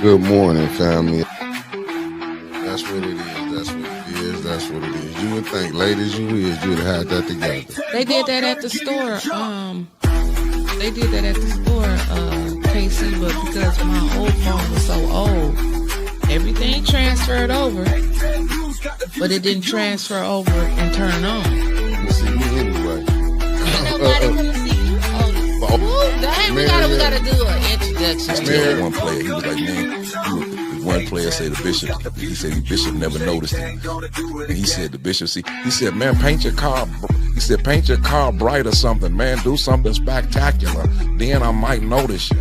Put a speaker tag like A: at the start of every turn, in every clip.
A: Good morning, family. That's what it is. That's what it is. That's what it is. You would think, late as you is, you'd have had that together.
B: They did that at the store. They did that at the store, KC, but because my old phone was so old, everything transferred over, but it didn't transfer over and turn on.
A: You see me anyway.
C: Nobody come see you.
B: Dang, we gotta do an introduction.
D: Still one player, he was like, man, one player said the bishop, he said the bishop never noticed him. And he said the bishop, he said, man, paint your car bright or something, man, do something spectacular, then I might notice you.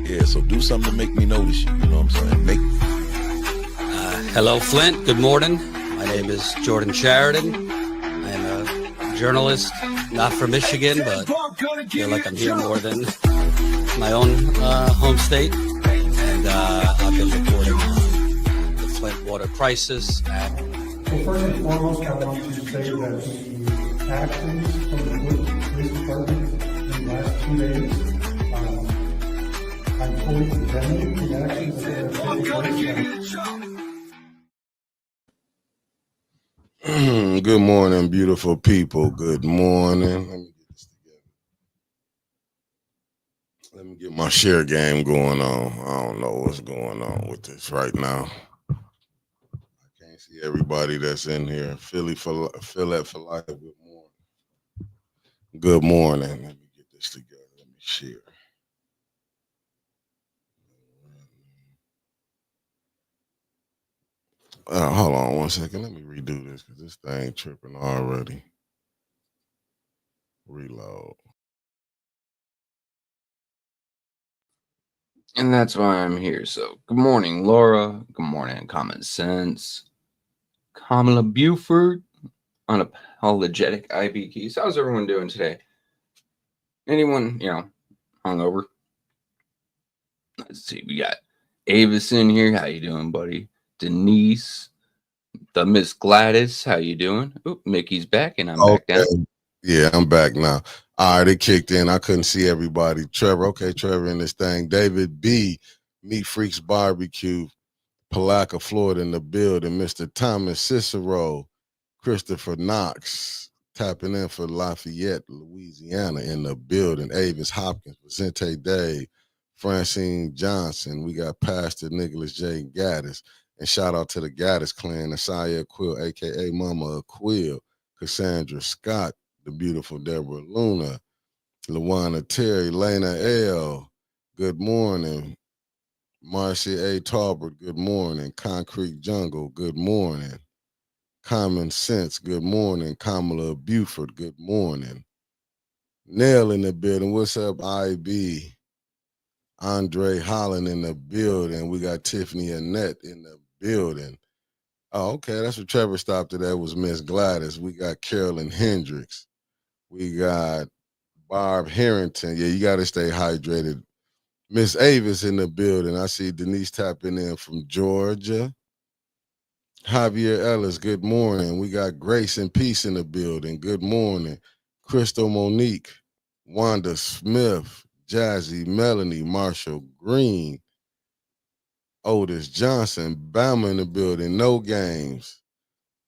D: Yeah, so do something to make me notice you, you know what I'm saying?
E: Hello, Flint, good morning. My name is Jordan Sheridan. I am a journalist, not from Michigan, but I feel like I'm here more than my own home state. And I've been reporting on the Flint water crisis.
F: So first and foremost, I want to say that the actions from the Flint Police Department in the last 2 days, I'm fully condemning the actions that have taken place.
A: Good morning, beautiful people. Good morning. Let me get this together. Let me get my share game going on. I don't know what's going on with this right now. I can't see everybody that's in here. Philette for life. Good morning. Good morning. Let me get this together. Let me share. Hold on 1 second. Let me redo this because this thing tripping already. Reload.
G: And that's why I'm here. So, good morning, Laura. Good morning, Common Sense. Kamala Buford, unapologetic IB Keys. How's everyone doing today? Anyone, hungover? Let's see. We got Avis in here. How you doing, buddy? Denise, the Miss Gladys. How you doing? Oop, Mickey's back, and I'm back down.
A: Yeah, I'm back now. All right, it kicked in. I couldn't see everybody. Trevor in this thing. David B, Meat Freaks Barbecue, Palaca, Florida in the building. Mr. Thomas Cicero, Christopher Knox, tapping in for Lafayette, Louisiana in the building. Avis Hopkins, Vicente Dave, Francine Johnson. We got Pastor Nicholas J. Gaddis. And shout out to the Gaddis clan, Asaya Quill, a.k.a. Mama Quill, Cassandra Scott, the beautiful Deborah Luna, Luana Terry, Lena L., good morning. Marcia A. Talbert, good morning. Concrete Jungle, good morning. Common Sense, good morning. Kamala Buford, good morning. Nell in the building, what's up, IB? Andre Holland in the building. We got Tiffany Annette in the building. Oh, okay, that's what Trevor stopped at. That was Miss Gladys. We got Carolyn Hendricks. We got Barb Harrington. Yeah, you got to stay hydrated. Miss Avis in the building. I see Denise tapping in from Georgia. Javier Ellis, good morning. We got Grace and Peace in the building. Good morning. Crystal Monique, Wanda Smith, Jazzy, Melanie, Marshall Green, Otis Johnson, Bama in the building, No Games.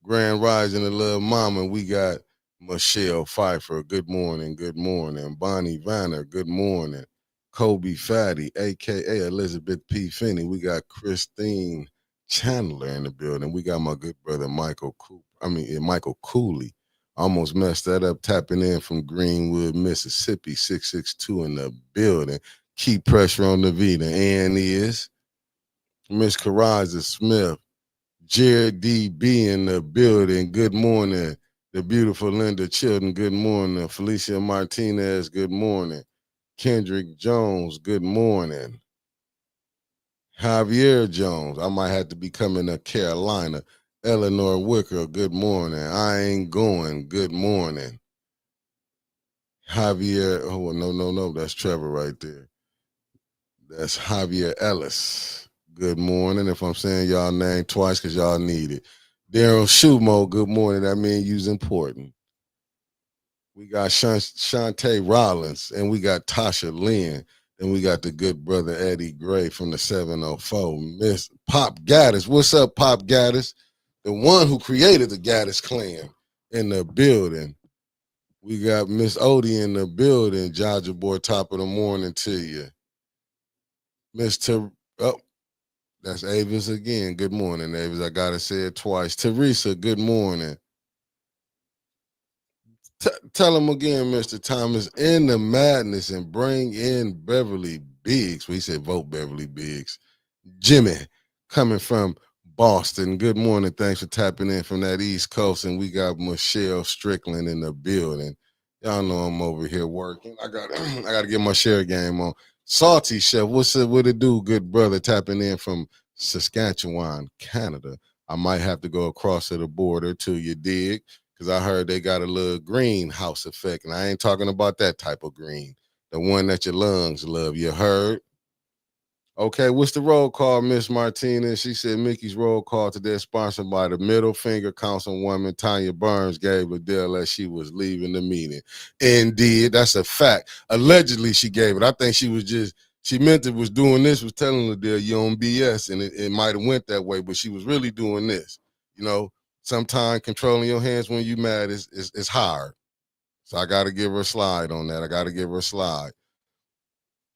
A: Grand Rising and Love Mama. We got Michelle Pfeiffer, good morning, good morning. Bonnie Vanner, good morning. Kobe Fatty, a.k.a. Elizabeth P. Finney. We got Christine Chandler in the building. We got my good brother Michael Cooley. Almost messed that up, tapping in from Greenwood, Mississippi, 662 in the building. Keep pressure on the V. The N is Miss Karaza Smith. Jared D.B. in the building. Good morning. The beautiful Linda Chilton, good morning. Felicia Martinez, good morning. Kendrick Jones, good morning. Javier Jones, I might have to be coming to Carolina. Eleanor Wicker, good morning. I ain't going, good morning. Javier, oh, no, that's Trevor right there. That's Javier Ellis. Good morning. If I'm saying y'all name twice because y'all need it. Daryl Shumo, good morning. That means you's important. We got Shantae Rollins and we got Tasha Lynn. Then we got the good brother Eddie Gray from the 704. Miss Pop Gaddis. What's up, Pop Gaddis? The one who created the Gaddis clan in the building. We got Miss Odie in the building. Jaja boy, top of the morning to you. Mr. Oh, that's Avis again. Good morning, Avis. I gotta say it twice. Teresa, good morning. Tell him again, Mr. Thomas, in the madness and bring in Beverly Biggs. Well, he said vote Beverly Biggs. Jimmy, coming from Boston. Good morning. Thanks for tapping in from that East Coast. And we got Michelle Strickland in the building. Y'all know I'm over here working. I got to get my share game on. Salty Chef, what's up? What it do, good brother? Tapping in from Saskatchewan, Canada. I might have to go across to the border till you dig. Because I heard they got a little greenhouse effect, and I ain't talking about that type of green. The one that your lungs love, you heard? Okay, what's the roll call, Miss Martinez? She said Mickey's roll call today is sponsored by the Middle Finger Councilwoman Tanya Burns gave Adele as she was leaving the meeting. Indeed, that's a fact. Allegedly, she gave it. I think she meant it was doing this, was telling Adele, you on BS, and it might have went that way, but she was really doing this, you know? Sometimes controlling your hands when you mad is hard. So I got to give her a slide on that. I got to give her a slide.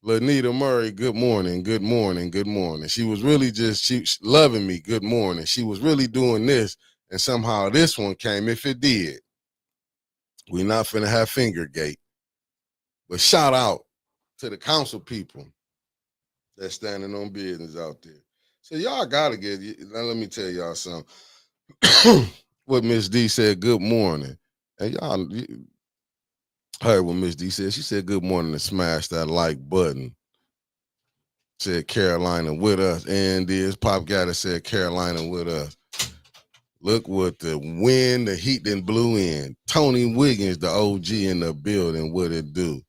A: Lanita Murray, good morning, good morning, good morning. She was really she's loving me, good morning. She was really doing this, and somehow this one came. If it did, we're not finna have Fingergate. But shout out to the council people that's standing on business out there. So y'all got to now let me tell y'all something. What Miss D said, good morning. And y'all heard what Miss D said. She said, good morning, and smash that like button. Said Carolina with us. And this Pop Gaddis said Carolina with us. Look what the wind, the heat then blew in. Tony Wiggins, the OG in the building. What it do?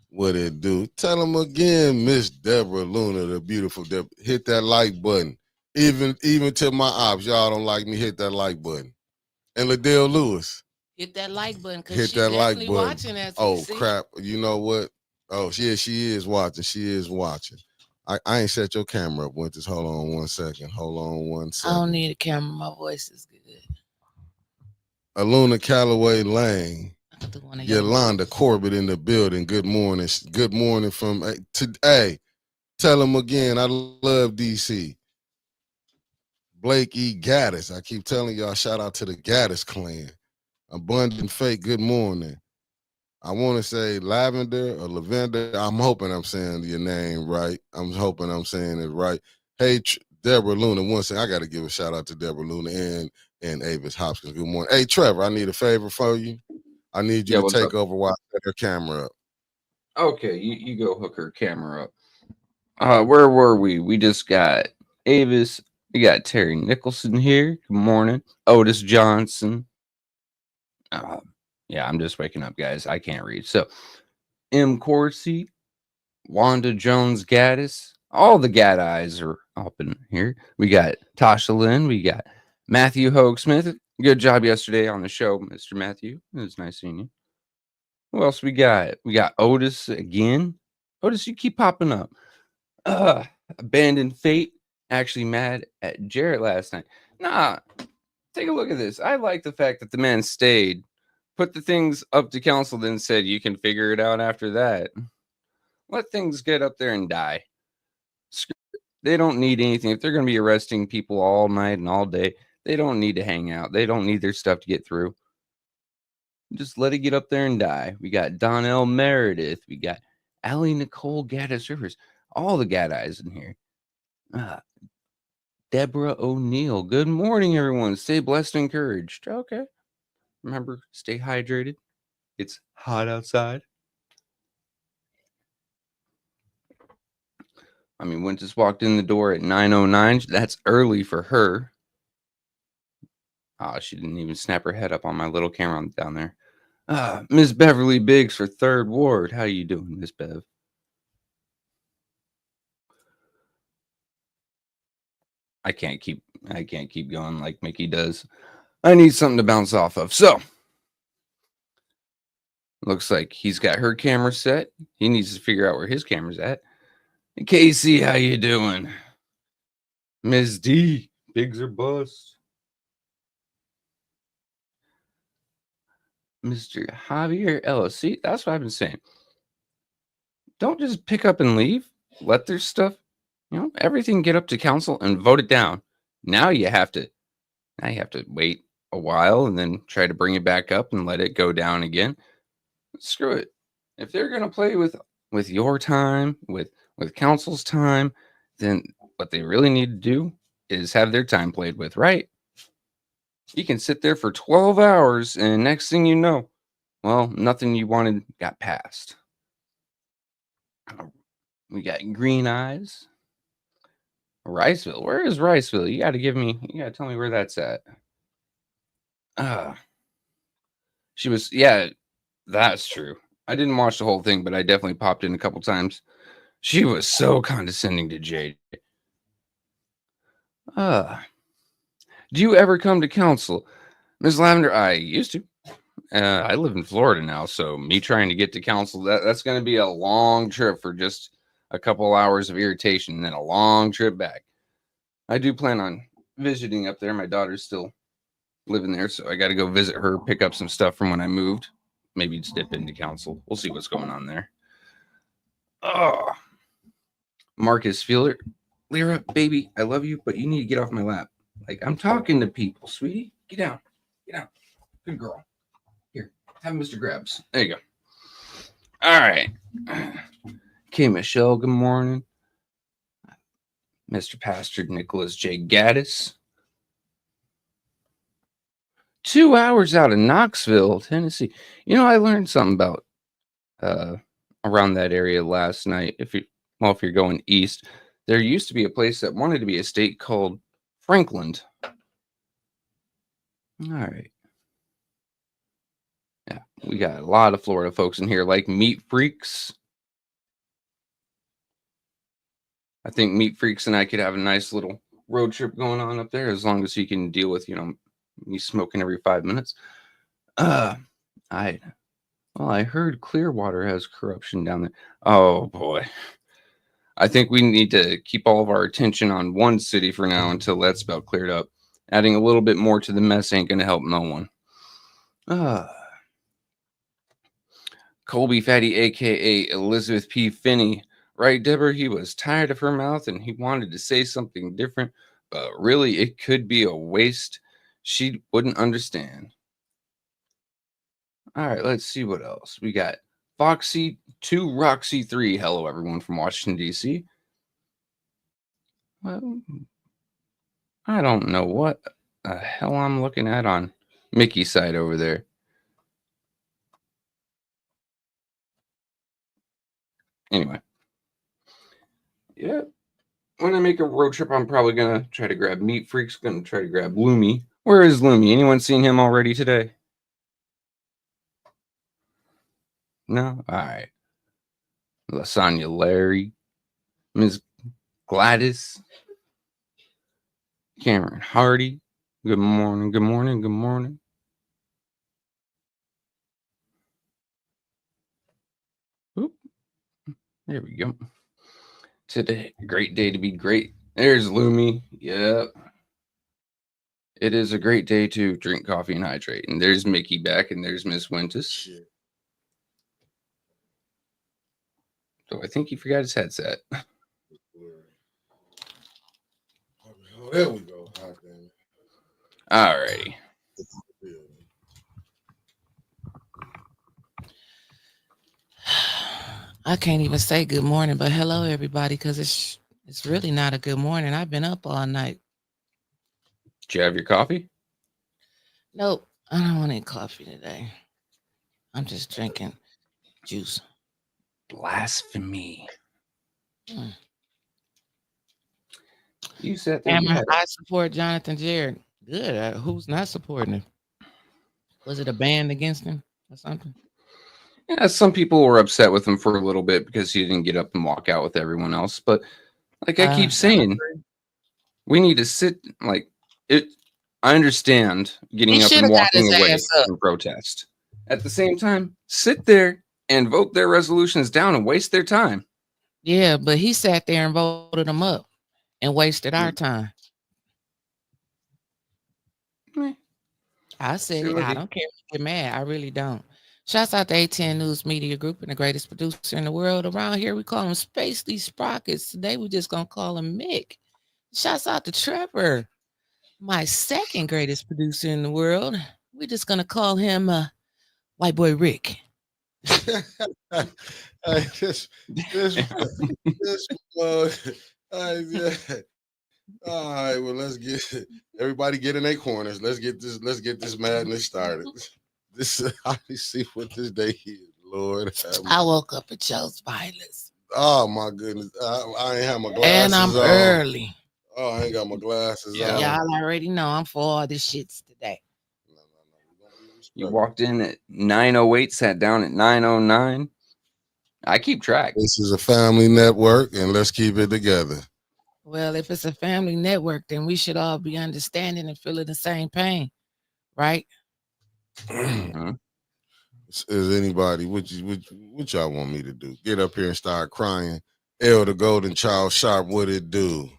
A: What it do? Tell them again, Miss Deborah Luna, the beautiful Deborah. Hit that like button. Even to my ops, y'all don't like me, hit that like button. And Liddell Lewis.
B: Hit that like button because
A: Hit
B: she's
A: that like
B: definitely
A: button.
B: watching as
A: Oh,
B: we see.
A: crap. You know what? Oh, she is watching. She is watching. I ain't set your camera up, Winters. Hold on 1 second. Hold on 1 second.
B: I don't need a camera. My voice is good.
A: Aluna Calloway Lane.
B: Yolanda
A: Yolanda Corbett in the building. Good morning. Good morning from today. Tell them again, I love DC. Blake E. Gaddis. I keep telling y'all, shout out to the Gaddis clan. Abundant Fake, good morning. I want to say Lavender or Lavender. I'm hoping I'm saying your name right. I'm hoping I'm saying it right. Hey, Deborah Luna. One second, I got to give a shout out to Deborah Luna and Avis Hopkins. Good morning. Hey, Trevor, I need a favor for you. I need you to take over while I set her camera up.
G: Okay, you go hook her camera up. Where were we? We just got Avis. We got Terry Nicholson here. Good morning. Otis Johnson. Yeah, I'm just waking up, guys. I can't read. So, M. Corsi, Wanda Jones Gaddis. All the Gaddis are up in here. We got Tasha Lynn. We got Matthew Hogue Smith. Good job yesterday on the show, Mr. Matthew. It was nice seeing you. Who else we got? We got Otis again. Otis, you keep popping up. Abandoned Fate. Actually mad at Jarrett last night. Nah, take a look at this. I like the fact that the man stayed, put the things up to council, then said you can figure it out after that. Let things get up there and die. They don't need anything. If they're going to be arresting people all night and all day, they don't need to hang out. They don't need their stuff to get through. Just let it get up there and die. We got Donnell Meredith. We got Allie Nicole Gaddis Rivers. All the Gaddis in here. Deborah O'Neill. Good morning, everyone. Stay blessed and encouraged. Okay. Remember, stay hydrated. It's hot outside. I mean, Wynn just walked in the door at 9:09. That's early for her. She didn't even snap her head up on my little camera down there. Miss Beverly Biggs for 3rd Ward. How you doing, Miss Bev? I can't keep going like Mickey does. I need something to bounce off of. So Looks like he's got her camera set. He needs to figure out where his camera's at. Casey, how you doing? Ms. D, pigs are bust. Mr. Javier Ellis. See, that's what I've been saying. Don't just pick up and leave. Let their stuff, everything get up to council and vote it down. Now you have to wait a while and then try to bring it back up and let it go down again. Screw it. If they're gonna play with your time, with council's time, then what they really need to do is have their time played with, right? You can sit there for 12 hours and next thing you know, well, nothing you wanted got passed. We got Green Eyes. Riceville. Where is Riceville? You gotta tell me where that's at. She was, yeah, that's true. I didn't watch the whole thing, but I definitely popped in a couple times. She was so condescending to Jade. Do you ever come to council? Ms. Lavender, I used to. I live in Florida now, so me trying to get to council, that's going to be a long trip for just a couple hours of irritation and then a long trip back. I do plan on visiting up there. My daughter's still living there, so I got to go visit her, pick up some stuff from when I moved. Maybe just dip into council. We'll see what's going on there. Oh, Marcus Fielder. Lyra, baby, I love you, but you need to get off my lap. Like, I'm talking to people, sweetie. Get down. Get down. Good girl. Here, have Mr. Grabs. There you go. All right. Okay, Michelle, good morning. Mr. Pastor Nicholas J. Gaddis. 2 hours out of Knoxville, Tennessee. I learned something about around that area last night. If you're going east, there used to be a place that wanted to be a state called Franklin. All right. Yeah, we got a lot of Florida folks in here, like Meat Freaks. I think Meat Freaks and I could have a nice little road trip going on up there, as long as he can deal with, me smoking every 5 minutes. I heard Clearwater has corruption down there. Oh boy. I think we need to keep all of our attention on one city for now until that's about cleared up. Adding a little bit more to the mess ain't going to help no one. Colby Fatty, a.k.a. Elizabeth P. Finney. Right, Deborah? He was tired of her mouth and he wanted to say something different, but really it could be a waste. She wouldn't understand. All right, let's see what else. We got Foxy 2 Roxy 3. Hello, everyone from Washington, D.C. Well, I don't know what the hell I'm looking at on Mickey's side over there. Anyway. Yeah. When I make a road trip, I'm probably going to try to grab Meat Freaks. Going to try to grab Loomy. Where is Loomy? Anyone seen him already today? No? All right. Lasagna Larry. Ms. Gladys. Cameron Hardy. Good morning. Good morning. Good morning. Oop. There we go. Today, great day to be great. There's Loomy. Yep. It is a great day to drink coffee and hydrate. And there's Mickey back, and there's Miss Wintus. So I think he forgot his headset.
A: Oh, there we go.
G: All righty.
B: I can't even say good morning, but hello, everybody, because it's really not a good morning. I've been up all night.
G: Did you have your coffee?
B: Nope, I don't want any coffee today. I'm just drinking juice.
G: Blasphemy.
B: Mm.
G: You said
B: And I support Jonathan Jared. Good. Who's not supporting him? Was it a band against him or something?
G: Yeah, some people were upset with him for a little bit because he didn't get up and walk out with everyone else. But like I keep saying, we need to sit like it. I understand getting up and walking away from protest. at the same time, sit there and vote their resolutions down and waste their time.
B: Yeah, but he sat there and voted them up and wasted our time. I said it. I don't care if you get mad. I really don't. Shouts out to A10 News Media Group and the greatest producer in the world. Around here, we call him Spacely Sprockets. Today, we just going to call him Mick. Shouts out to Trevor, my second greatest producer in the world. We're just going to call him White Boy Rick.
A: All right, well, let's get everybody get in their corners. Let's get this madness started. This I see what this day is, Lord.
B: I woke up and chose violence.
A: Oh my goodness, I ain't have my glasses
B: and I'm
A: on.
B: early.
A: Oh, I ain't got my glasses on.
B: Y'all already know I'm for all this shits today.
G: You walked in at 9:08, sat down at 9:09. I keep track.
A: This is a family network, and let's keep it together.
B: Well, if it's a family network, then we should all be understanding and feeling the same pain, right?
A: Is anybody, what y'all want me to do? Get up here and start crying. L the Golden Child Sharp, what it do?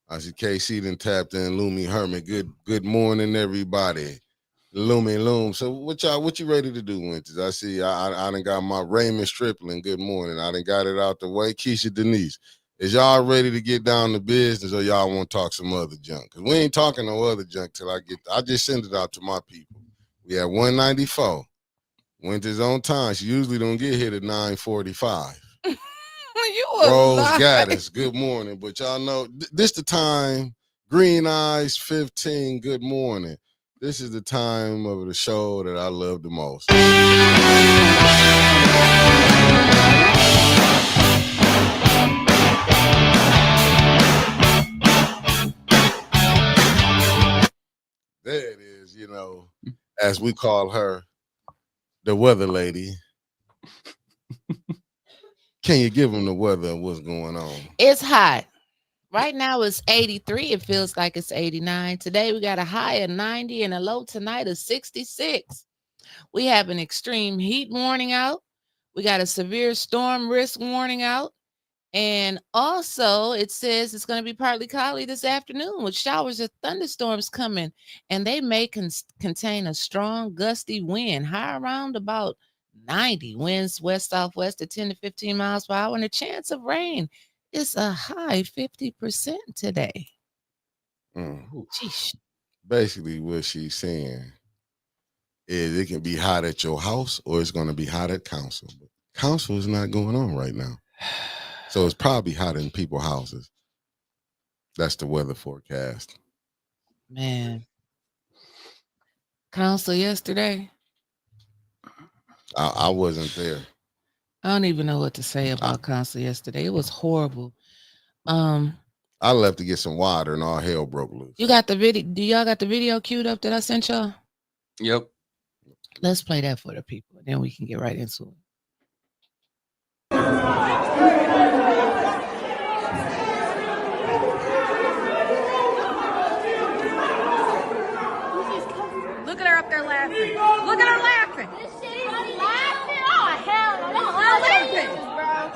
A: I see KC done tapped in. Lumi Herman, good morning, everybody. Lumi Loom. So what you ready to do, Winters? I see I done got my Raymond Stripling. Good morning. I done got it out the way. Keisha Denise. Is y'all ready to get down to business, or y'all want to talk some other junk? Because we ain't talking no other junk till I just send it out to my people. We at 194. Winters on time. She usually don't get here at 9:45. Rose Gaddis, good morning. But y'all know this the time. Green Eyes 15, good morning. This is the time of the show that I love the most. There it is, as we call her, the weather lady. Can you give them the weather and what's going on?
B: It's hot. Right now it's 83. It feels like it's 89. Today we got a high of 90 and a low tonight of 66. We have an extreme heat warning out. We got a severe storm risk warning out. And also it says it's going to be partly cloudy this afternoon with showers or thunderstorms coming. And they may contain a strong gusty wind, high around about 90. Winds west-southwest at 10 to 15 miles per hour. And a chance of rain is a high 50% today.
A: Basically, what she's saying is it can be hot at your house or it's going to be hot at council. But council is not going on right now. So it's probably hot in people's houses. That's the weather forecast.
B: Man. Council yesterday?
A: I wasn't there.
B: I don't even know what to say about council yesterday. It was horrible.
A: I left to get some water and all hell broke loose.
B: You got the video? Do y'all got the video queued up that I sent y'all?
G: Yep.
B: Let's play that for the people. Then we can get right into it.
C: Look at her up there laughing. Look at her laughing. Laughing? Oh, hell no. Don't laughing.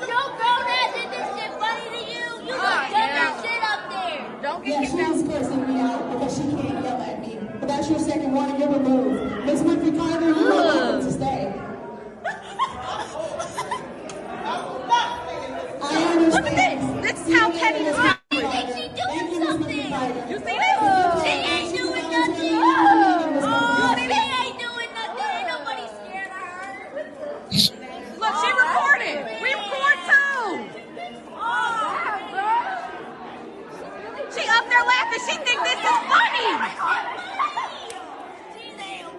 C: Yo, grown ass, is this shit funny to you? You done that shit up there. Don't get kicked out.
H: She's cursing me out because she can't yell at me. But that's your second warning. You're removed. Miss Winfrey Carter, you're welcome to stay. I understand.
C: Look at this. This is how petty this is. She doing something. You see this? She ain't doing nothing. Oh, she ain't doing nothing. Ain't nobody scared of her. Look, she recorded. We record too. She up there laughing. She think this is funny.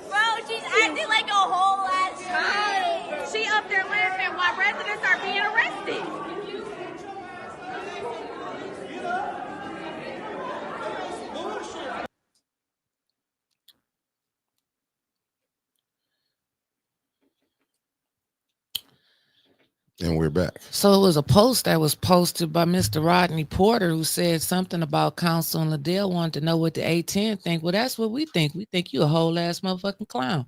C: Bro, she's acting like a whole ass
A: And we're back.
B: So it was a post that was posted by Mr. Rodney Porter, who said something about Council and Liddell wanted to know what the A10 think. Well, that's what we think. We think you a whole ass motherfucking clown,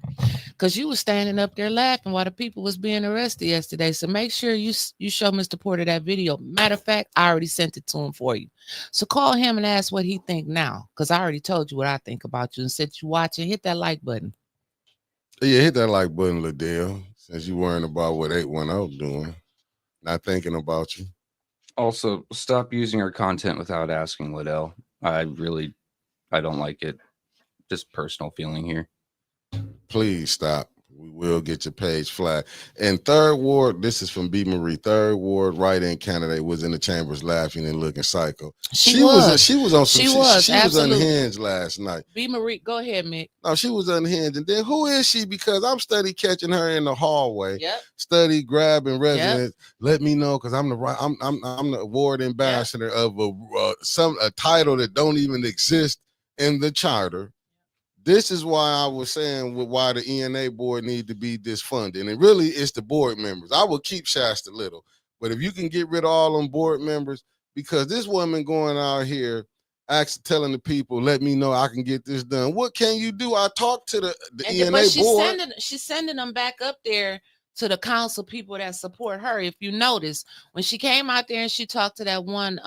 B: because you was standing up there laughing while the people was being arrested yesterday. So make sure you show Mr. Porter that video. Matter of fact, I already sent it to him for you. So call him and ask what he think now, because I already told you what I think about you. And since you watching, hit that like button.
A: Yeah, hit that like button, Liddell, since you worrying about what 810 doing. Not thinking about you.
G: Also, stop using our content without asking Liddell. I don't like it. Just personal feeling here.
A: Please stop. We will get your page flagged. And third ward, this is from B. Marie. Third ward write-in candidate was in the chambers laughing and looking psycho. She was unhinged last night.
B: B. Marie, go ahead, Mick.
A: No, she was unhinged. And then who is she? Because I'm steady catching her in the hallway.
B: Yep.
A: Study grabbing residents. Yep. Let me know, because I'm the ward ambassador of a title that don't even exist in the charter. This is why I was saying why the ENA board need to be disfunded. And really, it's the board members. I will keep Shasta Little. But if you can get rid of all them board members, because this woman going out here telling the people, let me know I can get this done. What can you do? I talked to the ENA board.
B: She's sending them back up there to the council people that support her. If you notice, when she came out there and she talked to that one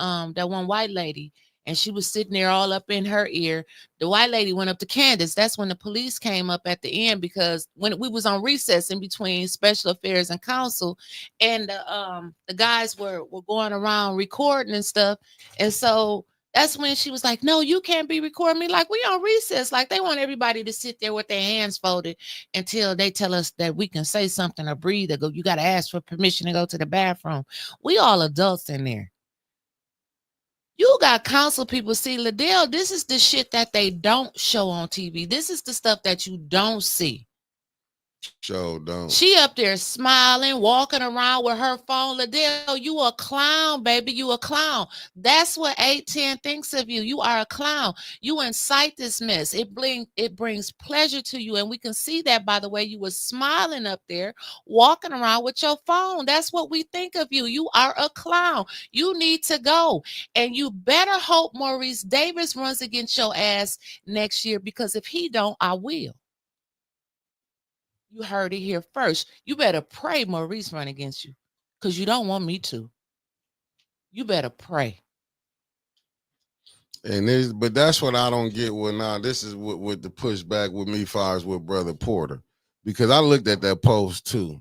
B: white lady, and she was sitting there all up in her ear, the white lady went up to Candace. That's when the police came up at the end, because when we was on recess in between special affairs and council, and the guys were going around recording and stuff. And so that's when she was like, no, you can't be recording me. Like, we on recess. Like, they want everybody to sit there with their hands folded until they tell us that we can say something or breathe or go. You got to ask for permission to go to the bathroom. We all adults in there. You got council people. See, Liddell, this is the shit that they don't show on TV. This is the stuff that you don't see.
A: Sure don't.
B: She up there smiling, walking around with her phone. Liddell, you a clown, baby. You a clown. That's what 810 thinks of you. You are a clown. You incite this mess. It brings pleasure to you. And we can see that by the way you were smiling up there, walking around with your phone. That's what we think of you. You are a clown. You need to go. And you better hope Maurice Davis runs against your ass next year, because if he don't, I will. You heard it here first. You better pray Maurice run against you, because you don't want me to. You better pray.
A: But that's what I don't get. Well, now this is with the pushback with me, far as with Brother Porter, because I looked at that post too.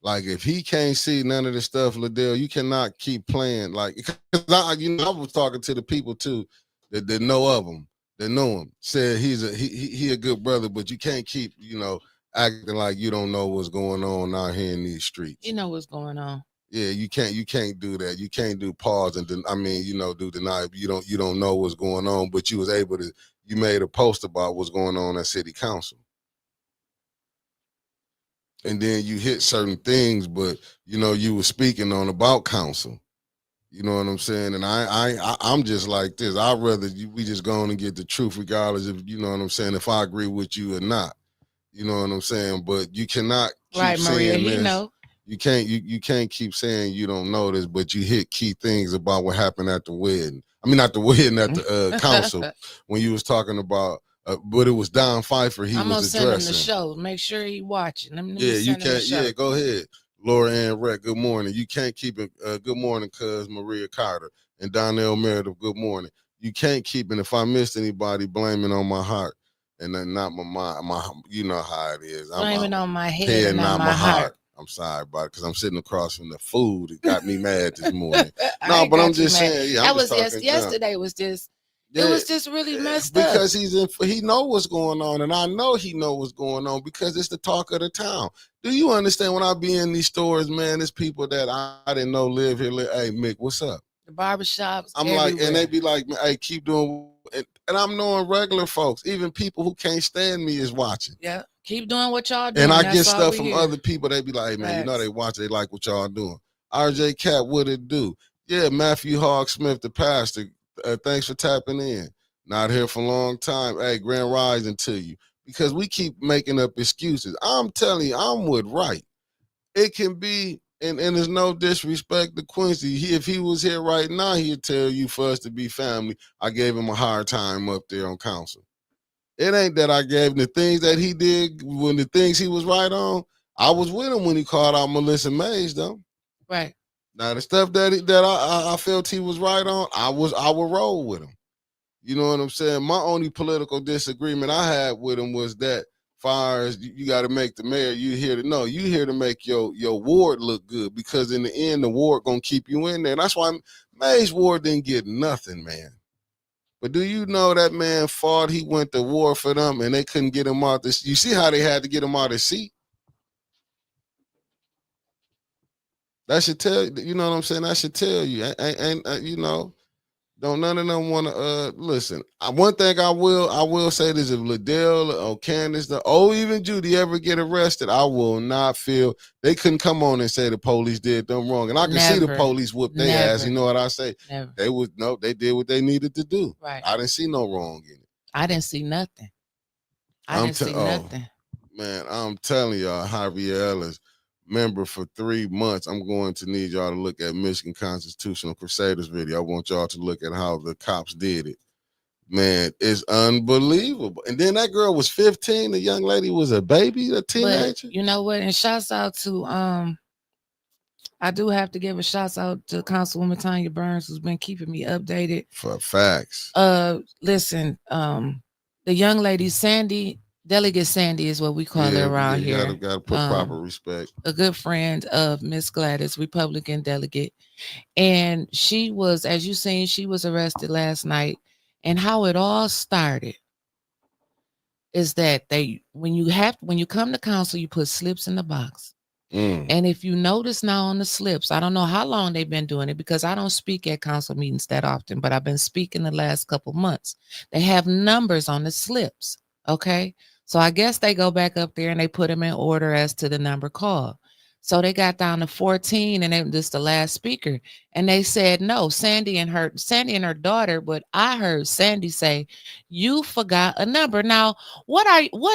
A: Like, if he can't see none of the stuff, Liddell, you cannot keep playing. Like, because I was talking to the people too that know of him, that know him, said he a good brother, but you can't keep acting like you don't know what's going on out here in these streets.
B: You know what's going on.
A: Yeah, you can't do that. You can't do pause and do deny. You don't know what's going on, but you was able to. You made a post about what's going on at City Council, and then you hit certain things, but you were speaking on about council. You know what I'm saying? And I'm just like this. I'd rather we just go on and get the truth, regardless of if I agree with you or not. You know what I'm saying? But you cannot keep
B: Maria,
A: saying this.
B: Know.
A: You can't keep saying you don't know this, but you hit key things about what happened at the wedding. I mean, not the wedding, at the council, when you was talking about, but it was Don Pfeiffer he was addressing. I'm gonna send him the show.
B: Make sure he watching.
A: You can't. Yeah, go ahead. Laura Ann Rett, good morning. You can't keep it. Good morning, cuz Maria Carter and Donnell Meredith. Good morning. You can't keep it. If I missed anybody, blaming on my heart. And then not my mind, you know how it is.
B: Blaming on my head and not my heart.
A: I'm sorry about it, because I'm sitting across from the food. It got me mad this morning. No, but I'm just saying. Yeah,
B: that was yesterday. Was just it was just really messed up.
A: Because he know what's going on, and I know he know what's going on, because it's the talk of the town. Do you understand? When I be in these stores, man, there's people that I didn't know live here. Hey, Mick, what's up?
B: The barbershops.
A: I'm everywhere. Like, and they be like, hey, keep doing. And I'm knowing regular folks, even people who can't stand me, is watching.
B: Yeah, keep doing what y'all doing.
A: And I get stuff from other people. They be like, hey, man, they watch, they like what y'all doing. RJ Cat, what it do? Yeah, Matthew Hogg Smith, the pastor. Thanks for tapping in. Not here for a long time. Hey, Grand Rising to you. Because we keep making up excuses. I'm telling you, I'm with right. It can be and there's no disrespect to Quincy. If he was here right now, he'd tell you for us to be family. I gave him a hard time up there on council. It ain't that I gave him the things that he did when the things he was right on. I was with him when he called out Melissa Mays, though.
B: Right.
A: Now the stuff that I felt he was right on, I would roll with him. You know what I'm saying? My only political disagreement I had with him was that, far as you got to make the mayor, you here to make your ward look good, because in the end the ward gonna keep you in there. And that's why Mays ward didn't get nothing, man. But do you know that man fought? He went to war for them, and they couldn't get him out this. You see how they had to get him out of his seat? That should tell you. You know what I'm saying? That should tell you. Ain't you know? Don't none of them want to listen. One thing I will say this: if Liddell or Candace, even Judy ever get arrested, I will not feel they couldn't come on and say the police did them wrong. And I can see the police whoop their ass. You know what I say?
B: Never.
A: They did what they needed to do.
B: Right.
A: I didn't see no wrong in it.
B: I didn't see nothing. Nothing.
A: Man, I'm telling y'all, Javier Ellis, member for 3 months. I'm going to need y'all to look at Michigan Constitutional Crusaders video. I want y'all to look at how the cops did it. Man, it's unbelievable. And then that girl was 15. The young lady was a baby, a teenager.
B: But you know what? And shouts out to I do have to give a shout out to Councilwoman Tanya Burns, who's been keeping me updated.
A: For facts.
B: Listen, the young lady Sandy, Delegate Sandy is what we call her around here.
A: You gotta put proper respect.
B: A good friend of Miss Gladys, Republican delegate. And she was, as you seen, she was arrested last night. And how it all started is that when you come to council, you put slips in the box. And if you notice now on the slips, I don't know how long they've been doing it, because I don't speak at council meetings that often, but I've been speaking the last couple months. They have numbers on the slips. Okay. So I guess they go back up there and they put them in order as to the number called. So they got down to 14, and this the last speaker. And they said, no, Sandy and her daughter, but I heard Sandy say, you forgot a number. Now, what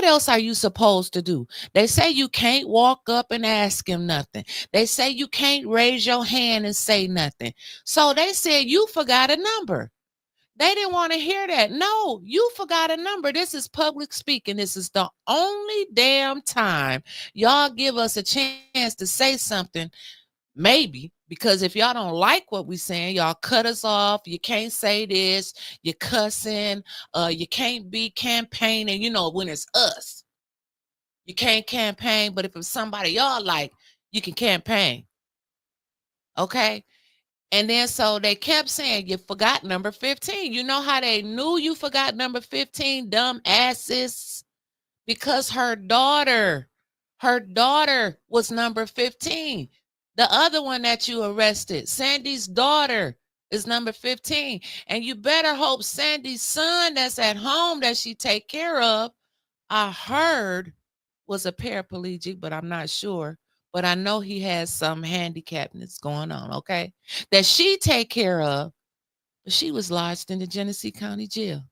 B: else are you supposed to do? They say you can't walk up and ask him nothing. They say you can't raise your hand and say nothing. So they said, you forgot a number. They didn't want to hear that. No, you forgot a number. This is public speaking. This is the only damn time y'all give us a chance to say something, maybe, because if y'all don't like what we're saying, y'all cut us off. You can't say this. You're cussing. You can't be campaigning. You know, when it's us, you can't campaign. But if it's somebody y'all like, you can campaign. Okay? And then so they kept saying, you forgot number 15. You know how they knew you forgot number 15, dumb asses? Because her daughter was number 15. The other one that you arrested, Sandy's daughter, is number 15. And you better hope Sandy's son that's at home that she take care of, I heard, was a paraplegic, but I'm not sure. But I know he has some handicap that's going on, okay, that she take care of. But she was lodged in the Genesee County Jail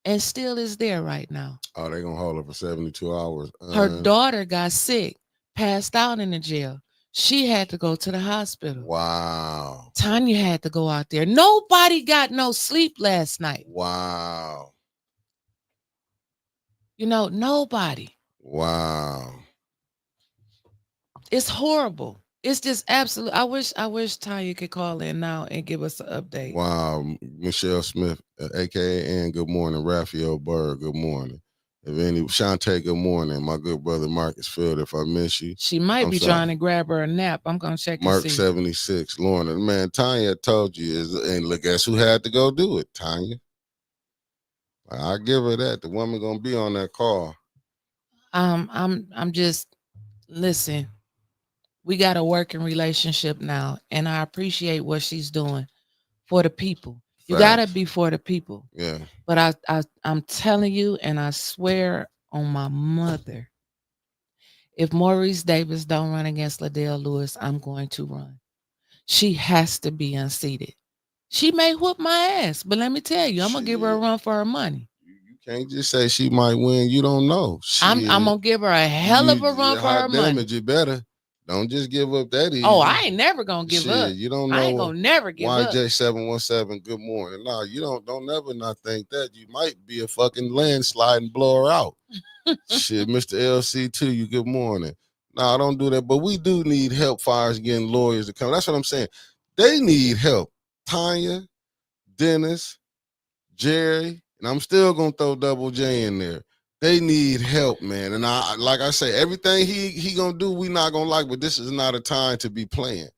B: and still is there right now.
A: Oh, they're going to hold her for 72 hours.
B: Her daughter got sick, passed out in the jail. She had to go to the hospital.
A: Wow.
B: Tanya had to go out there. Nobody got no sleep last night.
A: Wow.
B: You know, nobody.
A: Wow.
B: It's horrible. It's just absolute. I wish Tanya could call in now and give us an update.
A: Wow. Michelle Smith, aka Ann, good morning. Raphael Berg, good morning. Shantae, good morning. My good brother Marcus Field, if I miss you.
B: She might be trying to grab her a nap. I'm gonna check.
A: Mark 76, Lorna. Man, Tanya told you, and look, guess who had to go do it? Tanya. I give her that. The woman gonna be on that call.
B: I'm just, listen. We got a working relationship now, and I appreciate what she's doing for the people. You gotta be for the people.
A: Yeah.
B: But I'm telling you, and I swear on my mother, if Maurice Davis don't run against Liddell Lewis, I'm going to run. She has to be unseated. She may whoop my ass, but let me tell you, I'm gonna give her a run for her money.
A: You can't just say she might win. You don't know.
B: I'm gonna give her a hell of a run for her money.
A: You better. Don't just give up that easy.
B: Oh, I ain't never gonna give
A: Shit,
B: up.
A: you don't know.
B: I ain't gonna never give up.
A: YJ717, good morning. No, you don't never not think that. You might be a fucking landslide and blow her out. Shit, Mr. LC2, you good morning. No, don't do that. But we do need help far as getting lawyers to come. That's what I'm saying. They need help. Tanya, Dennis, Jerry, and I'm still gonna throw Double J in there. They need help, man. And I, like I say, everything he gonna do, we not gonna like, but this is not a time to be playing.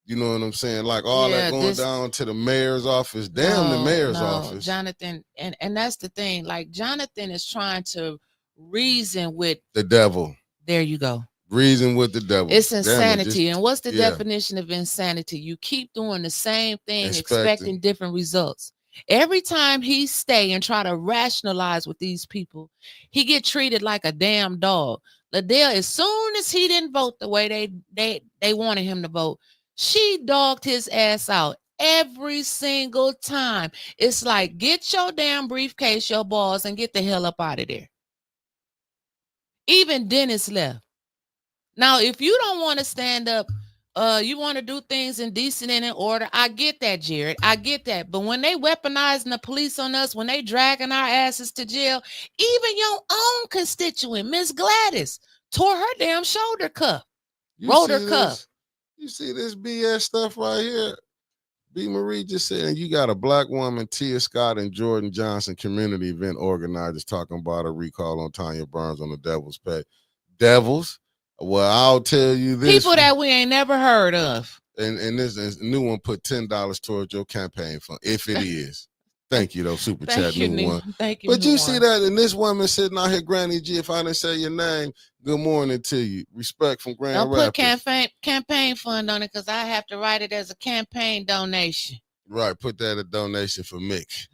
A: You know what I'm saying? Like all that going down to the mayor's office. Damn, the mayor's office.
B: Jonathan, and that's the thing. Like Jonathan is trying to reason with
A: the devil.
B: There you go.
A: Reason with the devil.
B: It's insanity. And what's the definition of insanity? You keep doing the same thing, expecting different results. Every time he stay and try to rationalize with these people, he get treated like a damn dog. Liddell, as soon as he didn't vote the way they wanted him to vote, she dogged his ass out every single time. It's like, get your damn briefcase, your balls, and get the hell up out of there. Even Dennis left. Now, if you don't want to stand up, you want to do things in decent and in order, I get that, Jared. I get that. But when they weaponizing the police on us, when they dragging our asses to jail, even your own constituent, Miss Gladys, tore her damn shoulder cuff, rotor cuff.
A: You see this BS stuff right here? B. Marie just said, you got a black woman, Tia Scott and Jordan Johnson, community event organizers talking about a recall on Tanya Burns on the Devil's Pay. Devils? Well, I'll tell you this.
B: People that we ain't never heard of.
A: And this new one put $10 towards your campaign fund, if it is. Thank you, though, Super Chat, new one.
B: Thank you.
A: But you see that, and this woman sitting out here, Granny G, if I didn't say your name, good morning to you. Respect from Grand Rapids.
B: Don't put campaign fund on it because I have to write it as a campaign donation.
A: Right, put that a donation for Mick.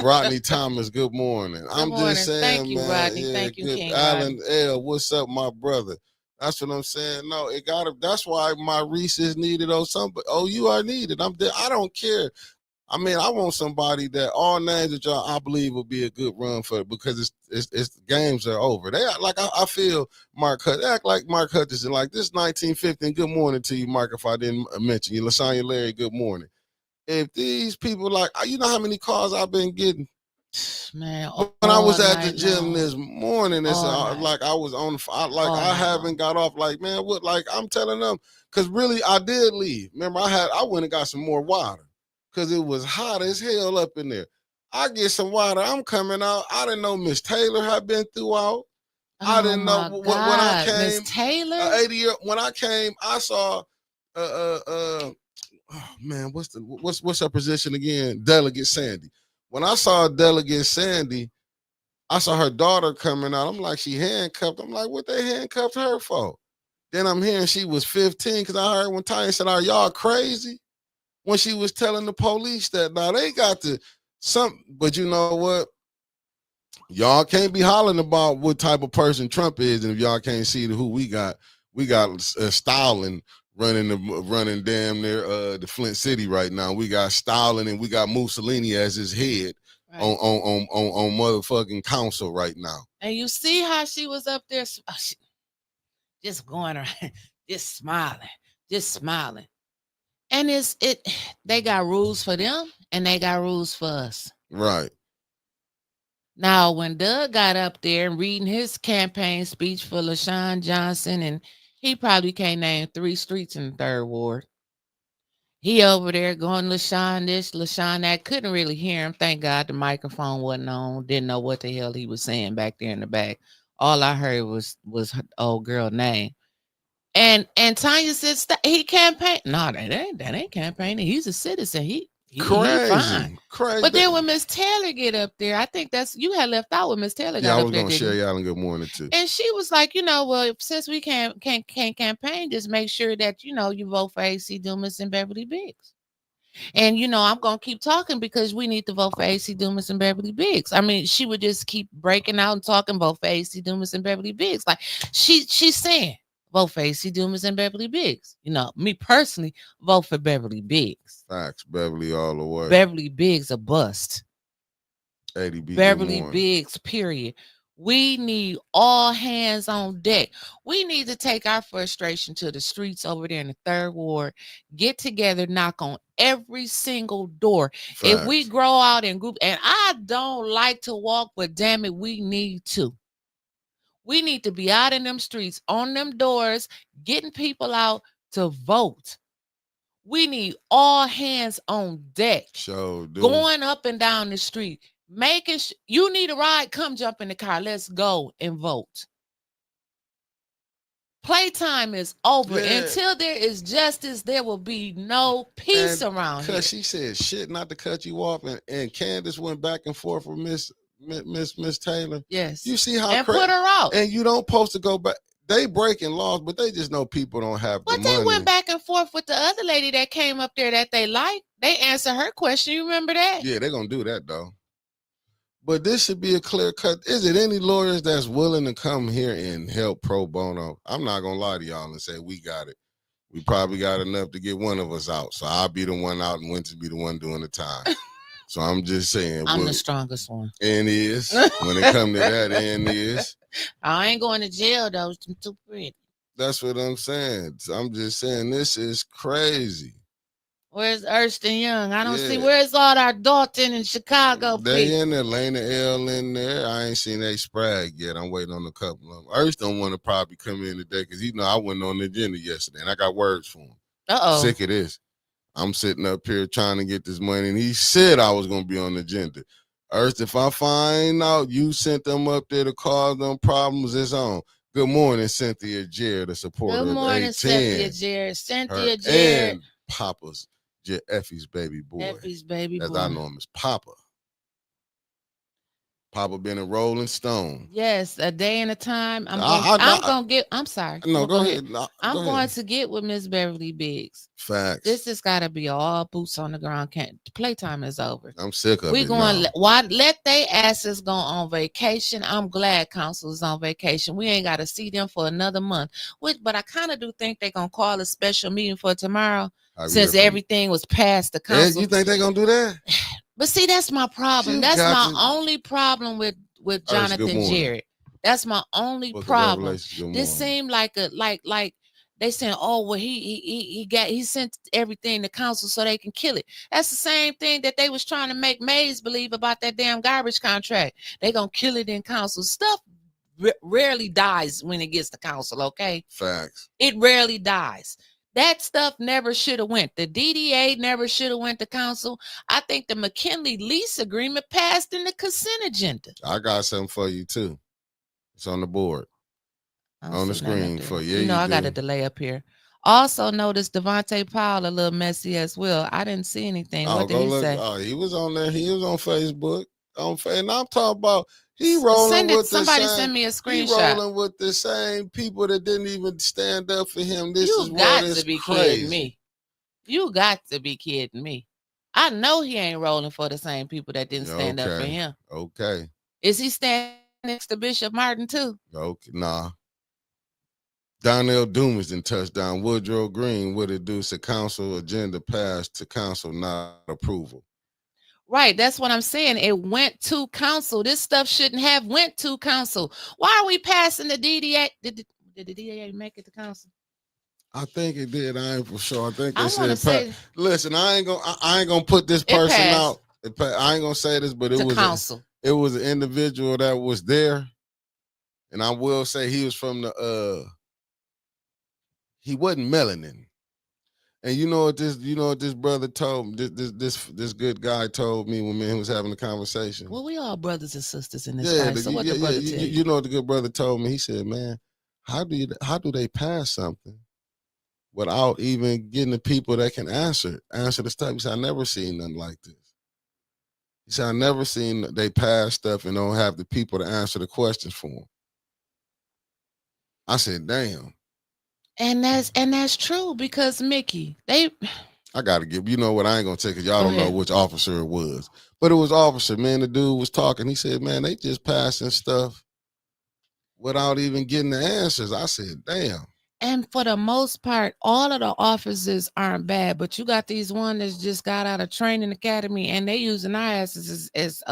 A: Rodney Thomas, good morning.
B: Good morning.
A: Just saying,
B: thank you,
A: man.
B: Rodney.
A: Yeah,
B: thank you,
A: good.
B: King.
A: Alan
B: Rodney.
A: L, what's up, my brother? That's what I'm saying. No, it gotta. That's why my Reese is needed or something. Oh, you are needed. I don't care. I mean, I want somebody that all names that y'all I believe will be a good run for it because it's games are over. They like I feel Mark Hutch act like Mark Hutchinson like this 1950. Good morning to you, Mark. If I didn't mention you, Lasagna Larry. Good morning. If these people like you know how many calls I've been getting.
B: Man,
A: when I was at the gym this morning, it's like I was on I haven't got off. Like, man, what? Like I'm telling them because really I did leave. Remember, I went and got some more water because it was hot as hell up in there. I get some water. I'm coming out. I didn't know Miss Taylor had been throughout. I didn't know when I came.
B: Miss Taylor,
A: 80 when I came, I saw oh man, what's her position again? Delegate Sandy. When I saw Delegate Sandy, I saw her daughter coming out. I'm like, she handcuffed. I'm like, what they handcuffed her for? Then I'm hearing she was 15 because I heard when Tanya said, are y'all crazy? When she was telling the police that now they got but you know what? Y'all can't be hollering about what type of person Trump is, and if y'all can't see who we got Stalin running damn near the Flint City right now. We got Stalin and we got Mussolini as his head on motherfucking council right now.
B: And you see how she was up there just going around, just smiling. And they got rules for them and they got rules for us.
A: Right.
B: Now, when Doug got up there and reading his campaign speech for LaShawn Johnson, and he probably can't name 3 streets in the 3rd Ward. He over there going LaShawn this, LaShawn that. Couldn't really hear him. Thank God the microphone wasn't on. Didn't know what the hell he was saying back there in the back. All I heard was her old girl name. And Tanya said he campaigned. No, that ain't campaigning. He's a citizen. He fine.
A: Crazy.
B: But then when Miss Taylor get up there, I think you had left out when Miss Taylor got up there.
A: Yeah, I was gonna share y'all a good morning too.
B: And she was like, well, since we can't campaign, just make sure that you vote for AC Dumas and Beverly Biggs. And I'm gonna keep talking because we need to vote for AC Dumas and Beverly Biggs. I mean, she would just keep breaking out and talking, vote for AC Dumas and Beverly Biggs. Like she's saying, vote for AC Dumas and Beverly Biggs. Me personally, vote for Beverly Biggs.
A: Facts, Beverly all the way.
B: Beverly Biggs a bust.
A: ADB
B: Beverly Biggs, period. We need all hands on deck. We need to take our frustration to the streets over there in the 3rd Ward, get together, knock on every single door. If we
A: Facts.
B: grow out in group, and I don't like to walk, but damn it, we need to. We need to be out in them streets, on them doors, getting people out to vote. We need all hands on deck.
A: Sure do.
B: Going up and down the street, making you need a ride, come jump in the car. Let's go and vote. Playtime is over.
A: Yeah.
B: Until there is justice, there will be no peace around here.
A: Because she said shit not to cut you off, and Candace went back and forth with Miss Taylor.
B: Yes.
A: You see how
B: and put her out.
A: And you don't supposed to go back. They breaking laws, but they just know people don't have the
B: But
A: money.
B: they went back and forth with the other lady that came up there that they liked. They answered her question. You remember that?
A: Yeah, they're gonna do that though. But this should be a clear cut. Is it any lawyers that's willing to come here and help pro bono? I'm not gonna lie to y'all and say we got it. We probably got enough to get one of us out. So I'll be the one out and Winter be the one doing the time. So I'm just saying.
B: I'm the strongest one.
A: And is. When it come to that, and is.
B: I ain't going to jail though. I'm too pretty.
A: That's what I'm saying. So I'm just saying this is crazy.
B: Where's Erston Young? I don't see.
A: Yeah.
B: Where's all our Dalton and Chicago
A: They
B: people?
A: in there, Lena L in there. I ain't seen they Sprag yet. I'm waiting on a couple of them. Erston want to probably come in today because I went on the agenda yesterday and I got words for him.
B: Uh-oh.
A: Sick of this. I'm sitting up here trying to get this money, and he said I was going to be on the agenda. Earth, if I find out you sent them up there to cause them problems, it's on. Good morning, Cynthia Jared, the supporter
B: Good
A: of
B: morning,
A: 810.
B: Cynthia Jared. Cynthia
A: Her
B: Jared.
A: and Papa's, Effie's baby boy.
B: Effie's baby
A: As
B: boy.
A: I know him as Papa. Papa been a Rolling Stone.
B: Yes, a day and a time. I'm sorry.
A: No, go ahead.
B: I'm going to get with Miss Beverly Biggs.
A: Facts.
B: This has got to be all boots on the ground. Playtime is over.
A: I'm sick of
B: We
A: it.
B: going let they asses go on vacation. I'm glad council is on vacation. We ain't got to see them for another month. But I kind of do think they're gonna call a special meeting for tomorrow since everything was passed the council.
A: You think they're gonna do that?
B: But see, that's my problem. That's my only problem with Jonathan Jarrett. That's my only problem. This seemed like they saying, oh well, he sent everything to council so they can kill it. That's the same thing that they was trying to make Mays believe about that damn garbage contract. They gonna kill it in council. Stuff rarely dies when it gets to council. Okay,
A: facts.
B: It rarely dies. That stuff never should have went. The DDA never should have went to council. I think the McKinley lease agreement passed in the consent agenda.
A: I got something for you too. It's on the board. On the screen for you.
B: You know, I got a delay up here. Also noticed Devontae Powell a little messy as well. I didn't see anything. What did he say?
A: Oh, he was on there. He was on Facebook. And I'm talking about he rolling with
B: somebody
A: the same,
B: send me a screenshot.
A: He rolling with the same people that didn't even stand up for him. This
B: you
A: is
B: got
A: what is
B: to be
A: crazy.
B: Kidding me. You got to be kidding me. I know he ain't rolling for the same people that didn't stand up for him.
A: Okay.
B: Is he standing next to Bishop Martin too?
A: Okay, nah. Donnell Dumas in touchdown. Woodrow Green, what it do? So council agenda passed to council, not approval.
B: Right, that's what I'm saying. It went to council. This stuff shouldn't have went to council. Why are we passing the DDA? Did the DDA make it to council?
A: I think it did. I ain't for sure. I think they
B: said.
A: Listen, I ain't gonna put this person out. I ain't gonna say this, but it was
B: council.
A: It was an individual that was there, and I will say he was from the. He wasn't melanin. And you know what this brother told me, this good guy told me when me and him was having a conversation.
B: Well, we all brothers and sisters in this life. So what the brother tell you?
A: You know what the good brother told me? He said, man, how do they pass something without even getting the people that can answer the stuff? He said, I never seen nothing like this. He said, I never seen they pass stuff and don't have the people to answer the questions for them. I said, damn.
B: And that's true because Mickey, I
A: gotta give, you know what, I ain't gonna take it. Y'all don't know which officer it was. But it was officer, man. The dude was talking. He said, man, they just passing stuff without even getting the answers. I said, damn.
B: And for the most part, all of the officers aren't bad, but you got these one that's just got out of training academy, and they using our asses as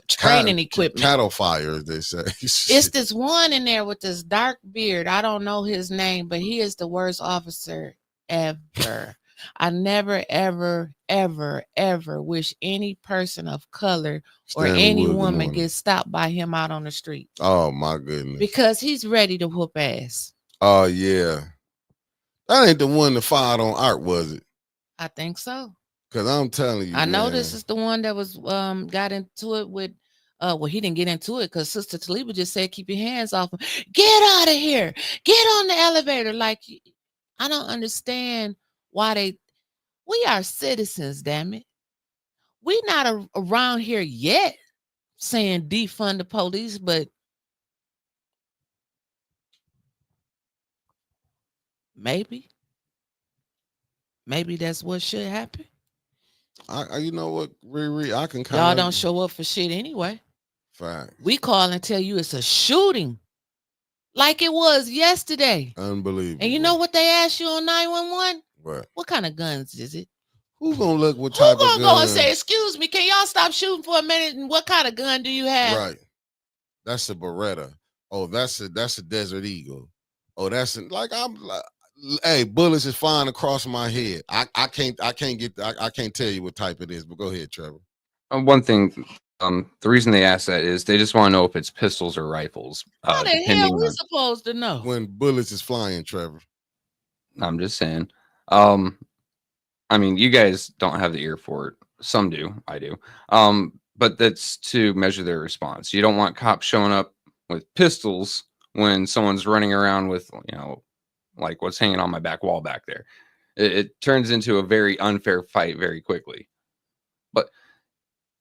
B: training equipment.
A: Cattle fire, they say.
B: It's this one in there with this dark beard. I don't know his name, but he is the worst officer ever. I never, ever, ever, ever wish any person of color or
A: Stanley
B: any
A: Wood, good
B: woman
A: morning.
B: gets stopped by him out on the street
A: Oh my goodness.
B: because he's ready to whoop ass.
A: Oh yeah. That ain't the one that fired on Art, was it?
B: I think so.
A: Because I'm telling you,
B: I know
A: man,
B: this is the one that was got into it with well, he didn't get into it because Sister Taliba just said, keep your hands off him. Get out of here. Get on the elevator. Like, I don't understand why we are citizens, damn it. We not around here yet saying defund the police, but maybe that's what should happen.
A: I you know what, Riri, I can kind
B: Y'all
A: of
B: don't show up for shit anyway.
A: fact.
B: We call and tell you it's a shooting like it was yesterday.
A: Unbelievable.
B: And you know what they asked you on 911?
A: What?
B: What kind of guns is it?
A: Who gonna look what
B: Who
A: type of
B: gonna
A: gun?
B: go and say, excuse me, can y'all stop shooting for a minute? And what kind of gun do you have?
A: Right. That's a Beretta. Oh, that's a Desert Eagle. Oh, that's like I'm like, hey, bullets is flying across my head. I can't tell you what type it is, but go ahead, Trevor.
G: One thing, the reason they ask that is they just want to know if it's pistols or rifles.
B: How the hell we supposed to know?
A: When bullets is flying, Trevor.
G: I'm just saying. I mean, you guys don't have the ear for it. Some do. I do. But that's to measure their response. You don't want cops showing up with pistols when someone's running around with, like what's hanging on my back wall back there. It turns into a very unfair fight very quickly. But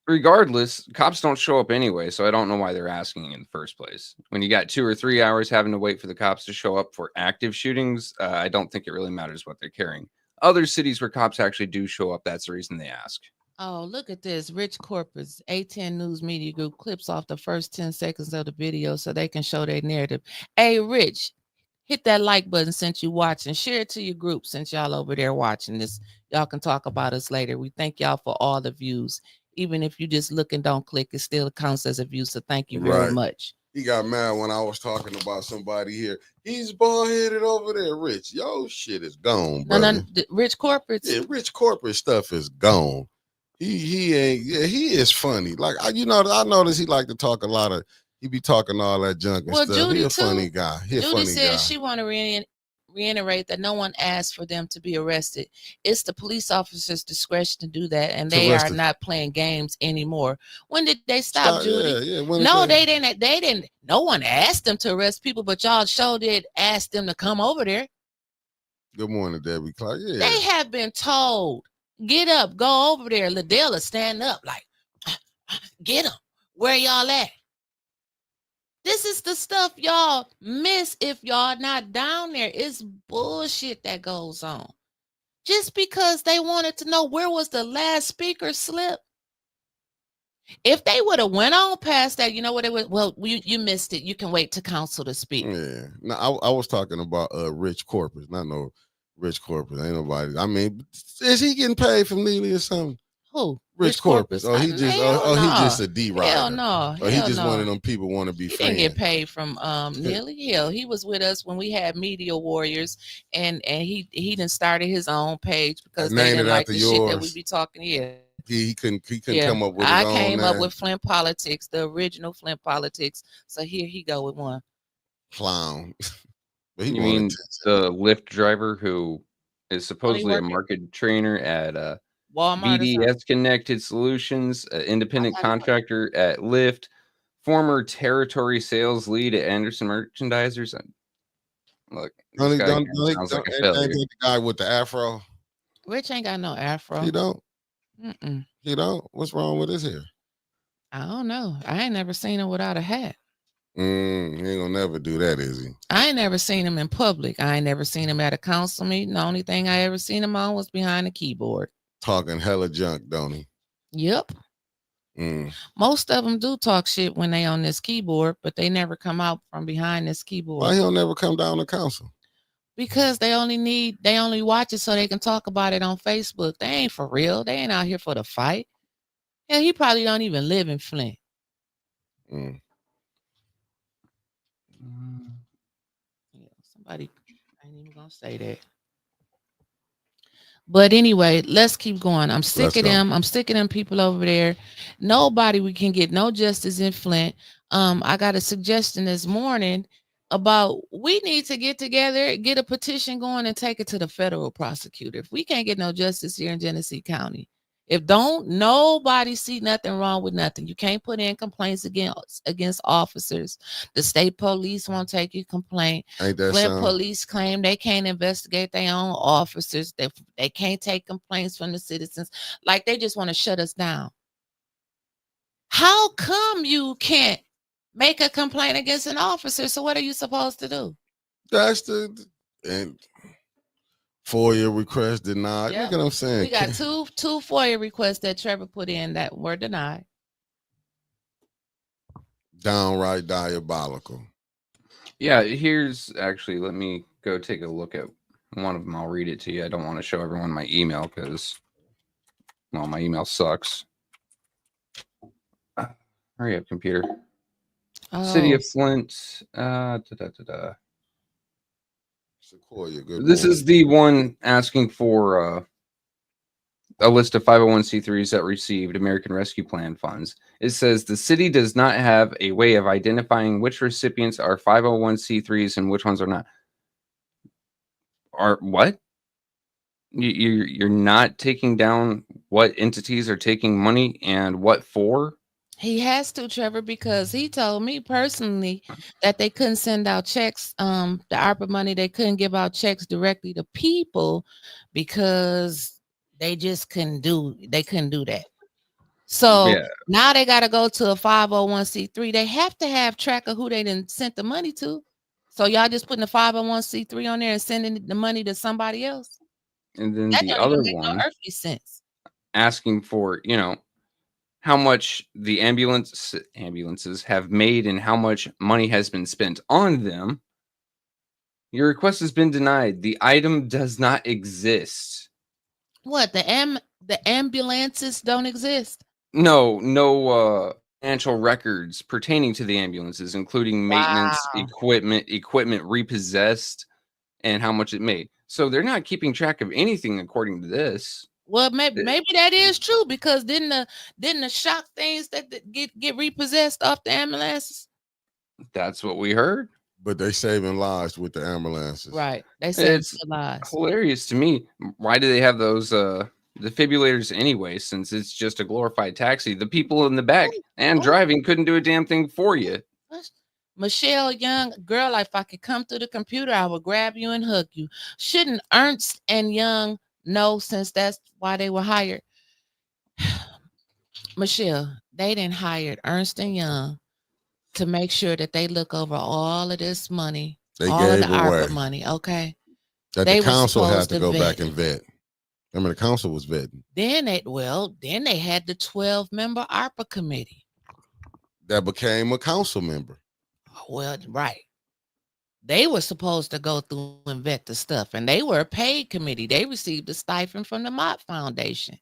G: regardless, cops don't show up anyway, so I don't know why they're asking in the first place. When you got 2 or 3 hours having to wait for the cops to show up for active shootings, I don't think it really matters what they're carrying. Other cities where cops actually do show up, that's the reason they ask.
B: Oh, look at this. Rich Corpus, A10 News Media Group, clips off the first 10 seconds of the video so they can show their narrative. Hey, Rich, hit that like button since you watching. Share it to your group since y'all over there watching this. Y'all can talk about us later. We thank y'all for all the views. Even if you just look and don't click, it still counts as a view. So thank you very much.
A: He got mad when I was talking about somebody here. He's bald-headed over there, Rich. Yo, shit is gone, bro.
B: No, Rich Corporate.
A: Yeah, Rich Corporate stuff is gone. He ain't. Yeah, he is funny. Like I noticed he like to talk a lot of. He be talking all that junk and stuff.
B: Judy
A: He a
B: too.
A: funny guy.
B: Judy said she want to reiterate that no one asked for them to be arrested. It's the police officer's discretion to do that, and they are not playing games anymore. When did they stop, Judy?
A: Yeah,
B: no, they didn't. They didn't. No one asked them to arrest people, but y'all sure did ask them to come over there.
A: Good morning, Debbie Clark. Yeah,
B: they have been told, get up, go over there. Liddell will stand up like, get them. Where y'all at? This is the stuff y'all miss if y'all not down there. It's bullshit that goes on. Just because they wanted to know where was the last speaker slip. If they would have went on past that, you know what it was? Well, you missed it. You can wait to counsel to speak.
A: Yeah. No, I was talking about Rich Corpus, not no Rich Corpus. Ain't nobody. I mean, is he getting paid from Neely or something?
B: Who?
A: Rich Corpus. Oh, he just he just a D rider.
B: Hell no.
A: Or he just one of them people want to be
B: he
A: friends.
B: Didn't get paid from Neely. Hell, he was with us when we had Media Warriors, and he done started his own page because they didn't like the shit that we be talking here.
A: He couldn't come up with his own.
B: I came up with Flint Politics, the original Flint Politics. So here he go with one.
A: Clown.
G: But you mean the Lyft driver who is supposedly a market trainer at
B: Walmart,
G: BDS Connected Solutions, independent contractor at Lyft, former territory sales lead at Anderson Merchandisers. Look, this guy sounds like a failure.
A: The guy with the afro.
B: Rich ain't got no afro.
A: He don't.
B: Mm-mm.
A: He don't. What's wrong with his hair?
B: I don't know. I ain't never seen him without a hat.
A: He ain't gonna never do that, is he?
B: I ain't never seen him in public. I ain't never seen him at a council meeting. The only thing I ever seen him on was behind the keyboard.
A: Talking hella junk, don't he?
B: Yep. Most of them do talk shit when they on this keyboard, but they never come out from behind this keyboard.
A: Why he'll never come down to council?
B: Because they only watch it so they can talk about it on Facebook. They ain't for real. They ain't out here for the fight. Hell, he probably don't even live in Flint.
A: Mm.
B: Yeah, somebody ain't even gonna say that. But anyway, let's keep going. I'm sick
A: Let's
B: of
A: go.
B: them. I'm sick of them people over there. Nobody, we can get no justice in Flint. I got a suggestion this morning about we need to get together, get a petition going, and take it to the federal prosecutor. If we can't get no justice here in Genesee County, if don't nobody see nothing wrong with nothing, you can't put in complaints against officers. The state police won't take your complaint.
A: Ain't that
B: Flint
A: something?
B: police claim they can't investigate their own officers. They can't take complaints from the citizens. Like they just want to shut us down. How come you can't make a complaint against an officer? So what are you supposed to do?
A: That's the and FOIA request denied.
B: Yep.
A: Look at what I'm saying.
B: We got two FOIA requests that Trevor put in that were denied.
A: Downright diabolical.
G: Yeah, here's actually, let me go take a look at one of them. I'll read it to you. I don't want to show everyone my email because, well, my email sucks. Hurry up, computer. City of Flint.
A: Sequoia, good
G: This
A: morning.
G: is the one asking for a list of 501c3s that received American Rescue Plan funds. It says the city does not have a way of identifying which recipients are 501c3s and which ones are not. Are what? You're not taking down what entities are taking money and what for?
B: He has to, Trevor, because he told me personally that they couldn't send out checks. The ARPA money, they couldn't give out checks directly to people because they just couldn't do that. So
G: Yeah.
B: now they got to go to a 501c3. They have to have track of who they didn't sent the money to. So y'all just putting the 501c3 on there and sending the money to somebody else.
G: And then
B: That
G: the
B: don't
G: other
B: even make
G: one
B: no earthly sense.
G: asking for, how much the ambulances have made and how much money has been spent on them. Your request has been denied. The item does not exist.
B: What, the ambulances don't exist?
G: No financial records pertaining to the ambulances, including maintenance,
B: Wow.
G: equipment repossessed, and how much it made. So they're not keeping track of anything according to this.
B: Well, maybe that is true because didn't the shock things that get repossessed off the ambulances?
G: That's what we heard.
A: But they saving lives with the ambulances.
B: Right. They said
G: It's
B: lives.
G: hilarious to me. Why do they have those defibrillators anyway, since it's just a glorified taxi? The people in the back and driving couldn't do a damn thing for you.
B: Michelle Young, girl, if I could come through the computer, I would grab you and hug you. Shouldn't Ernst and Young know, since that's why they were hired? Michelle, they didn't hire Ernst and Young to make sure that they look over all of this money,
A: They
B: all of
A: gave
B: the
A: away.
B: ARPA money, okay?
A: That
B: They
A: the
B: were
A: council had
B: supposed
A: to
B: to
A: go
B: vet
A: back
B: it.
A: and vet. Remember, the council was vetting.
B: Then they had the 12-member ARPA committee.
A: That became a council member.
B: Well, right. They were supposed to go through and vet the stuff, and they were a paid committee. They received a stipend from the Mott Foundation.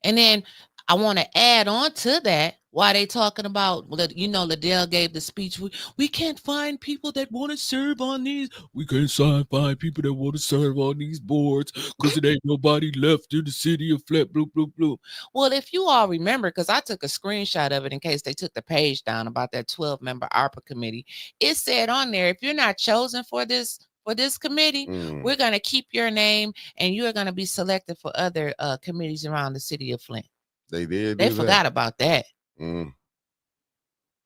B: And then I want to add on to that, why they talking about, Liddell gave the speech, we can't find people that want to serve on these. We can't find people that want to serve on these boards because it ain't nobody left in the city of Flint, blue, blue, blue. Well, if you all remember, because I took a screenshot of it in case they took the page down about that 12-member ARPA committee, it said on there, if you're not chosen for this committee, we're going to keep your name and you're going to be selected for other committees around the city of Flint.
A: They did.
B: They forgot about that.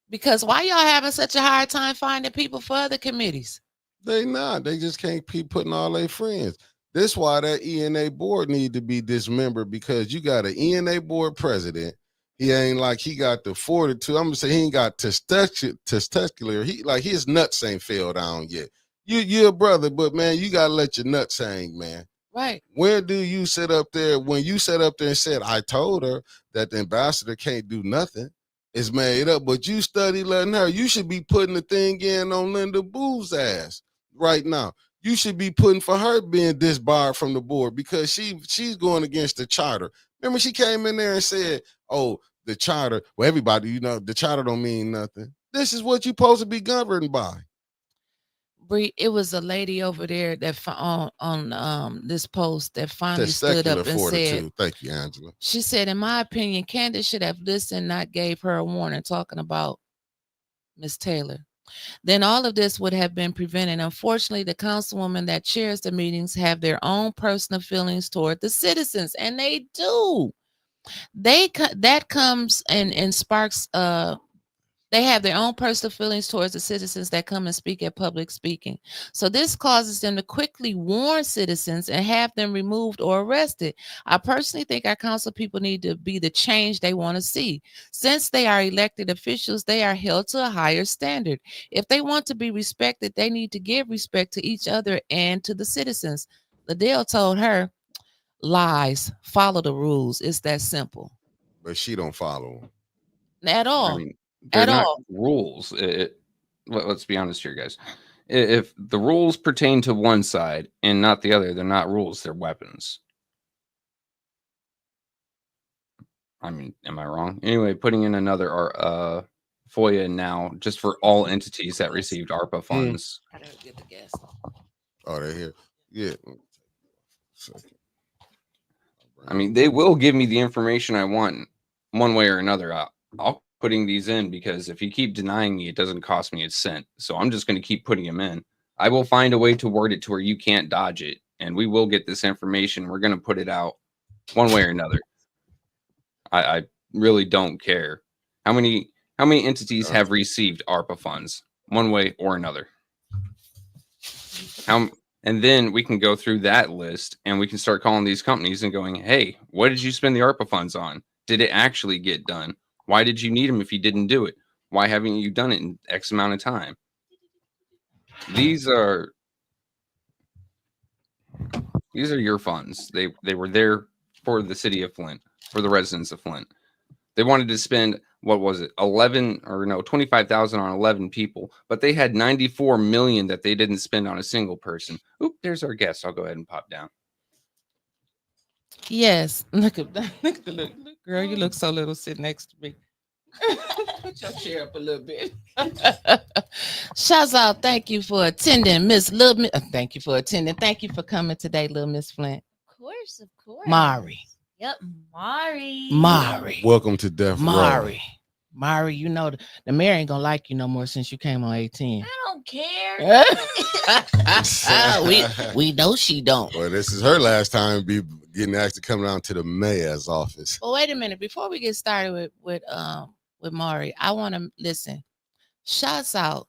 B: Because why y'all having such a hard time finding people for other committees?
A: They not. They just can't keep putting all their friends. That's why that ENA board need to be dismembered, because you got an ENA board president. He ain't like he got the fortitude. I'm gonna say he ain't got testicular. He like his nuts ain't fell down yet. You're a brother, but man, you gotta let your nuts hang, man.
B: Right.
A: Where do you sit up there when you sat up there and said, I told her that the ambassador can't do nothing? It's made up, but you study letting her. You should be putting the thing in on Linda Boo's ass right now. you should be putting for her being disbarred from the board because she's going against the charter. Remember, she came in there and said, "Oh, the charter. Well, everybody, you know, the charter don't mean nothing. This is what you're supposed to be governed by."
B: Bree, it was a lady over there that on this post that finally stood up and said,
A: "Thank you, Angela."
B: She said, "In my opinion, Candace should have listened, not gave her a warning." Talking about Miss Taylor. Then all of this would have been prevented. Unfortunately, the councilwoman that chairs the meetings have their own personal feelings toward the citizens, and they do. That comes and sparks. They have their own personal feelings towards the citizens that come and speak at public speaking. So this causes them to quickly warn citizens and have them removed or arrested. I personally think our council people need to be the change they want to see. Since they are elected officials, they are held to a higher standard. If they want to be respected, they need to give respect to each other and to the citizens. Liddell told her, "Lies, follow the rules. It's that simple."
A: But she don't follow them.
B: At all.
G: I mean, they're not rules. Let's be honest here, guys. If the rules pertain to one side and not the other, they're not rules, they're weapons. I mean, am I wrong? Anyway, putting in another FOIA now just for all entities that received ARPA funds.
A: Oh, they're here. Yeah.
G: I mean, they will give me the information I want one way or another. I'll putting these in because if you keep denying me, it doesn't cost me a cent. So I'm just going to keep putting them in. I will find a way to word it to where you can't dodge it. And we will get this information. We're going to put it out one way or another. I really don't care. How many entities have received ARPA funds one way or another? And then we can go through that list and we can start calling these companies and going, "Hey, what did you spend the ARPA funds on? Did it actually get done? Why did you need them if you didn't do it? Why haven't you done it in X amount of time?" These are your funds. They were there for the city of Flint, for the residents of Flint. They wanted to spend, what was it, 25,000 on 11 people, but they had 94 million that they didn't spend on a single person. Oop, there's our guest. I'll go ahead and pop down.
B: Yes, look at that. Look, girl, you look so little sitting next to me. Put your chair up a little bit. Shouts out, thank you for attending, Miss Little Miss. Thank you for attending. Thank you for coming today, Little Miss Flint.
C: Of course.
B: Mari.
C: Yep, Mari.
A: Welcome to Death Row.
B: Mari, you know the mayor ain't gonna like you no more since you came on 18.
C: I don't care.
B: we know she don't.
A: Well, this is her last time be getting asked to come down to the mayor's office.
B: Well, wait a minute. Before we get started with Mari, I want to listen. Shouts out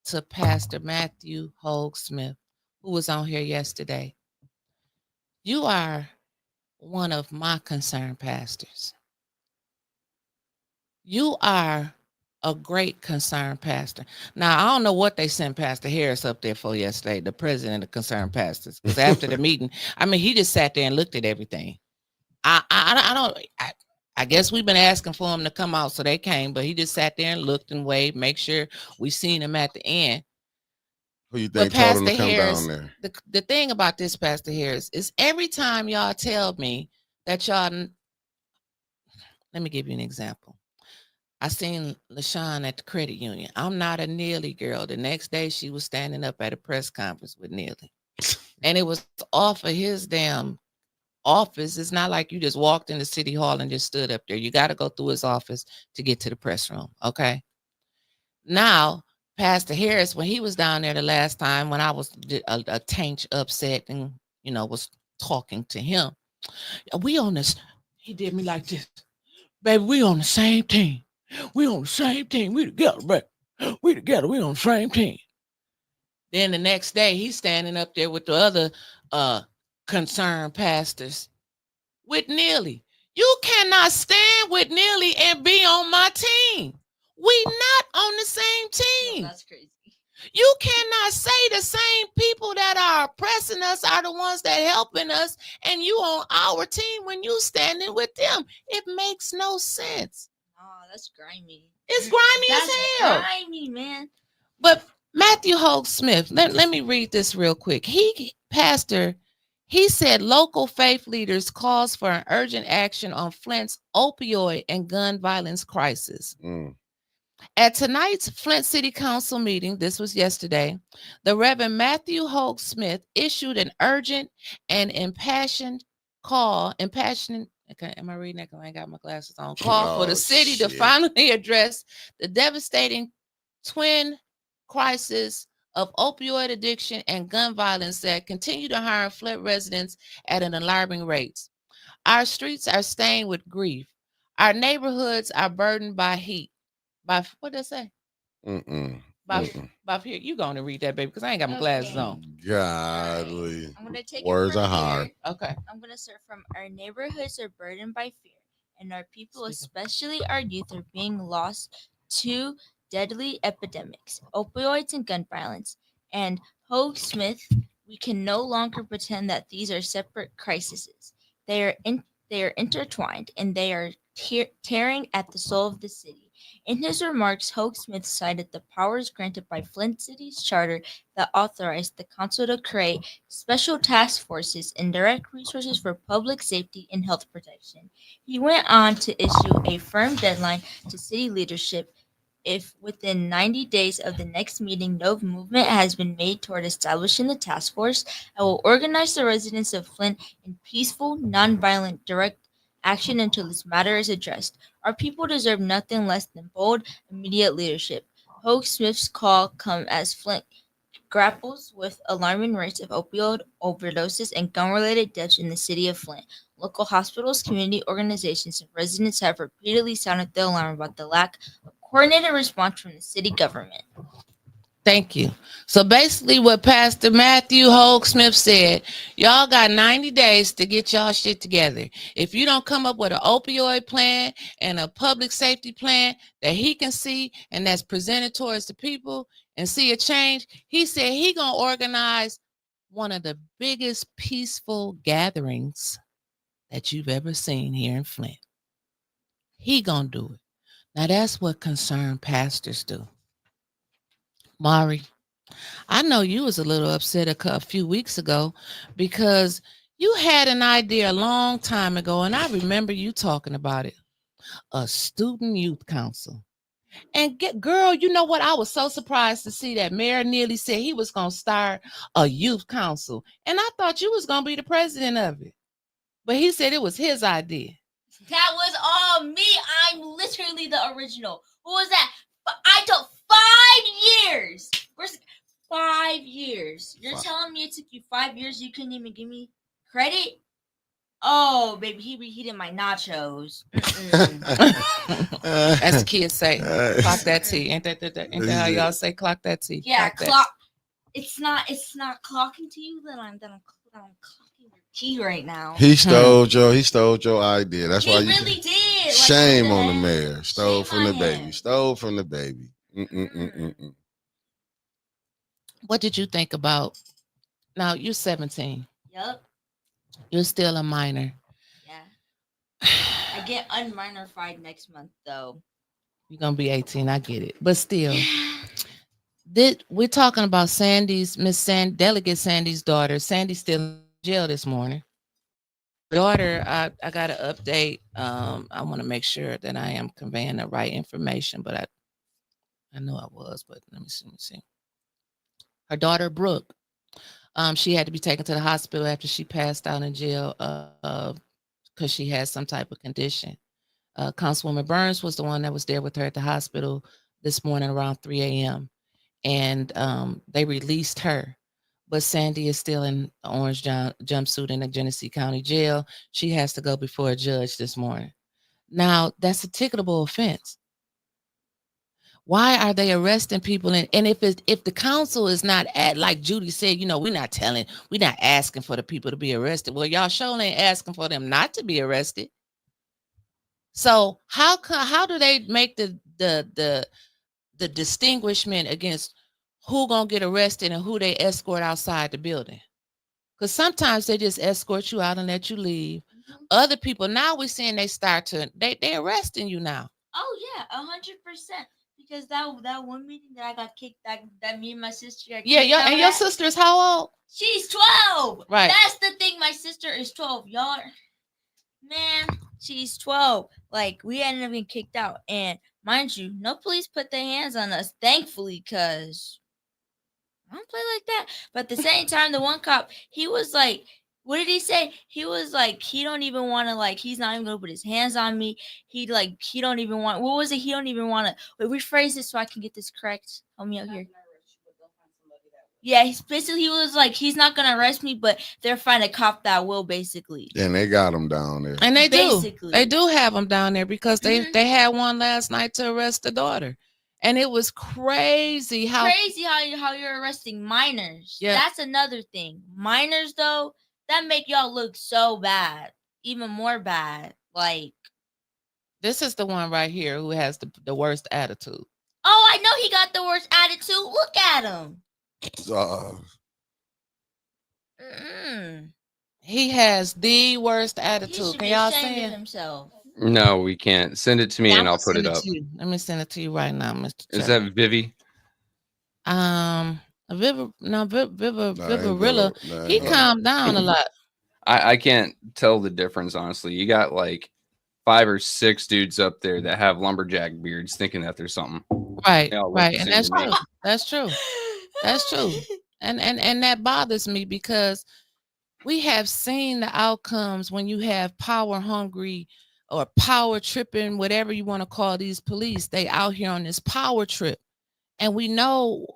B: to Pastor Matthew Hogue Smith, who was on here yesterday. You are one of my concerned pastors. You are a great concerned pastor. Now, I don't know what they sent Pastor Harris up there for yesterday, the president of concerned pastors, because after the meeting, I mean, he just sat there and looked at everything. I guess we've been asking for him to come out, so they came, but he just sat there and looked and waved, make sure we seen him at the end.
A: Who you think told him to come down there?
B: The thing about this, Pastor Harris, is every time y'all tell me that y'all, let me give you an example. I seen LaShawn at the credit union. I'm not a Neely girl. The next day she was standing up at a press conference with Neely. And it was off of his damn office. It's not like you just walked into City Hall and just stood up there. You got to go through his office to get to the press room. Okay. Now, Pastor Harris, when he was down there the last time, when I was a taint upset and, was talking to him, we on this, he did me like this. Baby, we on the same team. We on the same team. We together, baby. We together. We on the same team. Then the next day, he's standing up there with the other concerned pastors with Neely. You cannot stand with Neely and be on my team. We not on the same team.
C: No, that's crazy.
B: You cannot say the same people that are oppressing us are the ones that helping us, and you on our team when you standing with them. It makes no sense.
C: Oh, that's grimy.
B: It's grimy as hell.
C: Grimy, man.
B: But Matthew Hogue Smith, let me read this real quick. He said local faith leaders calls for an urgent action on Flint's opioid and gun violence crisis. At tonight's Flint City Council meeting, this was yesterday, the Reverend Matthew Hogue Smith issued an urgent and impassioned, okay, am I reading that? Because I ain't got my glasses on. Call for the city to finally address the devastating twin crisis of opioid addiction and gun violence that continue to harm Flint residents at an alarming rate. Our streets are stained with grief. Our neighborhoods are burdened by heat. By what did I say? By here, you going to read that, baby, because I ain't got my glasses on.
A: Godly.
C: I'm gonna take
A: Words
C: it
A: are
C: from
A: hard.
C: here.
B: Okay.
C: I'm gonna start from our neighborhoods are burdened by fear, and our people, especially our youth, are being lost to deadly epidemics, opioids and gun violence. And Hogue Smith, we can no longer pretend that these are separate crises. They are intertwined, and they are tearing at the soul of the city. In his remarks, Hogue Smith cited the powers granted by Flint City's charter that authorized the council to create special task forces and direct resources for public safety and health protection. He went on to issue a firm deadline to city leadership. If within 90 days of the next meeting no movement has been made toward establishing the task force, I will organize the residents of Flint in peaceful, nonviolent, direct action until this matter is addressed. Our people deserve nothing less than bold, immediate leadership. Hogue Smith's call comes as Flint grapples with alarming rates of opioid overdoses and gun-related deaths in the city of Flint. Local hospitals, community organizations, and residents have repeatedly sounded the alarm about the lack of coordinated response from the city government.
B: Thank you. So basically what Pastor Matthew Hogue Smith said, y'all got 90 days to get y'all shit together. If you don't come up with an opioid plan and a public safety plan that he can see and that's presented towards the people and see a change, he said he gonna organize one of the biggest peaceful gatherings that you've ever seen here in Flint. He gonna do it. Now that's what concerned pastors do. Mari, I know you was a little upset a few weeks ago because you had an idea a long time ago, and I remember you talking about it. A student youth council. And girl, you know what? I was so surprised to see that Mayor Neely said he was going to start a youth council. And I thought you was going to be the president of it. But he said it was his idea.
C: That was all me. I'm literally the original. Who was that? I took 5 years. Where's 5 years? You're telling me it took you 5 years? You couldn't even give me credit? Oh, baby, he reheated my nachos.
B: As the kids say, clock that tea. Ain't that how y'all say clock that tea?
C: Yeah, clock. It's not clocking to you that I'm clocking your tea right now.
A: He stole your idea. That's why
C: he really did.
A: Shame on the mayor. Stole from the baby.
C: Him.
A: Stole from the baby.
B: What did you think about? Now you're 17.
C: Yep.
B: You're still a minor.
C: Yeah. I get unminorified next month, though.
B: You're gonna be 18. I get it, but still, we're talking about Delegate Sandy's daughter. Sandy's still in jail this morning. Daughter, I got to update. I want to make sure that I am conveying the right information, but I know I was, but let me see. Her daughter, Brooke, she had to be taken to the hospital after she passed out in jail because she had some type of condition. Councilwoman Burns was the one that was there with her at the hospital this morning around 3 a.m. And they released her. But Sandy is still in the orange jumpsuit in the Genesee County Jail. She has to go before a judge this morning. Now, that's a ticketable offense. Why are they arresting people? And if the council is not like Judy said, we're not asking for the people to be arrested. Well, y'all sure ain't asking for them not to be arrested. So how do they make the distinguishment against who gonna get arrested and who they escort outside the building? Because sometimes they just escort you out and let you leave. Mm-hmm. Other people, now we're seeing they arresting you now.
C: Oh yeah, 100%. Because that one meeting that I got kicked, that me and my sister got
B: Yeah,
C: kicked
B: your
C: out
B: and your
C: at,
B: sister's how old?
C: she's 12.
B: Right.
C: That's the thing. My sister is 12. Y'all, man, she's 12. Like, we ended up getting kicked out. And mind you, no police put their hands on us, thankfully, because I don't play like that. But at the same time, the one cop, he was like, what did he say? He was like, he don't even want to, like, he's not even gonna put his hands on me. He don't even want, what was it? He don't even want to, wait, rephrase this so I can get this correct. Help me out here. Yeah, he was like, he's not gonna arrest me, but they'll find a cop that will, basically.
A: And they got him down there.
B: And they
C: Basically.
B: do. They do have them down there because they had one last night to arrest the daughter. And it was crazy how
C: you're arresting minors.
B: Yeah.
C: That's another thing. Minors, though, that make y'all look so bad, even more bad. Like,
B: this is the one right here who has the worst attitude.
C: Oh, I know he got the worst attitude. Look at him.
B: He has the worst attitude. Can y'all see it?
C: Himself.
G: No, we can't. Send it to me and I'll put it up.
B: Let me send it to you right now, Mr.
G: Is that Vivi?
B: Vivarilla. He calmed down a lot.
G: I can't tell the difference, honestly. You got like 5 or 6 dudes up there that have lumberjack beards thinking that there's something.
B: Right. And that's true. That's true. That's true. And that bothers me because we have seen the outcomes when you have power hungry or power tripping, whatever you want to call these police. They out here on this power trip. And we know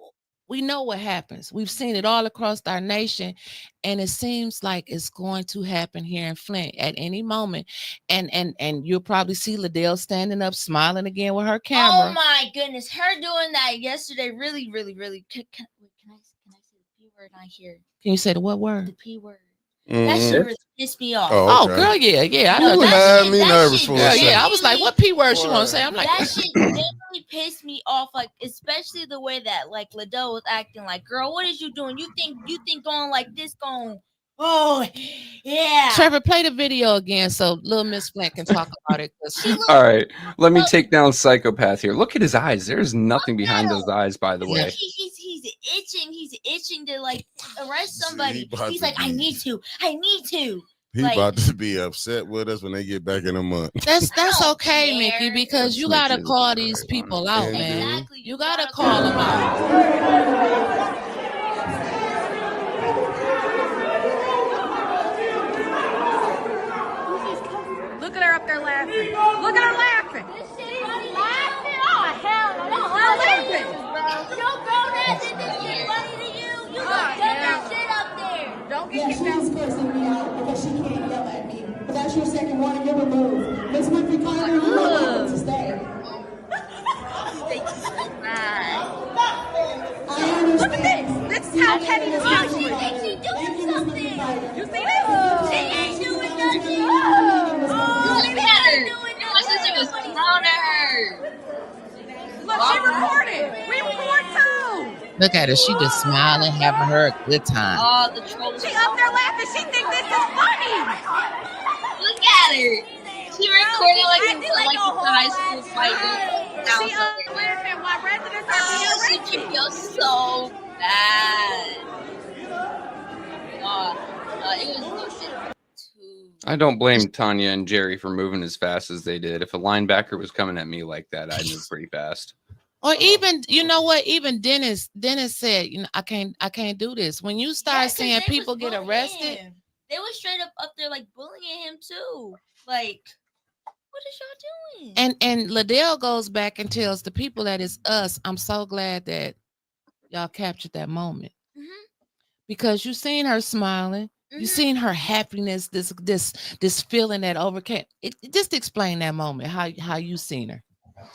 B: what happens. We've seen it all across our nation. And it seems like it's going to happen here in Flint at any moment. And you'll probably see Liddell standing up, smiling again with her camera.
C: Oh my goodness. Her doing that yesterday really, really, really. Can I say the P word on here?
B: Can you say the what word?
C: The P word. That shit really pissed me off.
B: Oh, okay. Girl, yeah. I know
A: you had me nervous for a second.
B: Yeah, I was like, what P word she want to say? I'm like,
C: that shit really pissed me off. Like, especially the way that like Liddell was acting. Like, girl, what is you doing? You think going like this going? Oh, yeah.
B: Trevor, play the video again so little Miss Flint can talk about it.
G: All right, let me take down Psychopath here. Look at his eyes. There's nothing behind those eyes, by the way.
C: He's itching. He's itching to like arrest somebody. He's like, I need to.
A: He's about to be upset with us when they get back in a month.
B: That's okay, Mickey, because you gotta call these people out, man.
C: Exactly.
B: You gotta call them out.
I: Look at her up there laughing. Look at her laughing.
C: Laughing? Oh, hell no. Your grown ass did this shit funny to you. You got that shit up there.
I: Don't get
H: Yeah, she's cursing me out because she can't yell at me. But that's your second warning. You're removed. Miss Winfrey Carter, you're welcome to stay. I understand.
I: Look at this. This is how petty this council is.
C: She doing something.
I: You see this?
C: She ain't doing nothing.
J: My sister was thrown at her.
I: Look, she recorded. We record too.
B: Look at her. She just smiling, having her a good time.
J: Oh, the trolls.
I: She up there laughing. She think this is funny.
J: Look at her. She recorded like a high school fight.
I: She up there laughing while residents are being
J: She
I: arrested.
J: feels so bad. It was
G: I don't blame Tanya and Jerry for moving as fast as they did. If a linebacker was coming at me like that, I'd move pretty fast.
B: Or even, you know what? Even Dennis said, you know, I can't do this. When you start seeing people get arrested,
C: they were straight up there like bullying him too. Like, what is y'all doing?
B: and Liddell goes back and tells the people that it's us. I'm so glad that y'all captured that moment because you seen her smiling. You seen her happiness, this feeling that overcame it. Just explain that moment, how you seen her.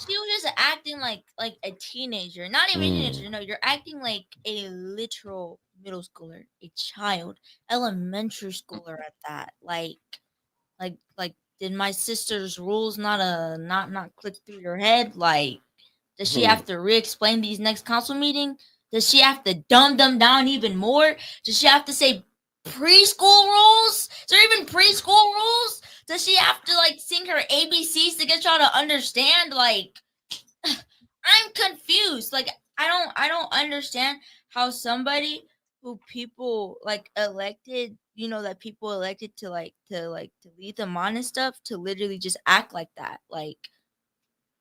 C: She was just acting like a teenager, not even a teenager. No, you're acting like a literal middle schooler, a child, elementary schooler at that. Like, did my sister's rules not click through your head? Like, does she have to re-explain these next council meeting? Does she have to dumb them down even more? Does she have to say preschool rules? Is there even preschool rules? Does she have to like sing her ABCs to get y'all to understand? Like, I'm confused. Like I don't understand how somebody who people like elected, you know, that people elected to lead them on and stuff, to literally just act like that. Like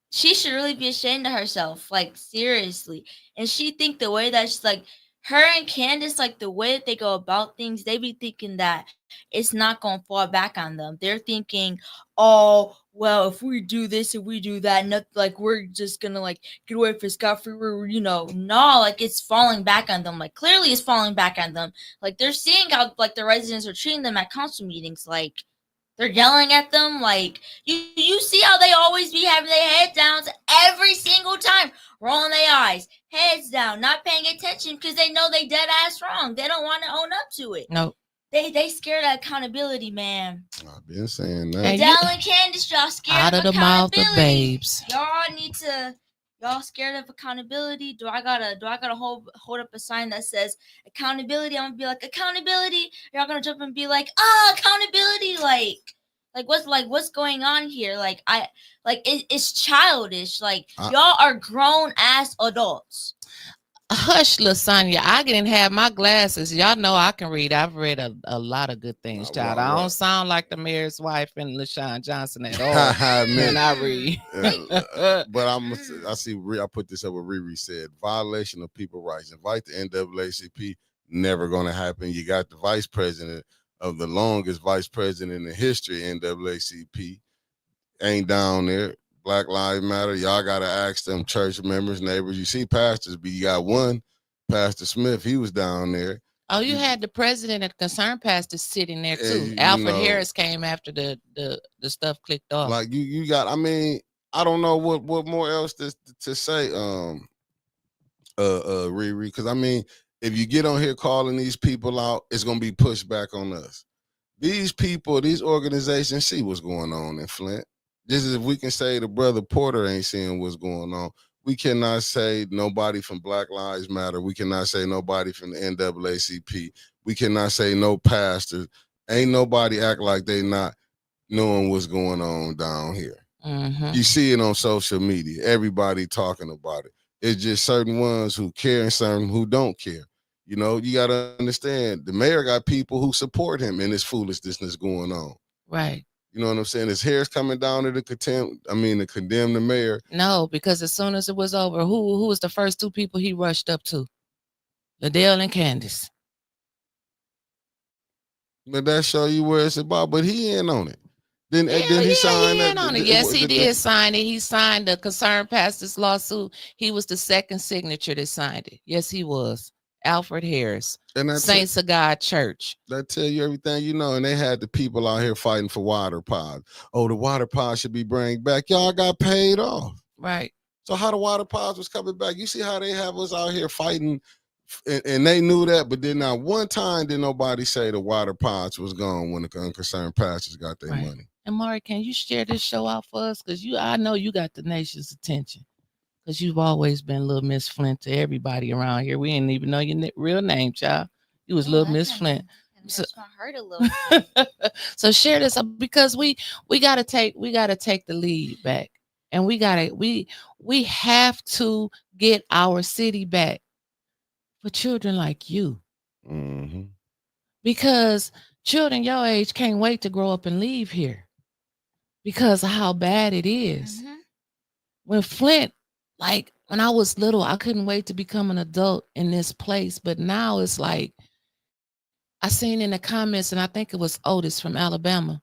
C: she should really be ashamed of herself, like seriously. And she think the way that she's like her and Candace, like the way that they go about things, they be thinking that it's not gonna fall back on them. They're thinking, oh well, if we do this, if we do that, not like we're just gonna like get away for scot free. You know, no, like it's falling back on them. Like clearly, it's falling back on them. Like they're seeing how like the residents are treating them at council meetings. Like they're yelling at them. Like you see how they always be having their heads down every single time, rolling their eyes, heads down, not paying attention because they know they dead ass wrong. They don't want to own up to it.
B: No.
C: They scared of accountability, man.
A: I've been saying that.
C: Adele and Candace, y'all scared
B: out of the mouth of babes.
C: Y'all need to. Y'all scared of accountability? Do I gotta hold up a sign that says accountability? I'm gonna be like accountability. Y'all gonna jump and be like, accountability. Like what's going on here? It's childish. Like y'all are grown ass adults.
B: Hush, Lasagna. I didn't have my glasses. Y'all know I can read. I've read a lot of good things, child. I don't sound like the mayor's wife and LaShawn Johnson at all. Man, I read.
A: But I see. I put this up what Riri said. Violation of people rights. Invite the NAACP. Never going to happen. You got the vice president of the longest vice president in history, NAACP, ain't down there. Black Lives Matter. Y'all got to ask them church members, neighbors. You see pastors, but you got one, Pastor Smith. He was down there.
B: Oh, you had the president of Concerned Pastors sitting there too. Alfred Harris came after the stuff clicked off.
A: Like you got. I mean, I don't know what more else to say. Riri, because I mean, if you get on here calling these people out, it's gonna be pushed back on us. These people, these organizations, see what's going on in Flint. Just as if we can say the brother Porter ain't seeing what's going on, we cannot say nobody from Black Lives Matter. We cannot say nobody from the NAACP. We cannot say no pastors. Ain't nobody act like they not knowing what's going on down here.
B: Mm-hmm.
A: You see it on social media. Everybody talking about it. It's just certain ones who care and certain who don't care. You know, you got to understand, the mayor got people who support him in this foolishness that's going on.
B: Right.
A: You know what I'm saying? His hair's coming down to condemn the mayor.
B: No, because as soon as it was over, who was the first two people he rushed up to? Liddell and Candace.
A: But that show you where it's about. But he ain't on it. Then he signed that.
B: Yes, he did sign it. He signed the Concerned Pastors lawsuit. He was the second signature that signed it. Yes, he was. Alfred Harris, Saints of God Church.
A: That tell you everything you know. And they had the people out here fighting for water pods. Oh, the water pods should be brought back. Y'all got paid off.
B: Right.
A: So how the water pods was coming back? You see how they have us out here fighting, and they knew that, but then not one time did nobody say the water pods was gone when the Concerned Pastors got their money.
B: And Mari, can you share this show out for us? Because I know you got the nation's attention. Because you've always been Little Miss Flint to everybody around here. We didn't even know your real name, child. You was Little Miss Flint.
C: So, I heard a little.
B: So share this because we gotta take the lead back, and we have to get our city back for children like you.
A: Mm-hmm.
B: Because children your age can't wait to grow up and leave here because of how bad it is.
C: Mm-hmm.
B: When Flint. Like when I was little, I couldn't wait to become an adult in this place. But now it's like I seen in the comments, and I think it was Otis from Alabama,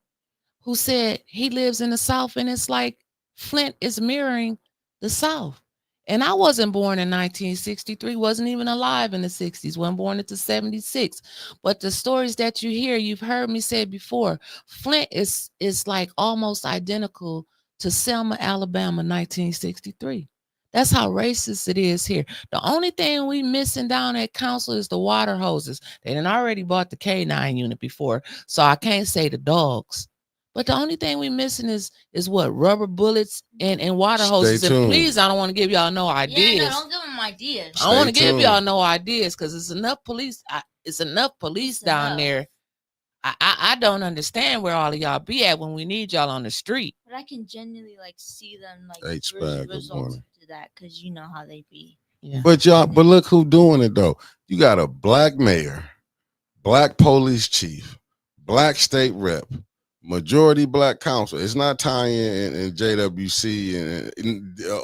B: who said he lives in the South, and it's like Flint is mirroring the South. And I wasn't born in 1963, wasn't even alive in the 60s, wasn't born until 76. But the stories that you hear, you've heard me say before, Flint is like almost identical to Selma, Alabama, 1963. That's how racist it is here. The only thing we missing down at council is the water hoses. They done already bought the K9 unit before, so I can't say the dogs. But the only thing we missing is what? Rubber bullets and water hoses. And please, I don't want to give y'all no ideas.
C: Yeah, no, don't give them ideas.
B: I want to give y'all no ideas because it's enough police. It's enough police down there. I don't understand where all of y'all be at when we need y'all on the street.
C: But I can genuinely like see them like
A: H-Bag,
C: results that because you know how they be.
B: Yeah.
A: But look who doing it though. You got a black mayor, black police chief, black state rep, majority black council. It's not Tanya and JWC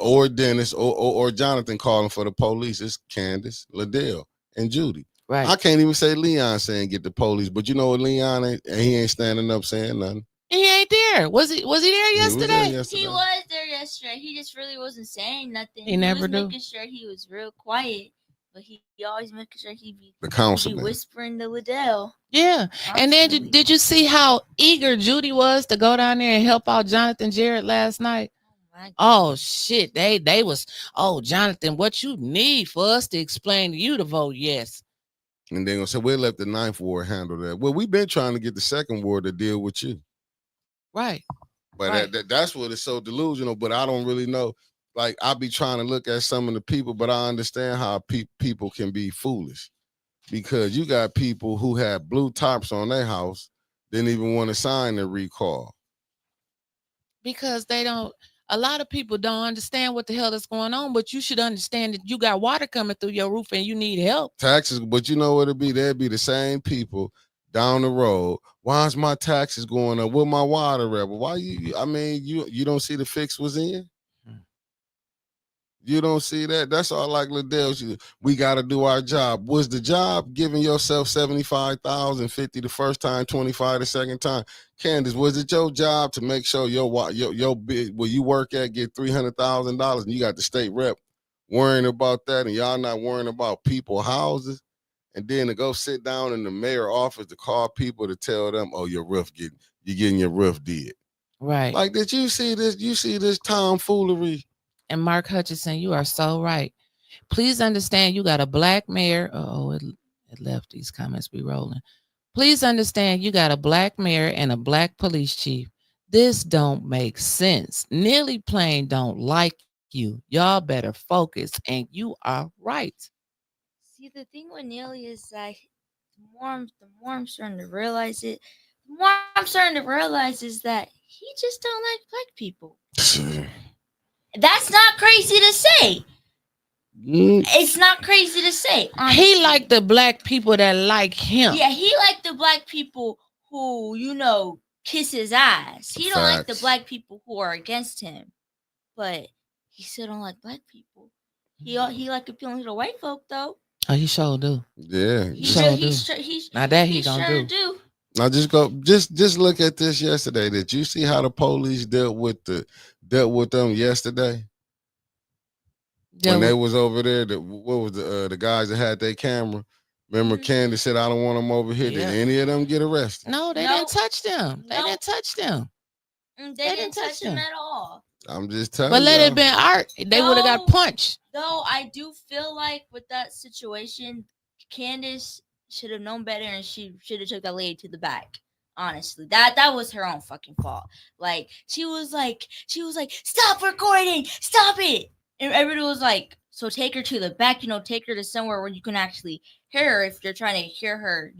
A: or Dennis or Jonathan calling for the police. It's Candace, Liddell, and Judy.
B: Right.
A: I can't even say Leon saying get the police, but you know what, Leon ain't, and he ain't standing up saying nothing.
B: He ain't there. Was he there yesterday?
A: He was there yesterday.
C: He was there yesterday. He just really wasn't saying nothing.
B: He never
C: was
B: do.
C: making sure he was real quiet, but he always making sure he be
A: The councilman
C: whispering to Liddell.
B: Yeah. And then
C: Constantly.
B: did you see how eager Judy was to go down there and help out Jonathan Jarrett last night? Oh shit. They was, oh Jonathan, what you need for us to explain to you to vote yes.
A: And they're gonna say we'll let the 9th ward handle that. Well, we've been trying to get the 2nd ward to deal with you.
B: Right.
A: But
B: right.
A: That's what is so delusional. But I don't really know. Like, I be trying to look at some of the people, but I understand how people can be foolish. Because you got people who had blue tops on their house, didn't even want to sign the recall.
B: Because a lot of people don't understand what the hell is going on, but you should understand that you got water coming through your roof and you need help.
A: Taxes, but you know what it'd be? They'd be the same people down the road. Why is my taxes going up? Where my water at? Why you don't see the fix was in? You don't see that? That's all like Liddell. We got to do our job. Was the job giving yourself $75,000, $50 the first time, $25 the second time? Candace, was it your job to make sure your big where you work at get $300,000 and you got the state rep worrying about that and y'all not worrying about people houses? And then to go sit down in the mayor office to call people to tell them, oh, you're getting your roof did.
B: Right.
A: Like, did you see this? You see this tomfoolery?
B: And Mark Hutchinson, you are so right. Please understand you got a black mayor. Oh, it left these comments be rolling. Please understand you got a black mayor and a black police chief. This don't make sense. Nearly plain don't like you. Y'all better focus. And you are right.
C: See, the thing with Neely is that the more I'm starting to realize it, the more I'm starting to realize is that he just don't like black people. That's not crazy to say. It's not crazy to say.
B: Honestly. He like the black people that like him.
C: Yeah, he like the black people who, kiss his ass. He don't like the black people who are against him. But he still don't like black people. He like appealing to the white folk though.
B: Oh, he sure do.
A: Yeah,
B: he sure do. Now that he gonna do.
A: Now just look at this yesterday. Did you see how the police dealt with them yesterday? When they was over there, what was the guys that had their camera? Remember, Candace said, "I don't want them over here." Yeah. Did any of them get arrested?
B: No, they didn't touch them. They didn't touch them.
C: They didn't touch them at all.
A: I'm just telling
B: you. But let
A: y'all.
B: it been art. They would have got punched.
C: Though I do feel like with that situation, Candace should have known better and she should have took that lady to the back. Honestly, that was her own fucking fault. Like she was like, stop recording, stop it. And everybody was like, so take her to the back, take her to somewhere where you can actually hear her if you're trying to hear her,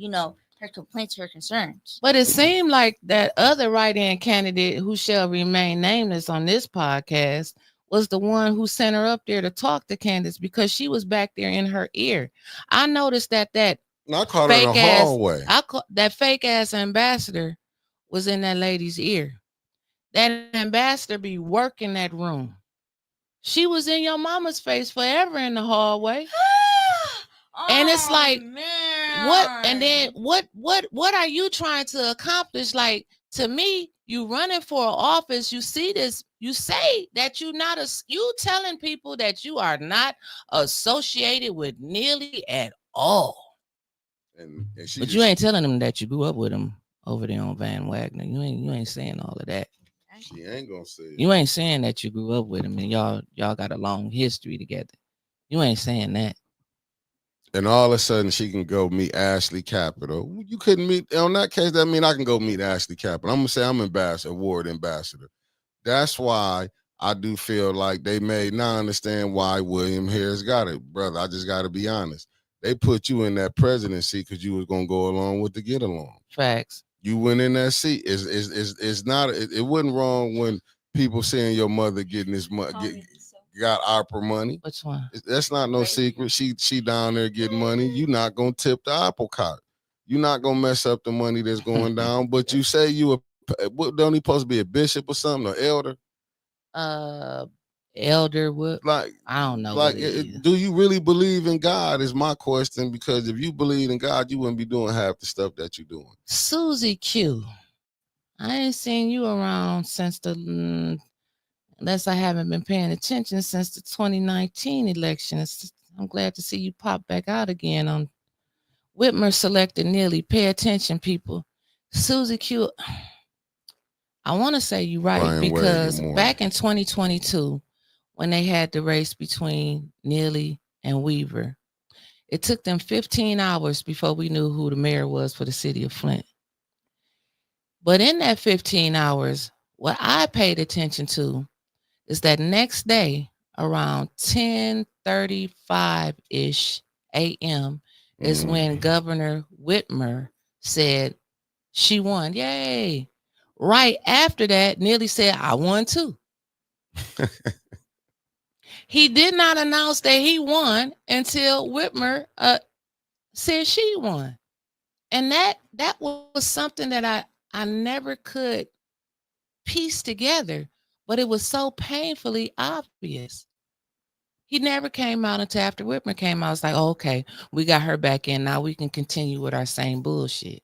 C: her complaints, her concerns.
B: But it seemed like that other write-in candidate who shall remain nameless on this podcast was the one who sent her up there to talk to Candace because she was back there in her ear. I noticed that I
A: caught her in the hallway.
B: That fake ass ambassador was in that lady's ear. That ambassador be working that room. She was in your mama's face forever in the hallway. And it's like, man. What? And then what are you trying to accomplish? Like, to me, you running for office, you see this, you say that you telling people that you are not associated with Neely at all. But you ain't telling them that you grew up with him over there on Van Wagner. You ain't saying all of that.
A: She ain't gonna say it.
B: You ain't saying that you grew up with him and y'all got a long history together. You ain't saying that.
A: And all of a sudden she can go meet Ashley Capital. You couldn't meet on that case. That mean I can go meet Ashley Capital. I'm gonna say I'm award ambassador. That's why I do feel like they may not understand why William Harris got it, brother. I just got to be honest. They put you in that presidency because you was gonna go along with the get along.
B: Facts.
A: You went in that seat. It's not. It wasn't wrong when people seeing your mother getting got opera money.
B: Which one?
A: That's not no secret. She down there getting money. You not gonna tip the apple cart. You not gonna mess up the money that's going down. But you say you don't he supposed to be a bishop or something, or elder?
B: Elder, what?
A: Like,
B: I don't know.
A: like, do you really believe in God? Is my question. Because if you believe in God, you wouldn't be doing half the stuff that you're doing.
B: Susie Q, I ain't seen you around since unless I haven't been paying attention since the 2019 election. I'm glad to see you pop back out again on Whitmer selected Neely. Pay attention, people. Susie Q, I want to say you're right,
A: Brian
B: because
A: Wade,
B: back in 2022, when they had the race between Neely and Weaver, it took them 15 hours before we knew who the mayor was for the city of Flint. But in that 15 hours, what I paid attention to is that next day around 10:35-ish a.m. is when Governor Whitmer said she won. Yay. Right after that, Neely said, I won too. He did not announce that he won until Whitmer said she won. And that was something that I never could piece together, but it was so painfully obvious. He never came out until after Whitmer came out. It's like, oh, okay, we got her back in. Now we can continue with our same bullshit.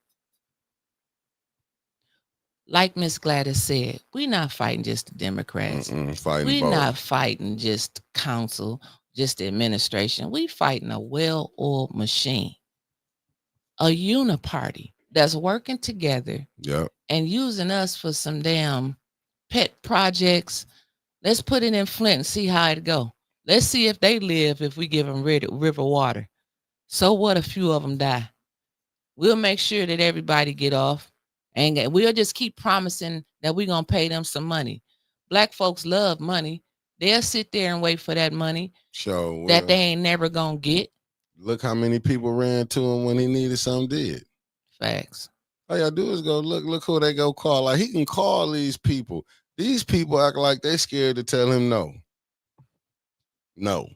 B: Like Miss Gladys said, we're not fighting just the Democrats. We're not fighting just council, just the administration. We fighting a well-oiled machine, a Uni-Party that's working together and using us for some damn pet projects. Let's put it in Flint and see how it go. Let's see if they live if we give them river water. So what? A few of them die. We'll make sure that everybody get off. And we'll just keep promising that we're going to pay them some money. Black folks love money. They'll sit there and wait for that money that they ain't never going to get.
A: Look how many people ran to him when he needed something did.
B: Facts.
A: All y'all do is go, look who they go call. Like, he can call these people. These people act like they scared to tell him no. No.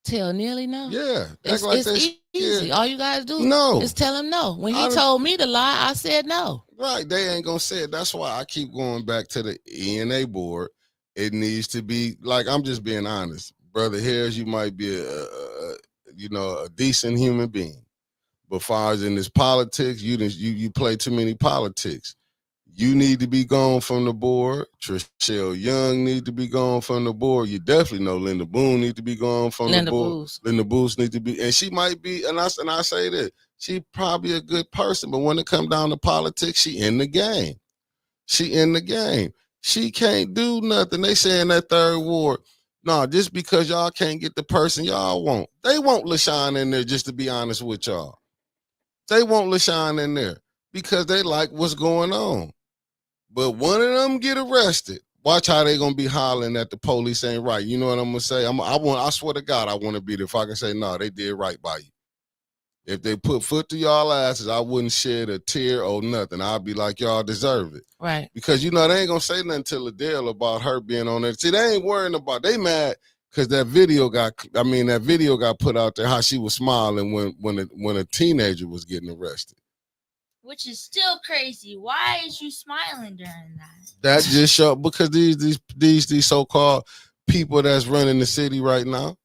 B: Tell Neely no?
A: Yeah.
B: It's easy. All you guys do is tell him no. When he told me to lie, I said no.
A: Right. They ain't going to say it. That's why I keep going back to the ENA board. It needs to be, like, I'm just being honest. Brother Harris, you might be a decent human being. But far as in this politics, you play too many politics. You need to be gone from the board. Trishelle Young need to be gone from the board. You definitely know Linda Boone need to be gone from the board. Linda Booth need to be, and she might be, and I say this, she probably a good person, but when it come down to politics, she in the game. She in the game. She can't do nothing. They say in that third ward, no, just because y'all can't get the person y'all want. They want LaShawn in there, just to be honest with y'all. They want LaShawn in there because they like what's going on. But one of them get arrested. Watch how they gonna be hollering at the police ain't right. You know what I'm gonna say? I swear to God, I want to be there. If I can say, no, they did right by you. If they put foot to y'all asses, I wouldn't shed a tear or nothing. I'd be like, y'all deserve it.
B: Right.
A: Because, they ain't gonna say nothing to Liddell about her being on there. See, they ain't worrying about, they mad because that video got put out there, how she was smiling when a teenager was getting arrested.
J: Which is still crazy. Why is you smiling during that?
A: That just show because these so-called people that's running the city right now,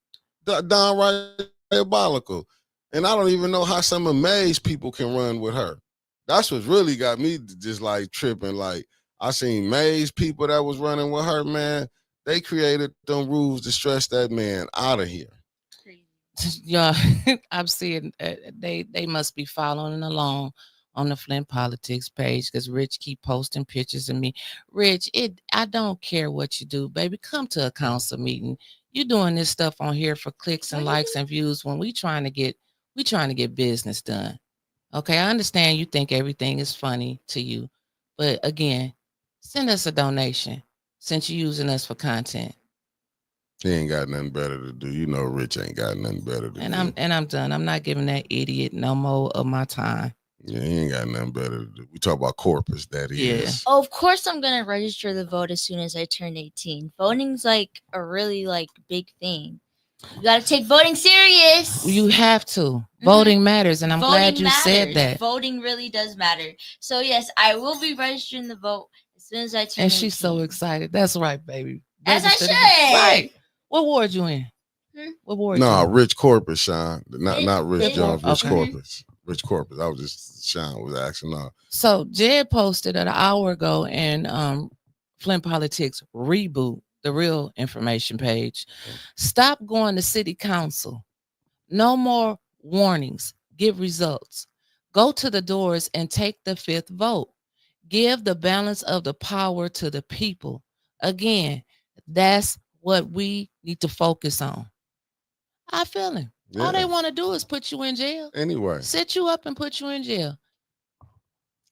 A: downright diabolical. And I don't even know how some amazed people can run with her. That's what really got me just like tripping. Like, I seen Mays people that was running with her, man. They created them rules to stress that man out of here.
B: Yeah, I'm seeing they must be following along on the Flint Politics page because Rich keep posting pictures of me. Rich, I don't care what you do, baby. Come to a council meeting. You doing this stuff on here for clicks and likes and views when we trying to get business done. Okay, I understand you think everything is funny to you, but again, send us a donation since you're using us for content.
A: He ain't got nothing better to do. Rich ain't got nothing better to do.
B: And I'm done. I'm not giving that idiot no more of my time.
A: Yeah, he ain't got nothing better to do. We talk about corpus, that is.
J: Oh, of course I'm gonna register to vote as soon as I turn 18. Voting's like a really like big thing. You gotta take voting serious.
B: You have to. Voting matters, and I'm glad you said that.
J: Voting really does matter. So yes, I will be registering the vote as soon as I turn 18.
B: And she's so excited. That's right, baby.
J: As I
B: Register
J: should.
B: Right. What ward you in? What ward?
A: Nah,
B: you in?
A: Rich Corpus, Sean. Not Rich
J: Rich
A: Jones. Rich
B: Okay.
A: Corpus. Rich Corpus. I was just Sean was asking.
B: So Jed posted an hour ago in Flint Politics Reboot, the real information page. Stop going to city council. No more warnings. Give results. Go to the doors and take the fifth vote. Give the balance of the power to the people. Again, that's what we need to focus on. I feel him.
A: Yeah.
B: All they want to do is put you in jail.
A: Anyway,
B: Sit you up and put you in jail.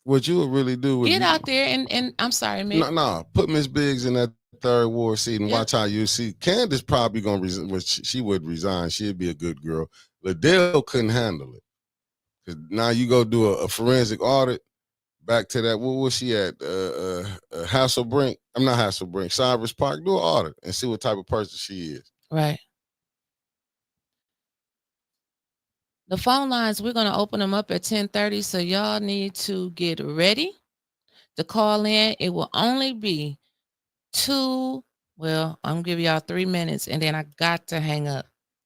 A: what you would really do is
B: Get out there and I'm sorry, man.
A: No, put Miss Biggs in that third ward seat and watch how you see. Candace probably gonna resign. Well, she would resign. She'd be a good girl. Liddell couldn't handle it. Cause now you go do a forensic audit. Back to that. What was she at? Hasselbrink. I'm not Hasselbrink. Cyrus Park. Do an audit and see what type of person she is.
B: Right. The phone lines, we're going to open them up at 10:30, so y'all need to get ready to call in. It will only be I'm going to give y'all 3 minutes, and then I got to hang up.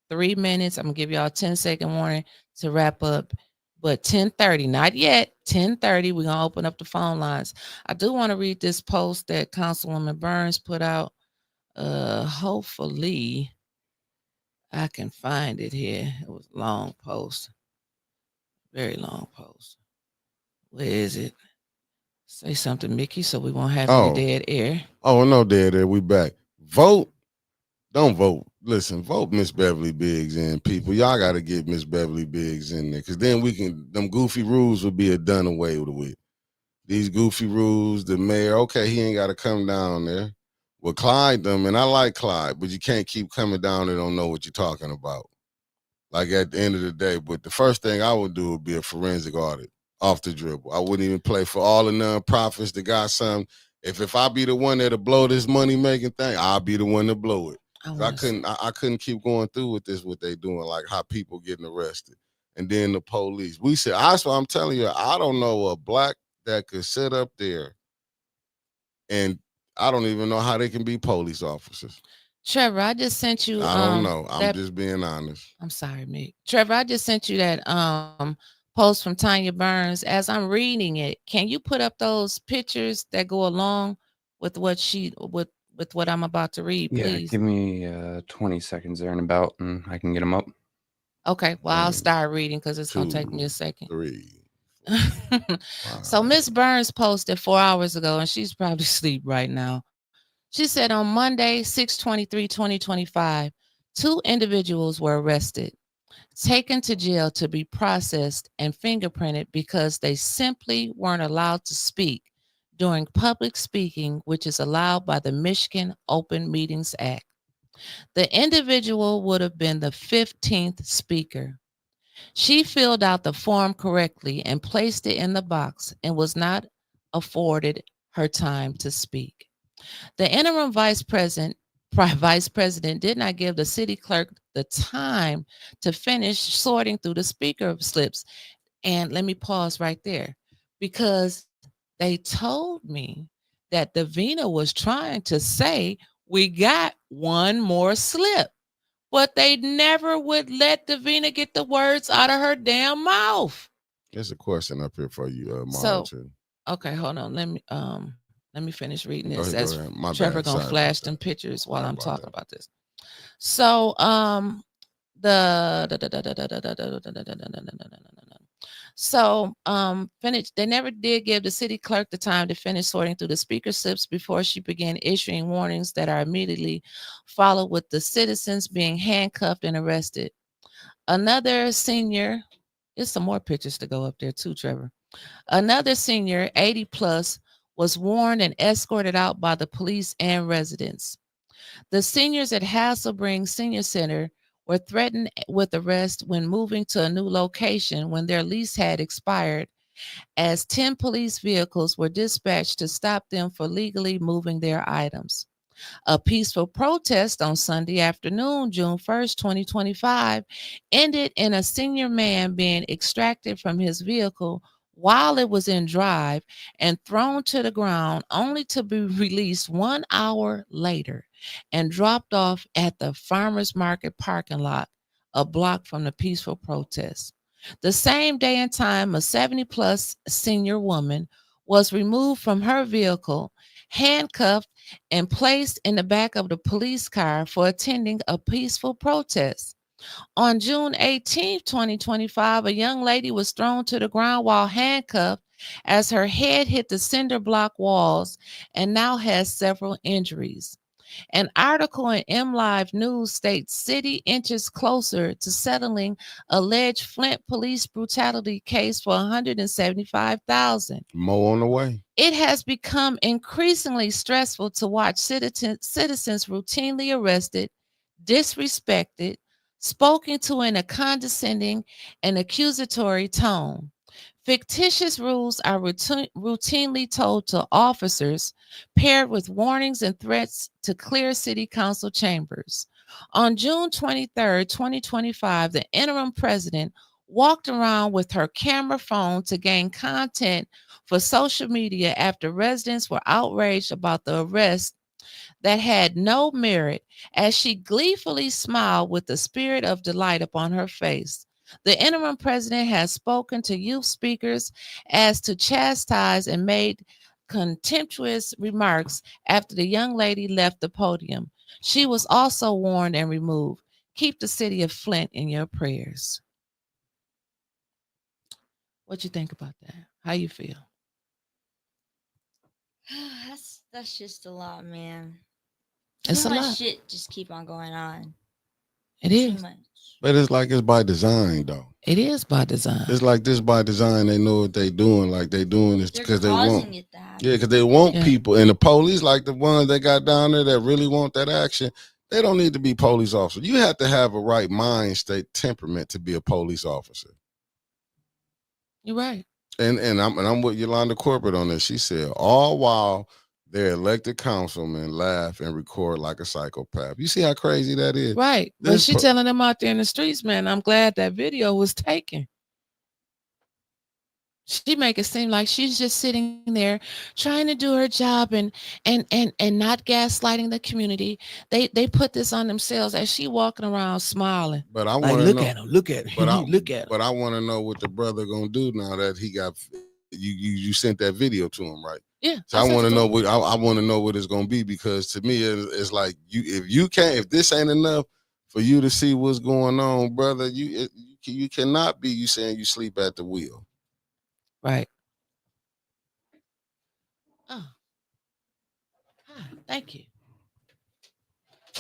B: 3 minutes. I'm going to give y'all a 10-second warning to wrap up. But 10:30, not yet, 10:30, we're going to open up the phone lines. I do want to read this post that Councilwoman Burns put out. Hopefully I can find it here. It was a long post. Very long post. Where is it? Say something, Mickey, so we won't have any dead air.
A: Oh, no dead air. We back. Vote. Don't vote. Listen, vote Miss Beverly Biggs in, people. Y'all got to get Miss Beverly Biggs in there, because then them goofy rules would be done away with. These goofy rules, the mayor, okay, he ain't got to come down there. Well, Clyde them, and I like Clyde, but you can't keep coming down and don't know what you're talking about. Like at the end of the day, but the first thing I would do would be a forensic audit off the dribble. I wouldn't even play for all the nonprofits that got something. If I be the one that'll blow this money making thing, I'll be the one to blow it. I couldn't keep going through with this, what they doing, like how people getting arrested. And then the police. That's what I'm telling you, I don't know a black that could sit up there, and I don't even know how they can be police officers.
B: Trevor, I just sent you.
A: I don't know. I'm just being honest.
B: I'm sorry, Mick. Trevor, I just sent you that post from Tanya Burns. As I'm reading it, can you put up those pictures that go along with what with what I'm about to read, please?
G: Yeah, give me 20 seconds there and about, and I can get them up.
B: Okay, well, I'll start reading because it's going to take me a second.
A: 3.
B: So Miss Burns posted 4 hours ago, and she's probably asleep right now. She said on Monday, 6/23/2025, 2 individuals were arrested, taken to jail to be processed and fingerprinted because they simply weren't allowed to speak during public speaking, which is allowed by the Michigan Open Meetings Act. The individual would have been the 15th speaker. She filled out the form correctly and placed it in the box and was not afforded her time to speak. The interim vice president did not give the city clerk the time to finish sorting through the speaker slips. And let me pause right there, because they told me that Davina was trying to say we got one more slip, but they never would let Davina get the words out of her damn mouth.
A: There's a question up here for you,
B: So, okay, hold on. Let me finish reading this. As Trevor gonna flash them pictures while I'm talking about this. So they never did give the city clerk the time to finish sorting through the speaker slips before she began issuing warnings that are immediately followed with the citizens being handcuffed and arrested. Another senior, there's some more pictures to go up there too, Trevor. Another senior, 80 plus, was warned and escorted out by the police and residents. The seniors at Hasselbrink Senior Center were threatened with arrest when moving to a new location when their lease had expired as 10 police vehicles were dispatched to stop them for legally moving their items. A peaceful protest on Sunday afternoon, June 1st, 2025, ended in a senior man being extracted from his vehicle while it was in drive and thrown to the ground, only to be released 1 hour later and dropped off at the farmers market parking lot, a block from the peaceful protest. The same day and time, a 70-plus senior woman was removed from her vehicle, handcuffed, and placed in the back of the police car for attending a peaceful protest. On June 18, 2025, a young lady was thrown to the ground while handcuffed as her head hit the cinder block walls and now has several injuries. An article in MLive News states city inches closer to settling alleged Flint police brutality case for $175,000.
A: More on the way.
B: It has become increasingly stressful to watch citizens routinely arrested, disrespected, spoken to in a condescending and accusatory tone. Fictitious rules are routinely told to officers, paired with warnings and threats to clear city council chambers. On June 23, 2025, the interim president walked around with her camera phone to gain content for social media after residents were outraged about the arrest that had no merit, as she gleefully smiled with the spirit of delight upon her face. The interim president has spoken to youth speakers as to chastise and made contemptuous remarks after the young lady left the podium. She was also warned and removed. Keep the city of Flint in your prayers. What you think about that? How you feel?
J: That's just a lot, man.
B: It's
J: Too
B: a
J: much
B: lot.
J: shit just keep on going on.
B: It
J: Too
B: is.
J: much.
A: But it's like it's by design, though.
B: It is by design.
A: It's like this by design. They know what they doing. Like they doing this because they want.
J: It to happen.
A: Yeah, because they want people. And the police, like the ones they got down there that really want that action, they don't need to be police officers. You have to have a right mind state temperament to be a police officer.
B: You're right.
A: And I'm with Yolanda Corbett on this. She said, all while their elected councilmen laugh and record like a psychopath. You see how crazy that is?
B: Right. But she telling them out there in the streets, man, I'm glad that video was taken. She make it seem like she's just sitting there trying to do her job and not gaslighting the community. They put this on themselves as she walking around smiling.
A: But I
B: like,
A: want to
B: look
A: know,
B: at him, look at him, look at him.
A: But I want to know what the brother gonna do now that he got you sent that video to him, right?
B: Yeah.
A: So I want to know what I want to know what it's gonna be, because to me it's like if this ain't enough for you to see what's going on, brother, you cannot be you saying you sleep at the wheel.
B: Right. Oh. Hi, thank you.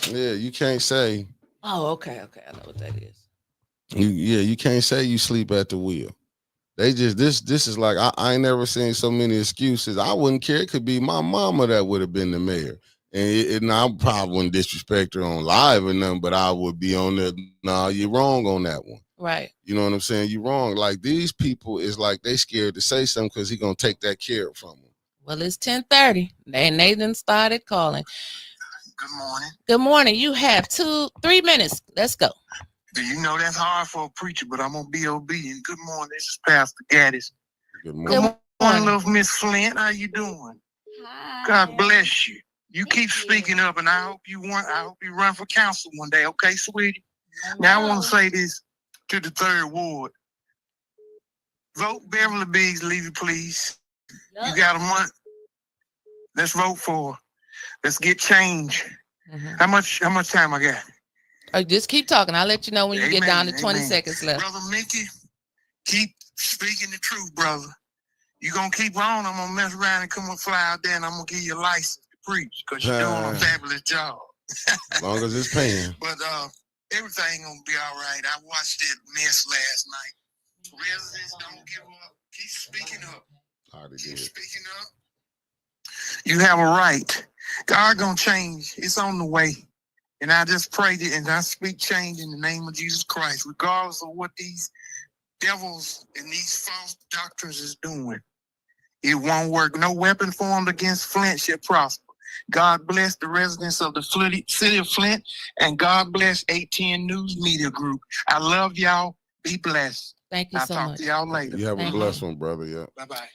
A: Yeah, you can't say.
B: Oh, okay. I know what that is.
A: You can't say you sleep at the wheel. They just this is like I ain't never seen so many excuses. I wouldn't care. It could be my mama that would have been the mayor, and I probably wouldn't disrespect her on live or nothing, but I would be on the nah, you're wrong on that one.
B: Right.
A: You know what I'm saying? You're wrong. Like these people is like they scared to say something because he gonna take that carrot from them.
B: Well, it's 10:30. They done started calling.
K: Good morning.
B: Good morning. You have 3 minutes. Let's go.
K: Do you know that's hard for a preacher, but I'm gonna be obedient. Good morning. This is Pastor Gaddis.
A: Good morning.
K: Good morning, little Miss Flint. How you doing?
J: Hi.
K: God bless you. You keep speaking up, and I hope you run for council one day, okay, sweetie? Now I want to say this to the 3rd Ward. Vote Beverly Biggs, Levy, please. Yep. You got a month. Let's vote for her. Let's get change. Mm-hmm. How much time I got?
B: Just keep talking. I'll let you know when you get down to 20 seconds left.
K: Brother Mickey, keep speaking the truth, brother. You gonna keep on, I'm gonna mess around and come and fly out there, and I'm gonna give you a license to preach, because you're doing a fabulous job.
A: As long as it's paying.
K: But everything gonna be all right. I watched that mess last night. Residents, don't give up. Keep speaking up. Keep speaking up. You have a right. God gonna change. It's on the way. And I just pray that, and I speak change in the name of Jesus Christ, regardless of what these devils and these false doctrines is doing. It won't work. No weapon formed against Flint shall prosper. God bless the residents of the city of Flint, and God bless 810 News Media Group. I love y'all. Be blessed.
B: Thank you
K: I'll
B: so
K: talk
B: much.
K: to y'all later.
A: You have a
B: Thank
A: blessed
B: you.
A: one, brother. Yeah.
K: Bye-bye.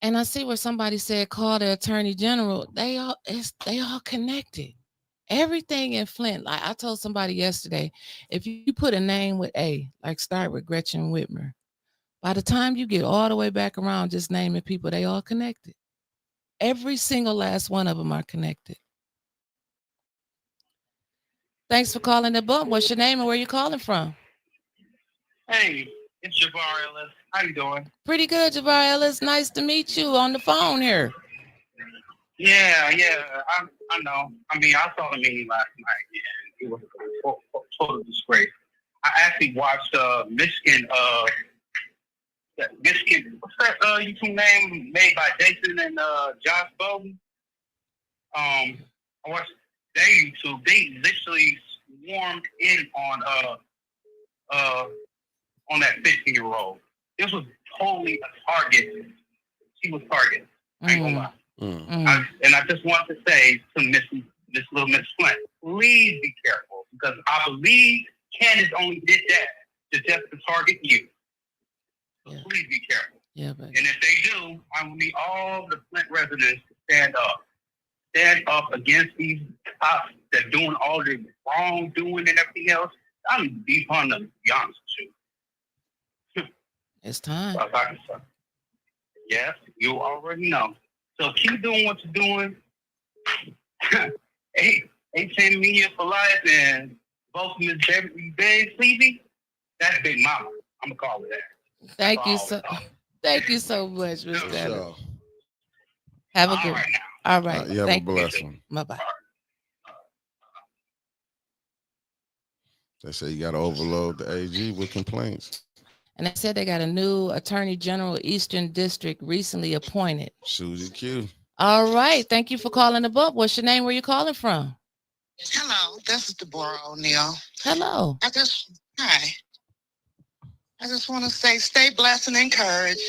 B: And I see where somebody said call the attorney general. They all connected. Everything in Flint. Like I told somebody yesterday, if you put a name with A, like start with Gretchen Whitmer, by the time you get all the way back around just naming people, they all connected. Every single last one of them are connected. Thanks for calling the bump. What's your name and where you calling from?
L: Hey, it's Jabbar Ellis. How you doing?
B: Pretty good, Jabbar Ellis. Nice to meet you on the phone here.
L: Yeah, I know. I mean, I saw the meeting last night, and it was a total disgrace. I actually watched Michigan. Michigan. What's that YouTube name made by Jason and Josh Bowden? I watched their YouTube. They literally swarmed in on that 15-year-old. This was totally a target. She was targeted. I ain't gonna lie. And I just want to say to Miss Flint, please be careful, because I believe Candace only did that just to target you. So please be careful.
B: Yeah, but
L: and if they do, I will need all the Flint residents to stand up against these cops that doing all the wrongdoing and everything else. I'm deep on them, to be honest with you.
B: It's time.
L: Yes, you already know. So keep doing what you're doing. 810 Media for Life and both Miss Babe Sleazy. That's Big Mama. I'm gonna call it that.
B: Thank you so much, Mr.
A: Sure.
B: Have a good one. All right.
A: You have a blessed one.
B: Bye-bye.
A: They say you got to overload the AG with complaints.
B: And they said they got a new Attorney General Eastern District recently appointed.
A: Susie Q.
B: All right. Thank you for calling the bump. What's your name? Where you calling from?
M: Hello, this is Deborah O'Neill.
B: Hello.
M: Hi. I just want to say stay blessed and encouraged.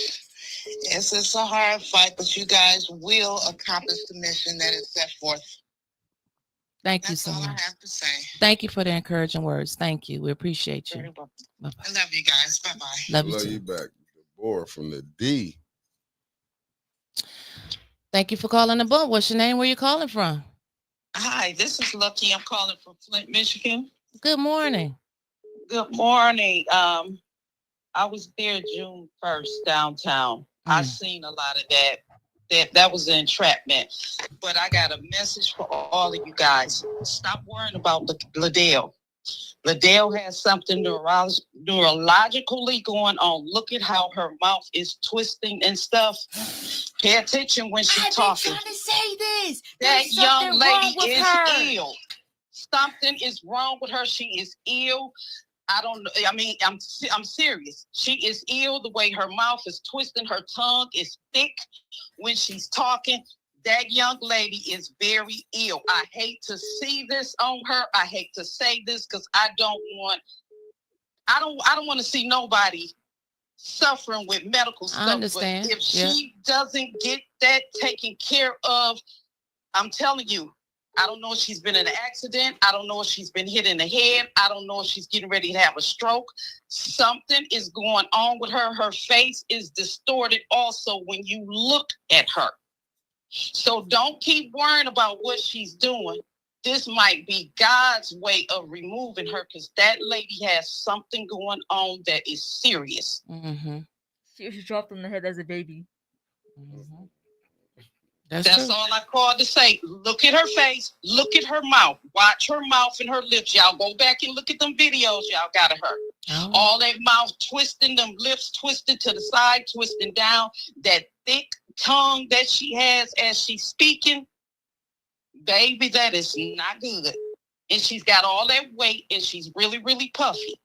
M: Yes, it's a hard fight, but you guys will accomplish the mission that is set forth.
B: Thank you so much.
M: That's all I have to say.
B: Thank you for the encouraging words. Thank you. We appreciate you.
M: I love you guys. Bye-bye.
B: Love you
A: Love
B: too.
A: you back. Deborah from the D.
B: Thank you for calling the bump. What's your name? Where you calling from?
M: Hi, this is Lucky. I'm calling from Flint, Michigan.
B: Good morning.
M: Good morning. I was there June 1st downtown. I seen a lot of that. That was an entrapment. But I got a message for all of you guys. Stop worrying about Liddell. Liddell has something neurologically going on. Look at how her mouth is twisting and stuff. Pay attention when she's talking.
J: I've been trying to say this.
M: That young lady is ill. Something is wrong with her. She is ill. I don't know. I mean, I'm serious. She is ill. The way her mouth is twisting, her tongue is thick when she's talking. That young lady is very ill. I hate to see this on her. I hate to say this because I don't want to see nobody suffering with medical stuff.
B: I understand.
M: But if she doesn't get that taken care of, I'm telling you, I don't know if she's been in an accident. I don't know if she's been hit in the head. I don't know if she's getting ready to have a stroke. Something is going on with her. Her face is distorted also when you look at her. So don't keep worrying about what she's doing. This might be God's way of removing her because that lady has something going on that is serious.
J: Mm-hmm. She was dropped on the head as a baby.
B: Mm-hmm.
M: That's all I called to say. Look at her face. Look at her mouth. Watch her mouth and her lips. Y'all go back and look at them videos y'all got of her.
B: Oh.
M: All that mouth twisting, them lips twisting to the side, twisting down. That thick tongue that she has as she's speaking. Baby, that is not good. And she's got all that weight and she's really, really puffy.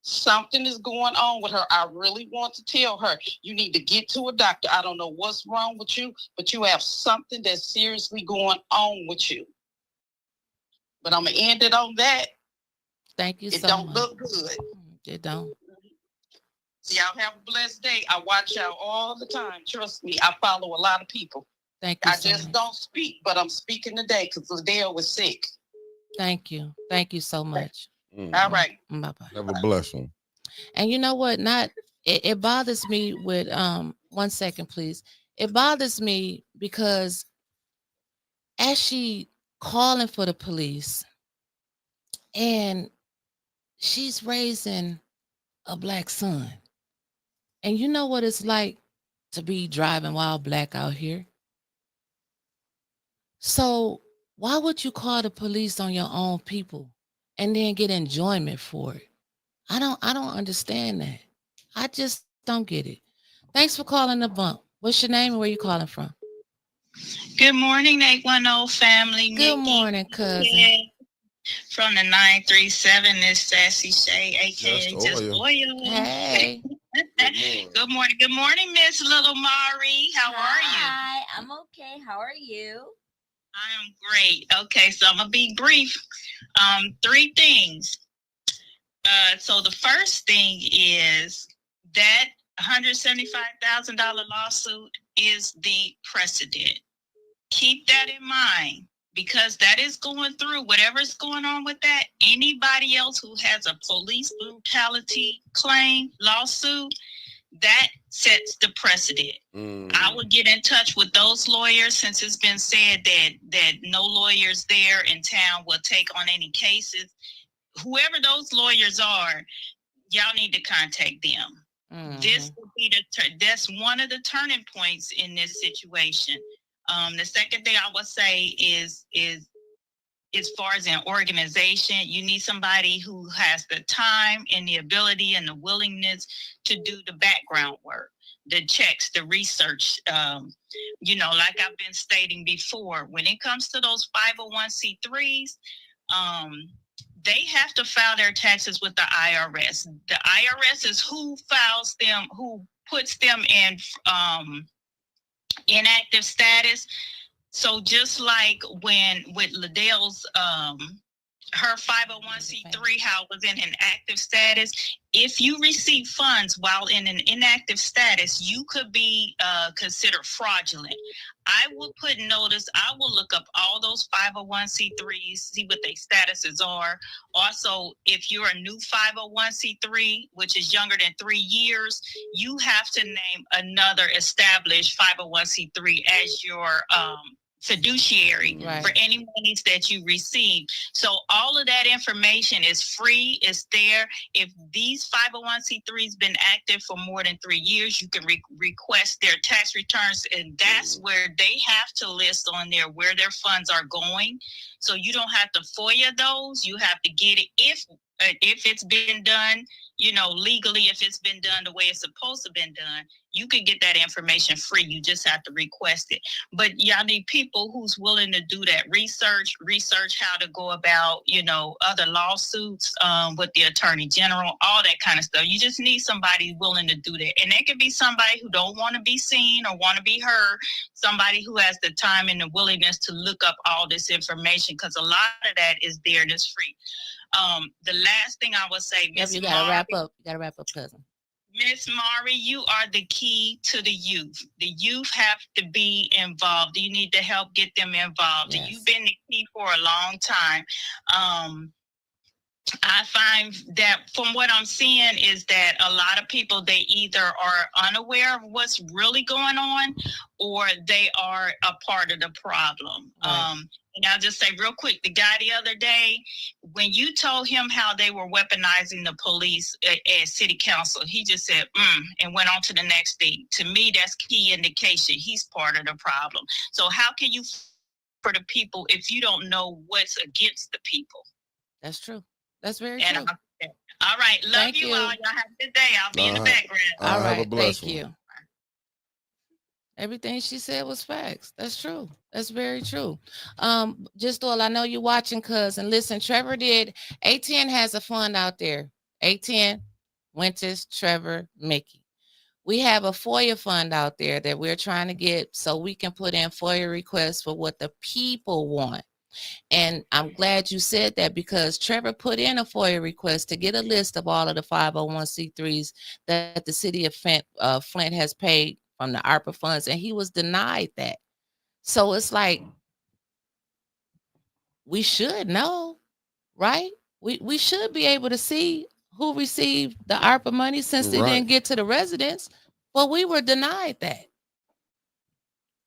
M: Something is going on with her. I really want to tell her, you need to get to a doctor. I don't know what's wrong with you, but you have something that's seriously going on with you. But I'm going to end it on that.
B: Thank you
M: it
B: so
M: don't
B: much.
M: look good.
B: It don't.
M: So y'all have a blessed day. I watch y'all all the time. Trust me, I follow a lot of people.
B: Thank you.
M: I just don't speak, but I'm speaking today because Liddell was sick.
B: Thank you. Thank you so much.
M: All right.
B: Bye-bye.
A: Have a blessing.
B: And you know what? It bothers me with 1 second, please. It bothers me because as she calling for the police and she's raising a black son. And you know what it's like to be driving while black out here? So why would you call the police on your own people and then get enjoyment for it? I don't understand that. I just don't get it. Thanks for calling the bump. What's your name and where you calling from?
N: Good morning, 810 family.
B: Good morning, cousin.
N: From the 937, this Sassy Shay, aka Just Oil.
B: Hey.
N: Good morning. Good morning, Miss Little Mari. How are you?
J: Hi, I'm okay. How are you?
N: I am great. Okay, so I'm gonna be brief. 3 things. So the first thing is that $175,000 lawsuit is the precedent. Keep that in mind, because that is going through whatever's going on with that. Anybody else who has a police brutality claim lawsuit, that sets the precedent. I will get in touch with those lawyers, since it's been said that no lawyers there in town will take on any cases. Whoever those lawyers are, y'all need to contact them. This will be that's one of the turning points in this situation. The second thing I would say is as far as an organization, you need somebody who has the time and the ability and the willingness to do the background work, the checks, the research. Like I've been stating before, when it comes to those 501c3s, they have to file their taxes with the IRS. The IRS is who files them, who puts them in inactive status. So just like when with Liddell's her 501c3, how it was in an active status, if you receive funds while in an inactive status, you could be considered fraudulent. I will put notice. I will look up all those 501c3s, see what their statuses are. Also, if you're a new 501c3, which is younger than 3 years, you have to name another established 501c3 as your fiduciary for any monies that you receive. So all of that information is free. It's there. If these 501c3s been active for more than 3 years, you can request their tax returns, and that's where they have to list on there where their funds are going. So you don't have to FOIA those. You have to get it if it's been done, legally, if it's been done the way it's supposed to have been done. You can get that information free. You just have to request it. But y'all need people who's willing to do that research how to go about, other lawsuits with the attorney general, all that kind of stuff. You just need somebody willing to do that. And that could be somebody who don't want to be seen or want to be heard, somebody who has the time and the willingness to look up all this information, because a lot of that is there and it's free. The last thing I would say,
B: Miss, you gotta wrap up. You gotta wrap up, cousin.
N: Miss Mari, you are the key to the youth. The youth have to be involved. You need to help get them involved. Yes. You've been the key for a long time. I find that from what I'm seeing is that a lot of people, they either are unaware of what's really going on or they are a part of the problem. Right. And I'll just say real quick, the guy the other day, when you told him how they were weaponizing the police at city council, he just said, and went on to the next thing. To me, that's key indication. He's part of the problem. So how can you for the people if you don't know what's against the people?
B: That's true. That's very true.
N: All right. Love you all. Y'all have a good day. I'll be in the background.
B: All right. Thank you. Everything she said was facts. That's true. That's very true. Just all I know you're watching, cousin. Listen, Trevor did. A10 has a fund out there. A10, Winters, Trevor, Mickey. We have a FOIA fund out there that we're trying to get so we can put in FOIA requests for what the people want. And I'm glad you said that, because Trevor put in a FOIA request to get a list of all of the 501c3s that the city of Flint has paid from the ARPA funds, and he was denied that. So it's like, we should know, right? We should be able to see who received the ARPA money, since they didn't get to the residents. Well, we were denied that.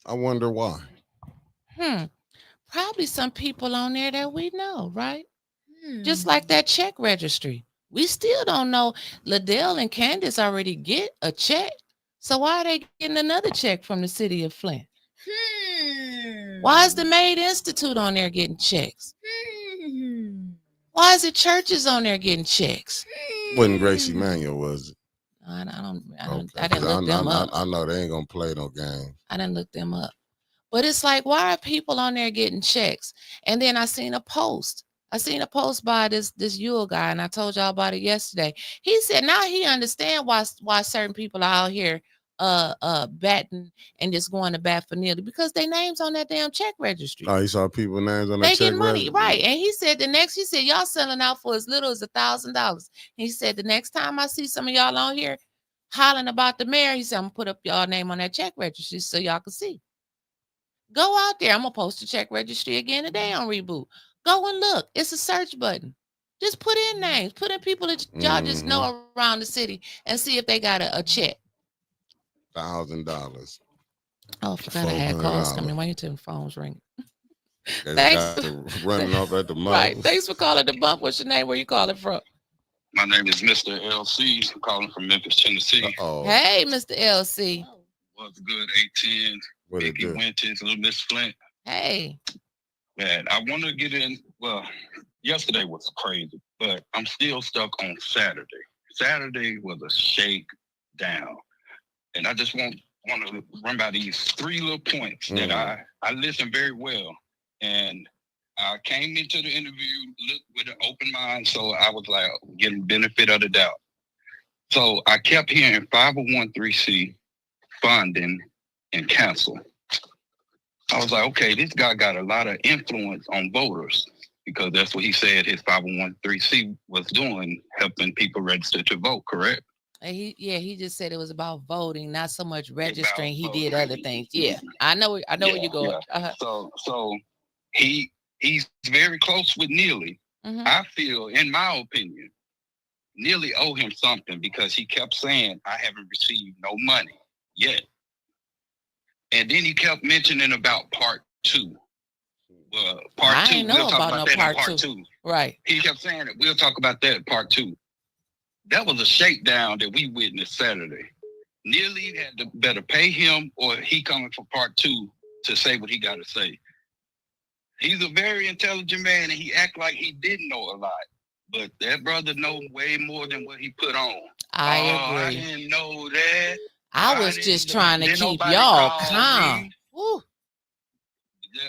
A: I wonder why.
B: Probably some people on there that we know, right? Just like that check registry. We still don't know. Liddell and Candace already get a check. So why are they getting another check from the city of Flint? Why is the Maid Institute on there getting checks? Why is it churches on there getting checks?
A: Wasn't Gracie Manuel, was it?
B: I didn't look them up.
A: I know they ain't gonna play no game.
B: I didn't look them up. But it's like, why are people on there getting checks? And then I seen a post by this Yule guy, and I told y'all about it yesterday. He said now he understand why certain people are out here batting and just going to bat for Neely, because their names on that damn check registry.
A: Oh, you saw people names on that check
B: registry. They get money,
A: registry?
B: right? And he said y'all selling out for as little as $1,000. He said the next time I see some of y'all on here hollering about the mayor, he said I'm gonna put up y'all name on that check registry so y'all can see. Go out there. I'm gonna post the check registry again today on Reboot. Go and look. It's a search button. Just put in names. Put in people that y'all just know around the city, and see if they got a check.
A: $1,000.
B: Oh, I forgot I had calls coming. Why you turn the phones ringing?
A: Thanks. Running off at the mouth.
B: Right. Thanks for calling the bump. What's your name? Where you calling from?
O: My name is Mr. LC. I'm calling from Memphis, Tennessee.
B: Hey, Mr. LC.
O: What's good? 810. Vicky Winters, Little Miss Flint.
B: Hey.
O: Man, I want to get in. Well, yesterday was crazy, but I'm still stuck on Saturday. Saturday was a shakedown. And I just want to run by these 3 little points that I listened very well. And I came into the interview with an open mind, so I was like getting benefit of the doubt. So I kept hearing 501c funding and cancel. I was like, okay, this guy got a lot of influence on voters, because that's what he said his 501c was doing, helping people register to vote, correct?
B: He just said it was about voting, not so much registering. He did other things. Yeah, I know where you're going.
O: Yeah. So he's very close with Neely. I feel, in my opinion, Neely owe him something, because he kept saying, I haven't received no money yet. And then he kept mentioning about part 2. Well, part 2, we'll talk about that in part 2.
B: Right.
O: He kept saying that we'll talk about that in part 2. That was a shakedown that we witnessed Saturday. Neely had to better pay him, or he coming for part 2 to say what he got to say. He's a very intelligent man, and he act like he didn't know a lot. But that brother know way more than what he put on.
B: I agree.
O: I didn't know that.
B: I was just trying to keep y'all calm.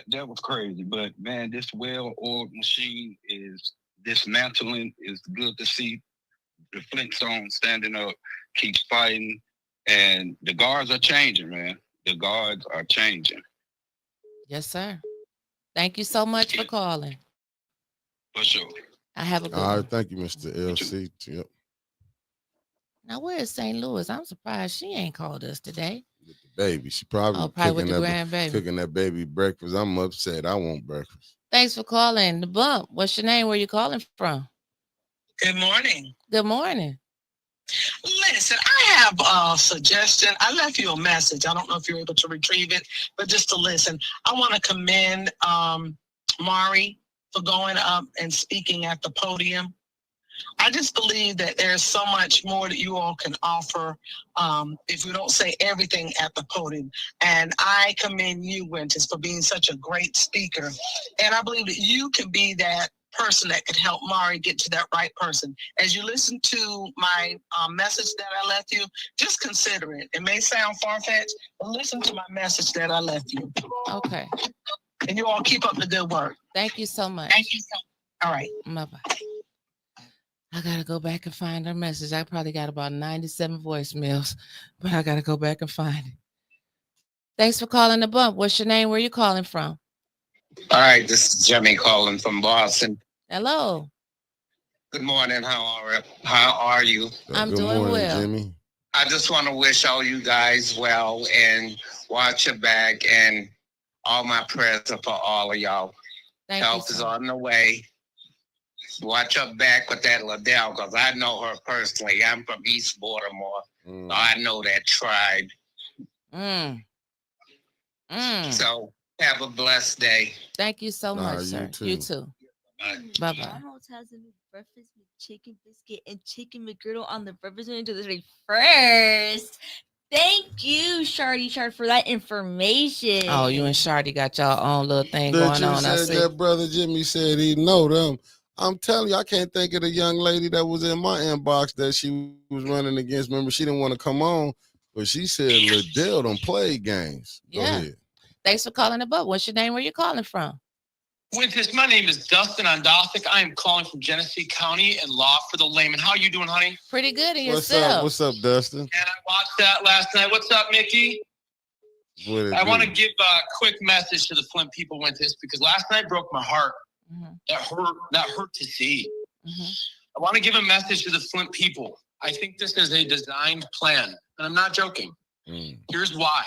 O: That was crazy. But, man, this well-oiled machine is dismantling. It's good to see the Flintstones standing up, keep fighting. And the guards are changing, man. The guards are changing.
B: Yes, sir. Thank you so much for calling.
O: For sure.
B: I have a good
A: All
B: one.
A: right, thank you, Mr. LC. Yep.
B: Now, where is St. Louis? I'm surprised she ain't called us today.
A: With the baby. She probably
B: with the grandbaby.
A: Cooking that baby breakfast. I'm upset. I want breakfast.
B: Thanks for calling. The Bump. What's your name? Where you calling from?
P: Good morning.
B: Good morning.
P: Listen, I have a suggestion. I left you a message. I don't know if you're able to retrieve it, but just to listen. I want to commend Mari for going up and speaking at the podium. I just believe that there's so much more that you all can offer if you don't say everything at the podium. And I commend you, Winters, for being such a great speaker. And I believe that you can be that person that could help Mari get to that right person. As you listen to my message that I left you, just consider it. It may sound far-fetched, but listen to my message that I left you.
B: Okay.
P: And you all keep up the good work.
B: Thank you so much.
P: Thank you. All right.
B: Bye-bye. I got to go back and find her message. I probably got about 97 voicemails, but I got to go back and find it. Thanks for calling the Bump. What's your name? Where you calling from?
Q: All right, this is Jimmy calling from Boston.
B: Hello.
Q: Good morning. How are you?
B: I'm
A: Good
B: doing
A: morning,
B: well.
A: Jimmy.
Q: I just want to wish all you guys well and watch your back, and all my prayers are for all of y'all.
B: Thank
Q: Help
B: you,
Q: is
B: sir.
Q: on the way. Watch your back with that Liddell, because I know her personally. I'm from East Baltimore, so I know that tribe. So have a blessed day.
B: Thank you so much,
A: you
B: sir.
A: too.
B: You too. Bye bye.
J: McDonald's has a new breakfast chicken biscuit and chicken McGriddle on the breakfast menu until the 31st. Thank you, Shardy Shard, for that information.
B: Oh, you and Shardy got y'all own little thing
A: That
B: going
A: you
B: on. I
A: said
B: see.
A: that brother Jimmy said he know them. I'm telling you, I can't think of the young lady that was in my inbox that she was running against. Remember, she didn't want to come on, but she said Liddell don't play games. Go
B: Yeah.
A: ahead.
B: Thanks for calling the boat. What's your name? Where you calling from?
R: Winters, my name is Dustin Ondosic. I am calling from Genesee County and Law for the Layman. How are you doing, honey?
B: Pretty good. And
A: What's
B: yourself?
A: up? What's up, Dustin?
R: And I watched that last night. What's up, Mickey? I want to give a quick message to the Flint people, Winters, because last night broke my heart. That hurt to see. I want to give a message to the Flint people. I think this is a designed plan, and I'm not joking. Here's why.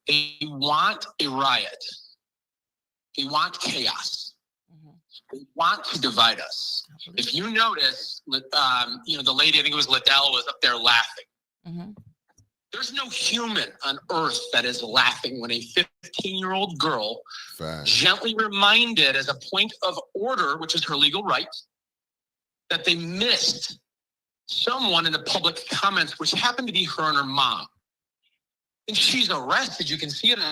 R: They want a riot. They want chaos. They want to divide us. If you notice, the lady, I think it was Liddell, was up there laughing. There's no human on earth that is laughing when a 15-year-old girl gently reminded as a point of order, which is her legal right, that they missed someone in the public comments, which happened to be her and her mom. And she's arrested. You can see it in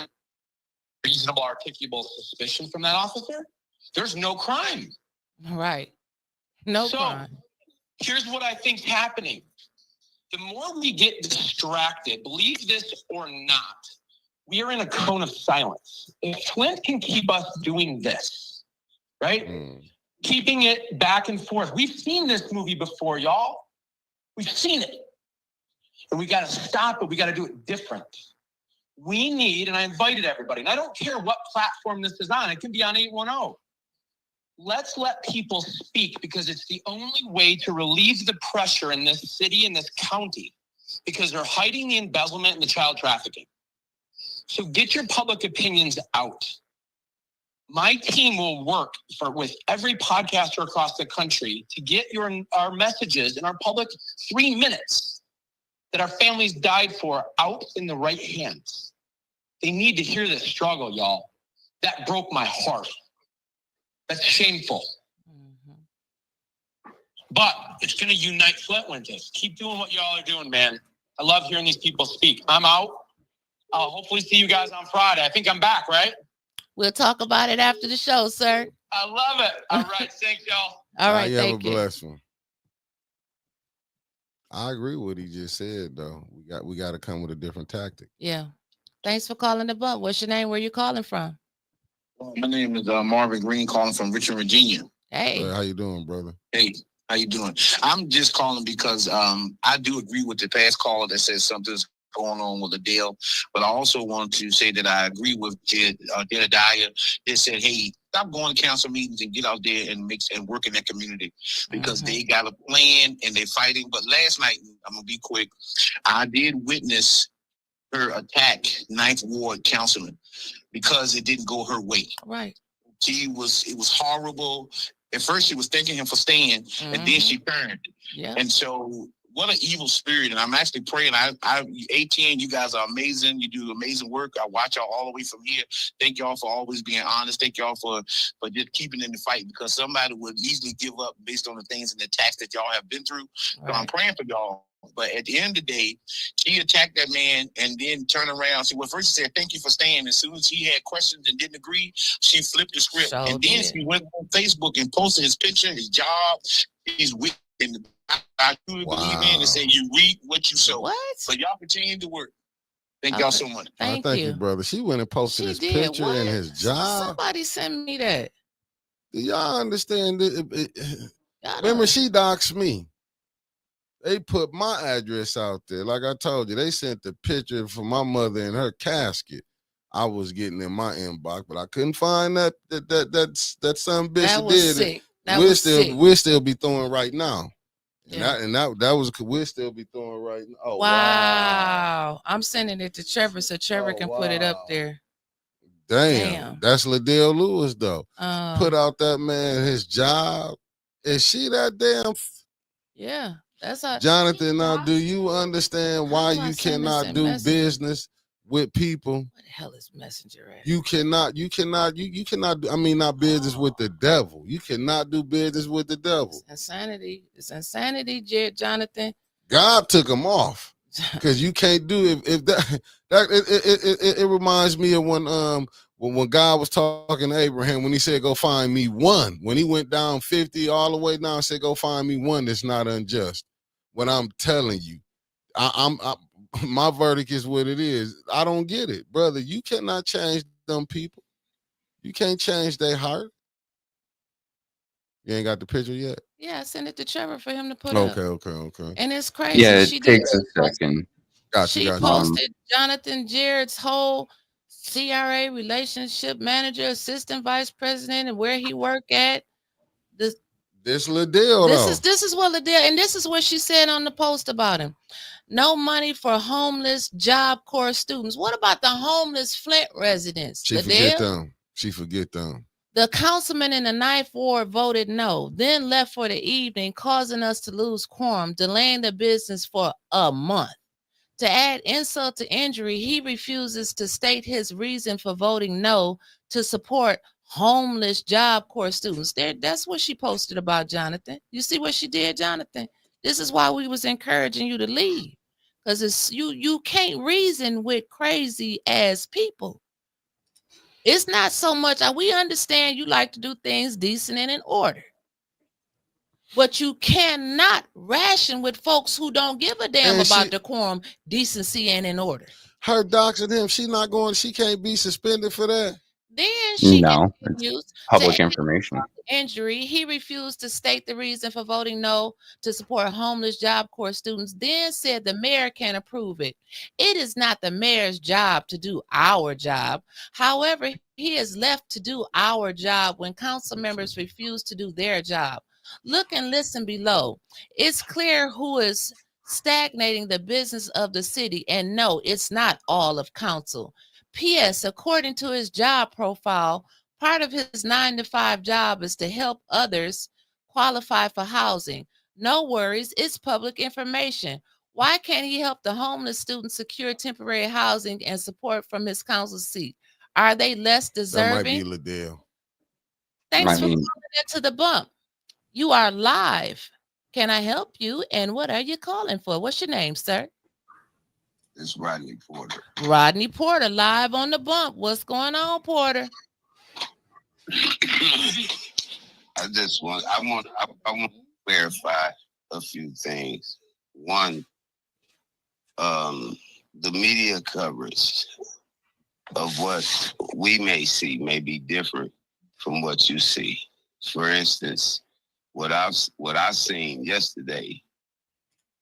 R: reasonable articulable suspicion from that officer. There's no crime.
B: Right. No crime.
R: Here's what I think's happening. The more we get distracted, believe this or not, we are in a cone of silence. If Flint can keep us doing this, right? Keeping it back and forth. We've seen this movie before, y'all. We've seen it. And we got to stop it. We got to do it different. We need, and I invited everybody, and I don't care what platform this is on. It can be on 810. Let's let people speak, because it's the only way to relieve the pressure in this city, in this county, because they're hiding the embezzlement and the child trafficking. So get your public opinions out. My team will work with every podcaster across the country to get our messages in our public 3 minutes that our families died for out in the right hands. They need to hear this struggle, y'all. That broke my heart. That's shameful. But it's going to unite Flint Winters. Keep doing what y'all are doing, man. I love hearing these people speak. I'm out. I'll hopefully see you guys on Friday. I think I'm back, right?
B: We'll talk about it after the show, sir.
R: I love it. All right. Thanks, y'all.
B: All right.
A: You
B: Thank
A: have a blessed one. I agree with what he just said, though. We got to come with a different tactic.
B: Yeah. Thanks for calling the boat. What's your name? Where you calling from?
S: My name is Marvin Green, calling from Richmond, Virginia.
B: Hey.
A: How you doing, brother?
S: Hey, how you doing? I'm just calling because I do agree with the past caller that says something's going on with Adele, but I also want to say that I agree with Jedediah that said, hey, stop going to council meetings and get out there and work in that community, because they got a plan and they're fighting. But last night, I'm going to be quick, I did witness her attack 9th Ward councilman because it didn't go her way.
B: Right.
S: It was horrible. At first she was thanking him for staying, and then she turned.
B: Yeah.
S: And so what an evil spirit. And I'm actually praying. I ATN, you guys are amazing. You do amazing work. I watch y'all all the way from here. Thank y'all for always being honest. Thank y'all for just keeping in the fight, because somebody would easily give up based on the things and the attacks that y'all have been through. So I'm praying for y'all. But at the end of the day, she attacked that man and then turned around. She first said, thank you for staying. As soon as he had questions and didn't agree, she flipped the script. And then she went on Facebook and posted his picture, his job, his week. And I truly believe in and say you reap what you sow.
B: What?
S: So y'all continue to work. Thank y'all so much.
B: Thank
A: you, brother. She went and posted his picture and his job.
B: Somebody sent me that.
A: Do y'all understand? Remember, she doxed me. They put my address out there. Like I told you, they sent the picture for my mother in her casket. I was getting in my inbox, but I couldn't find that son bitch
B: That
A: that
B: was
A: did
B: sick.
A: it.
B: That was sick.
A: We'll still be throwing right now. And
B: Yeah.
A: that was we'll still be throwing right now. Oh
B: Wow. I'm sending it to Trevor so Trevor can put it up there.
A: Damn. That's Liddell Lewis though. Put out that man his job. Is she that damn?
B: Yeah. That's how
A: Jonathan, now do you understand why you cannot do business with people?
B: What the hell is Messenger at?
A: You cannot, I mean, not business with the devil. You cannot do business with the devil.
B: Insanity. It's insanity, Jonathan.
A: God took him off because you can't do if that it reminds me of when God was talking to Abraham when he said, go find me one. When he went down 50 all the way down, said, go find me one that's not unjust. What I'm telling you, my verdict is what it is. I don't get it, brother. You cannot change them people. You can't change their heart. You ain't got the picture yet?
B: Yeah, I sent it to Trevor for him to put up.
A: Okay.
B: And it's crazy.
G: Yeah, it takes a second.
B: She posted Jonathan Jarrett's whole CRA relationship manager, assistant vice president, and where he worked at.
A: This Liddell,
B: this is what Liddell, and this is what she said on the post about him. No money for homeless Job Corps students. What about the homeless Flint residents?
A: She forget them.
B: The councilman in the 9th Ward voted no, then left for the evening, causing us to lose quorum, delaying the business for a month. To add insult to injury, he refuses to state his reason for voting no to support homeless Job Corps students. That's what she posted about Jonathan. You see what she did, Jonathan? This is why we was encouraging you to leave, because it's you can't reason with crazy ass people. It's not so much. We understand you like to do things decent and in order, but you cannot ration with folks who don't give a damn about decorum, decency, and in order.
A: Her doxing him. She can't be suspended for that.
B: Then she
G: it's public information.
B: Injury. He refused to state the reason for voting no to support homeless Job Corps students, then said the mayor can approve it. It is not the mayor's job to do our job. However, he is left to do our job when council members refuse to do their job. Look and listen below. It's clear who is stagnating the business of the city, and no, it's not all of council. P.S. According to his job profile, part of his 9-to-5 job is to help others qualify for housing. No worries, it's public information. Why can't he help the homeless students secure temporary housing and support from his council seat? Are they less deserving?
A: That might be Liddell.
B: Thanks for coming into the bump. You are live. Can I help you? And what are you calling for? What's your name, sir?
Q: It's Rodney Porter.
B: Rodney Porter, live on the bump. What's going on, Porter?
Q: I want to clarify a few things. One, the media coverage of what we may see may be different from what you see. For instance, what I seen yesterday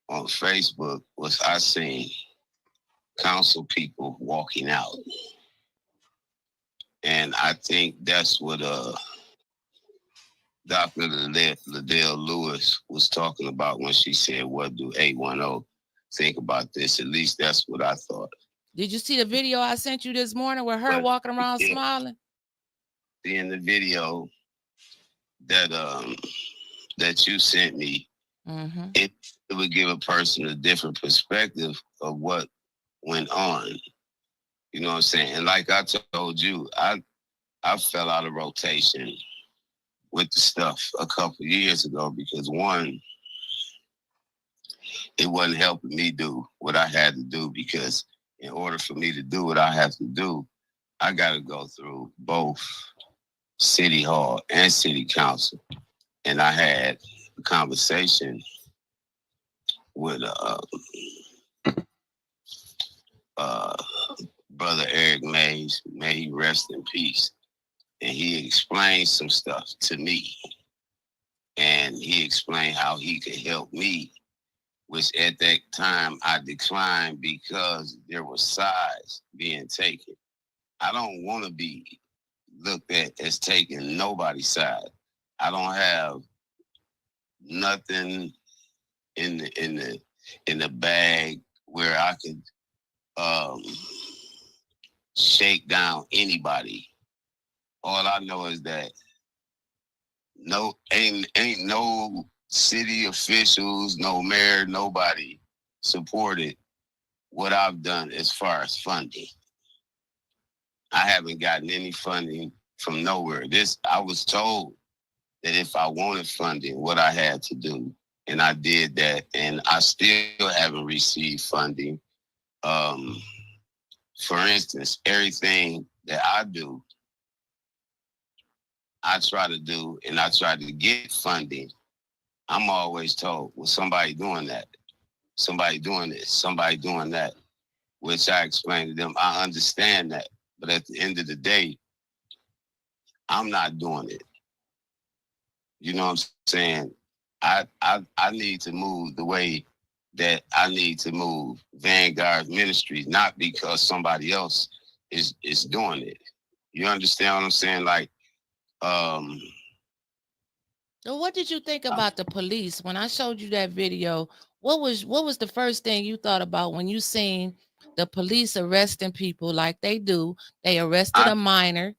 Q: on Facebook was I seen council people walking out. And I think that's what Dr. Liddell Lewis was talking about when she said, what do 810 think about this? At least that's what I thought.
B: Did you see the video I sent you this morning with her walking around smiling?
Q: In the video that you sent me, it would give a person a different perspective of what went on. You know what I'm saying? And like I told you, I fell out of rotation with the stuff a couple of years ago because one, it wasn't helping me do what I had to do, because in order for me to do what I have to do, I got to go through both City Hall and City Council. And I had a conversation with Brother Eric Mays, may he rest in peace. And he explained some stuff to me. And he explained how he could help me, which at that time I declined because there was sides being taken. I don't want to be looked at as taking nobody's side. I don't have nothing in the bag where I could shake down anybody. All I know is that ain't no city officials, no mayor, nobody supported what I've done as far as funding. I haven't gotten any funding from nowhere. I was told that if I wanted funding, what I had to do, and I did that, and I still haven't received funding. For instance, everything that I do, I try to do, and I try to get funding. I'm always told, well, somebody doing that, somebody doing this, somebody doing that, which I explain to them. I understand that, but at the end of the day, I'm not doing it. You know what I'm saying? I need to move the way that I need to move Vanguard Ministries, not because somebody else is doing it. You understand what I'm saying? Like,
B: So what did you think about the police when I showed you that video? What was the first thing you thought about when you seen the police arresting people like they do? They arrested a minor.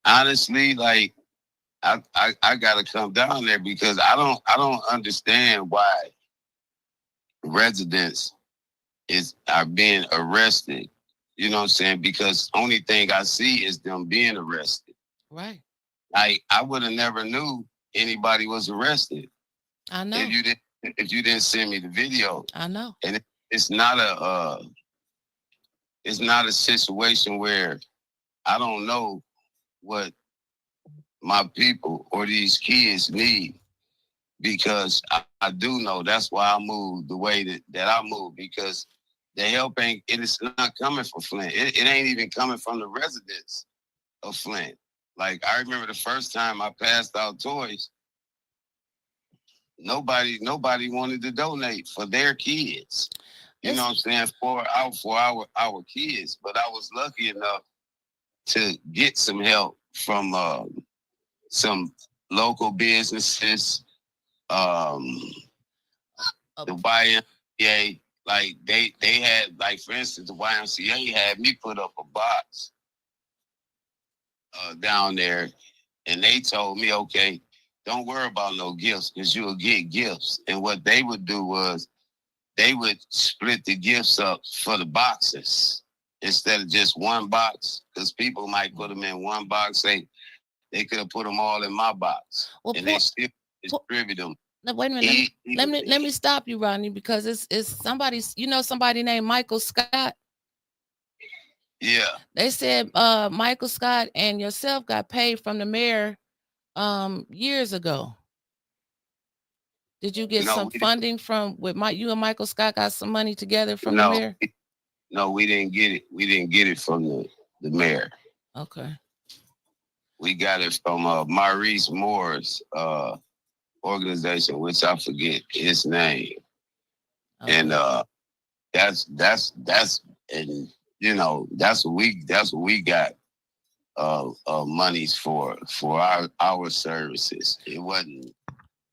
Q: Honestly, like I gotta come down there because I don't understand why residents are being arrested. You know what I'm saying? Because only thing I see is them being arrested.
B: Right.
Q: I would have never knew anybody was arrested.
B: I know.
Q: If you didn't send me the video.
B: I know.
Q: And it's not a situation where I don't know what my people or these kids need, because I do know. That's why I move the way that I move, because the help it's not coming from Flint. It ain't even coming from the residents of Flint. Like, I remember the first time I passed out toys, nobody wanted to donate for their kids. You know what I'm saying? For our kids. But I was lucky enough to get some help from some local businesses, the YMCA. Like they had, like, for instance, the YMCA had me put up a box down there, and they told me, okay, don't worry about no gifts because you'll get gifts. And what they would do was they would split the gifts up for the boxes instead of just one box, because people might put them in one box. They could have put them all in my box, and they still distribute them.
B: Now, wait a minute. Let me stop you, Rodney, because it's somebody, somebody named Michael Scott.
Q: Yeah.
B: They said Michael Scott and yourself got paid from the mayor years ago. Did you get some funding you and Michael Scott got some money together from the mayor?
Q: No, we didn't get it. We didn't get it from the mayor.
B: Okay.
Q: We got it from Maurice Moore's organization, which I forget his name. Okay. And that's and that's what we got monies for our services. It wasn't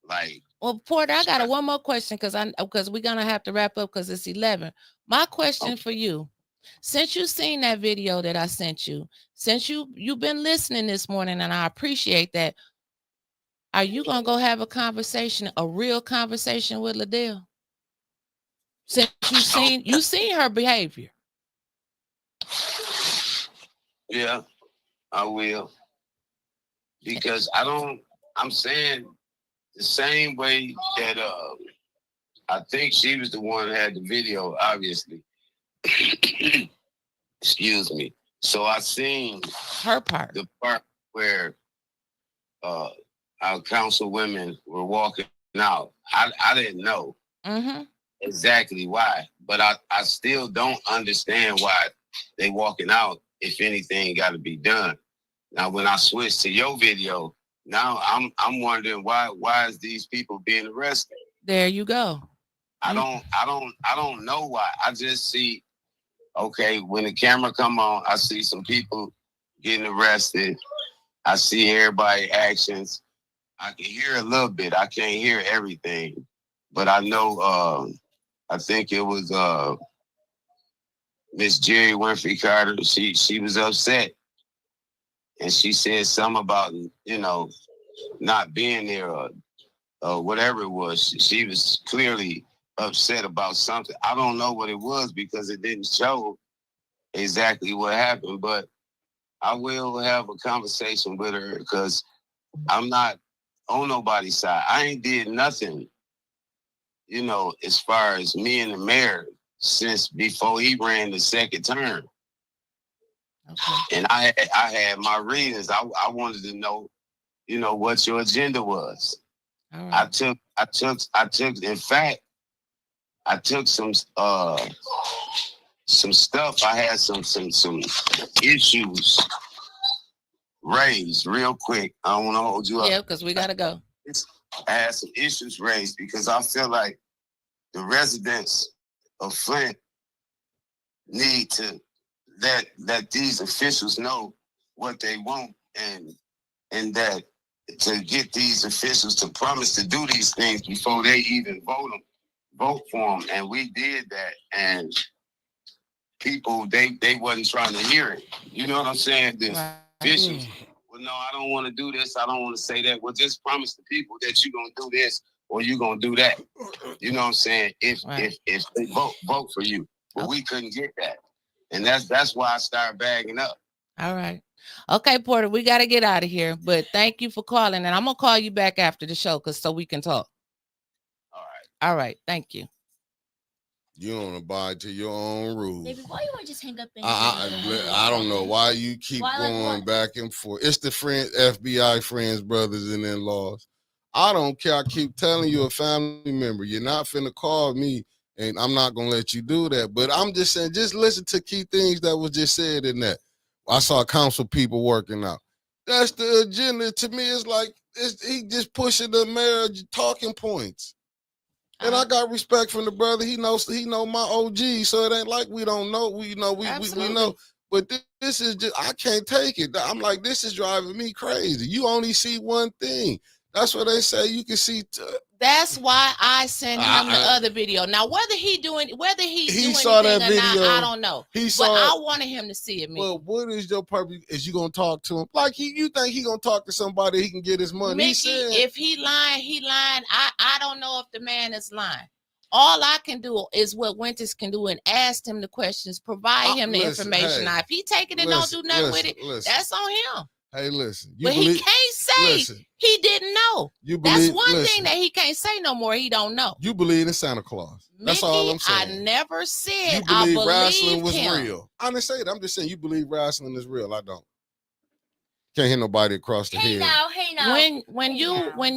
Q: like.
B: Well, Porter, I got one more question because we're gonna have to wrap up because it's 11. My question for you, since you seen that video that I sent you, since you've been listening this morning, and I appreciate that, are you gonna go have a real conversation with Liddell? Since you seen her behavior.
Q: Yeah, I will. Because I'm saying the same way that I think she was the one that had the video, obviously. Excuse me. So I seen
B: her part.
Q: The part where our councilwomen were walking out. I didn't know exactly why, but I still don't understand why they walking out if anything got to be done. Now, when I switched to your video, now I'm wondering why is these people being arrested?
B: There you go.
Q: I don't know why. I just see Okay, when the camera come on, I see some people getting arrested. I see everybody actions. I can hear a little bit. I can't hear everything, but I know. I think it was Miss Jerry Winfrey Carter. She was upset, and she said something about not being there or whatever it was. She was clearly upset about something. I don't know what it was because it didn't show exactly what happened, but I will have a conversation with her because I'm not on nobody's side. I ain't did nothing, as far as me and the mayor since before he ran the second term. Okay. And I had my reasons. I wanted to know, what your agenda was. All right. I took, in fact, I took some stuff. I had some issues raised real quick. I don't want to hold you up.
B: Yeah, because we got to go.
Q: I had some issues raised because I feel like the residents of Flint need to let these officials know what they want and that to get these officials to promise to do these things before they even vote for them. And we did that. And people, they wasn't trying to hear it. You know what I'm saying? The officials, well, no, I don't want to do this. I don't want to say that. Well, just promise the people that you're going to do this or you're going to do that. You know what I'm saying? If they vote for you. But we couldn't get that. And that's why I started bagging up.
B: All right. Okay, Porter, we got to get out of here. But thank you for calling. And I'm going to call you back after the show so we can talk. All right. Thank you.
A: You don't abide to your own rules.
J: Baby, why you want to just hang up?
A: I don't know why you keep going back and forth. It's the FBI friends, brothers, and in-laws. I don't care. I keep telling you, a family member, you're not finna call me, and I'm not gonna let you do that. But I'm just saying, just listen to key things that was just said in that. I saw council people working out. That's the agenda. To me, it's like he just pushing the marriage talking points. And I got respect from the brother. He knows my OG, so it ain't like we don't know. We know. But this is just, I can't take it. I'm like, this is driving me crazy. You only see one thing. That's what they say. You can see.
B: That's why I sent him the other video. Now, whether he's doing
A: saw
B: anything
A: that video,
B: or not, I don't know. But I wanted him to see it.
A: Well, what is your purpose? Is you gonna talk to him? Like you think he gonna talk to somebody he can get his money?
B: Mickey, if he lying, he lying. I don't know if the man is lying. All I can do is what Winters can do and ask him the questions, provide him the information.
A: Hey,
B: now, if he take it and don't do nothing with it, that's on him.
A: Hey, listen.
B: But he can't say he didn't know. That's one thing that he can't say no more. He don't know.
A: You believe in Santa Claus. That's
B: Mickey,
A: all I'm saying.
B: I never said
A: you believe wrestling was
B: him.
A: real. I didn't say that. I'm just saying you believe wrestling is real. I don't. Can't hear nobody across the head.
J: Hey now.
B: When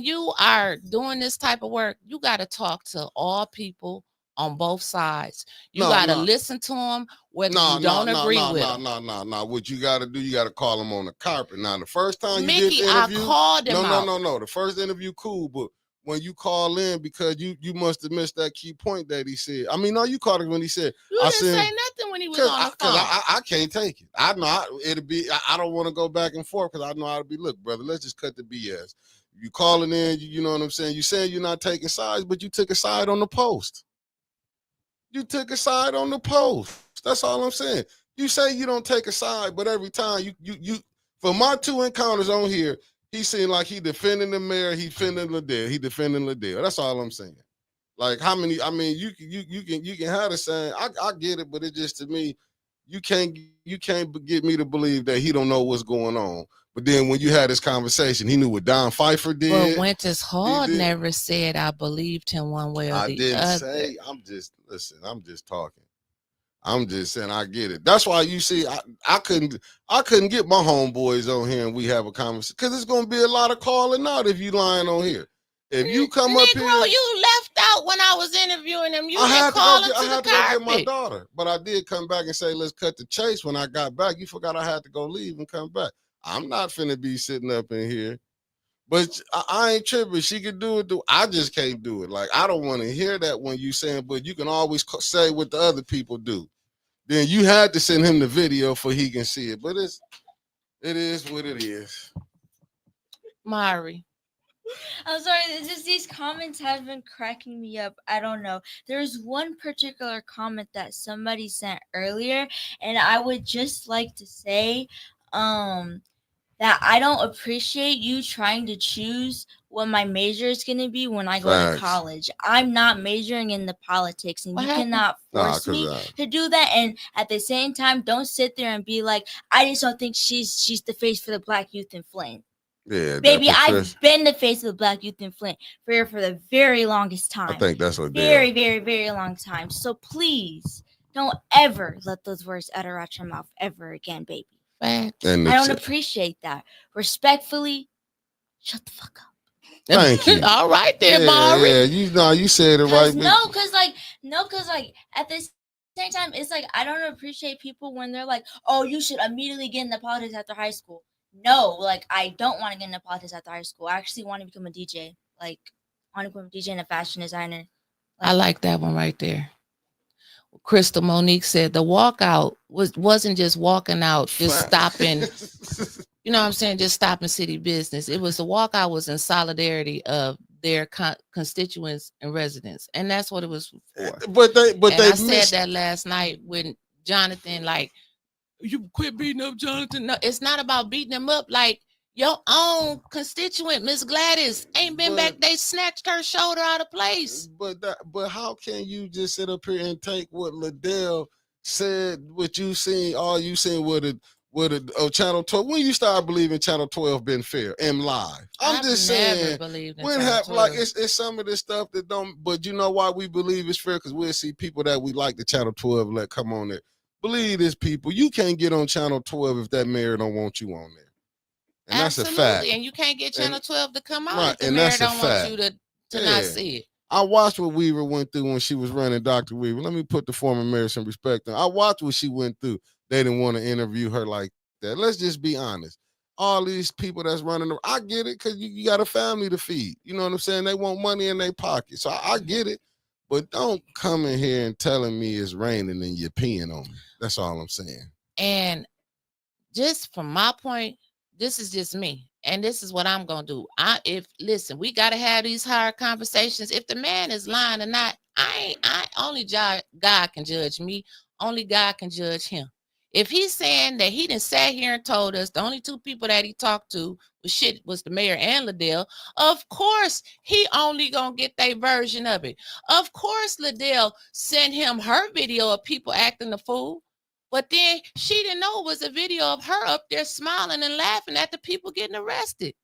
B: you are doing this type of work, you got to talk to all people on both sides. You got to listen to them whether you don't agree with them.
A: No. What you got to do, you got to call them on the carpet. Now, the first time you
B: Mickey,
A: did the interview,
B: I called him out.
A: No. The first interview, cool, but when you call in, because you must have missed that key point that he said. I mean, no, you called it when he said.
B: You didn't say nothing when he was on the phone.
A: Because I can't take it. I know it'll be. I don't want to go back and forth because I know how to be. Look, brother, let's just cut the BS. You calling in, you know what I'm saying? You saying you're not taking sides, but you took a side on the post. You took a side on the post. That's all I'm saying. You say you don't take a side, but every time you for my two encounters on here, he seemed like he defending the mayor, he defending Liddell, he defending Liddell. That's all I'm saying. Like how many? I mean, you can have the saying. I get it, but it just to me, you can't get me to believe that he don't know what's going on. But then when you had this conversation, he knew what Don Pfeiffer did.
B: Well, Winters Hall never said I believed him one way or the other.
A: I didn't say. I'm just talking. I'm just saying I get it. That's why you see I couldn't get my homeboys on here and we have a conversation because it's gonna be a lot of calling out if you lying on here. If you come up here,
B: you left out when I was interviewing him. You had to go
A: get my daughter, but I did come back and say let's cut the chase. When I got back, you forgot I had to go leave and come back. I'm not finna be sitting up in here, but I ain't tripping. She could do it. I just can't do it. Like I don't want to hear that when you saying, but you can always say what the other people do. then you had to send him the video for he can see it. But it is what it is.
B: Mari.
J: I'm sorry, it's just these comments have been cracking me up. I don't know. There's one particular comment that somebody sent earlier, and I would just like to say, that I don't appreciate you trying to choose what my major is going to be when I go to college. I'm not majoring in the politics, and you cannot force me to do that. And at the same time, don't sit there and be like, I just don't think she's the face for the Black youth in Flint.
A: Yeah,
J: baby, I've been the face of the Black youth in Flint for the very longest time.
A: I think that's what
J: very, very, very long time. So please don't ever let those words utter out your mouth ever again, baby. I don't appreciate that. Respectfully, shut the fuck up.
A: Thank you.
B: All right there, Mari.
A: Yeah, you said it right.
J: No, cause at the same time, it's like I don't appreciate people when they're like, "Oh, you should immediately get into politics after high school." No, like I don't want to get into politics after high school. I actually want to become a DJ. Like, I want to become a DJ and a fashion designer.
B: I like that one right there. Crystal Monique said the walkout wasn't just walking out, just stopping. You know what I'm saying? Just stopping city business. It was the walkout was in solidarity of their constituents and residents, and that's what it was for.
A: But I
B: said that last night when Jonathan, like, you quit beating up Jonathan. No, it's not about beating him up. Like, your own constituent, Miss Gladys, ain't been back. They snatched her shoulder out of place.
A: But how can you just sit up here and take what Liddell said, what you seen, all you seen with a Channel 12? When you start believing Channel 12 been fair and live? I've just saying, when like it's some of this stuff that don't. But you know why we believe it's fair? Because we'll see people that we like the Channel 12 let come on there. Believe this, people. You can't get on Channel 12 if that mayor don't want you on there. And
B: absolutely,
A: that's a fact.
B: And you can't get Channel 12 to come on.
A: Right,
B: The
A: and
B: mayor
A: that's a
B: don't
A: fact.
B: want you to not see it.
A: I watched what Weaver went through when she was running Dr. Weaver. Let me put the former mayor some respect on. I watched what she went through. They didn't want to interview her like that. Let's just be honest. All these people that's running, I get it, because you got a family to feed. You know what I'm saying? They want money in their pocket. So I get it. But don't come in here and telling me it's raining and you're peeing on me. That's all I'm saying.
B: And just from my point, this is just me. And this is what I'm gonna do. Listen, we gotta have these hard conversations. If the man is lying or not, only God can judge me. Only God can judge him. If he's saying that he done sat here and told us the only two people that he talked to was the mayor and Liddell, of course he only gonna get their version of it. Of course Liddell sent him her video of people acting the fool. But then she didn't know it was a video of her up there smiling and laughing at the people getting arrested.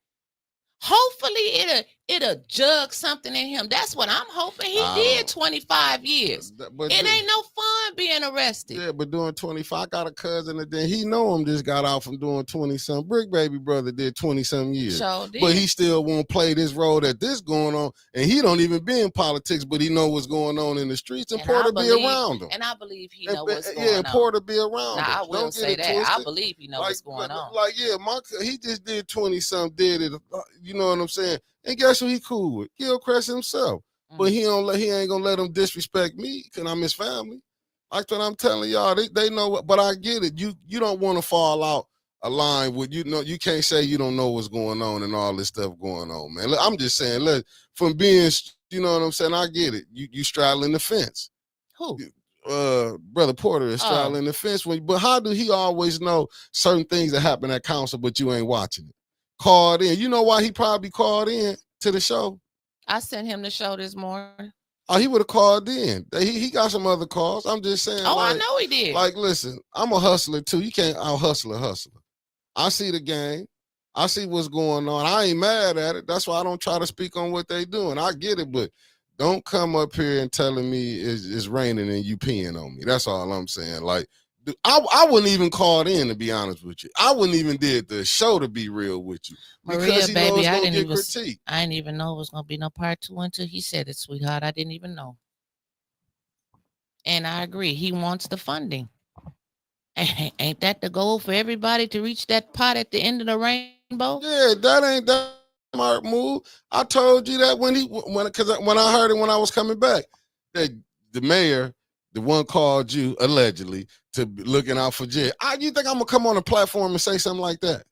B: Hopefully it'll jug something in him. That's what I'm hoping. He did 25 years. It ain't no fun being arrested.
A: Yeah, but doing 25, I got a cousin that then he know him just got out from doing 20-something. Brick Baby brother did 20-something years.
B: Sure did.
A: But he still won't play this role that this going on. And he don't even be in politics, but he know what's going on in the streets. And Porter be around him.
B: And I believe he know what's going on.
A: Yeah, Porter be around him.
B: I will say that. Twisted. I believe he know what's going on.
A: Like, yeah, he just did 20-something, did it. You know what I'm saying? And guess who he cool with? Gilchrist himself. But he ain't gonna let him disrespect me because I'm his family. Like what I'm telling y'all, they know what, but I get it. You don't want to fall out a line with, you know, you can't say you don't know what's going on and all this stuff going on, man. I'm just saying, look, from being, you know what I'm saying, I get it. You straddling the fence.
B: Who?
A: Brother Porter is straddling the fence. But how do he always know certain things that happen at council, but you ain't watching it? Called in. You know why he probably called in to the show?
B: I sent him the show this morning.
A: Oh, he would have called in. He got some other calls. I'm just saying.
B: Oh, I know he did.
A: Like, listen, I'm a hustler too. You can't out hustle a hustler. I see the game. I see what's going on. I ain't mad at it. That's why I don't try to speak on what they doing. I get it, but don't come up here and telling me it's raining and you peeing on me. That's all I'm saying. Like, I wouldn't even call it in, to be honest with you. I wouldn't even did the show, to be real with you.
B: Maria, baby, I didn't even know it was going to be no part 2 until he said it, sweetheart. I didn't even know. And I agree. He wants the funding. Ain't that the goal for everybody, to reach that pot at the end of the rainbow?
A: Yeah, that ain't that smart move. I told you that when I heard it when I was coming back, that the mayor the one called you allegedly to be looking out for Jay. You think I'm gonna come on a platform and say something like that?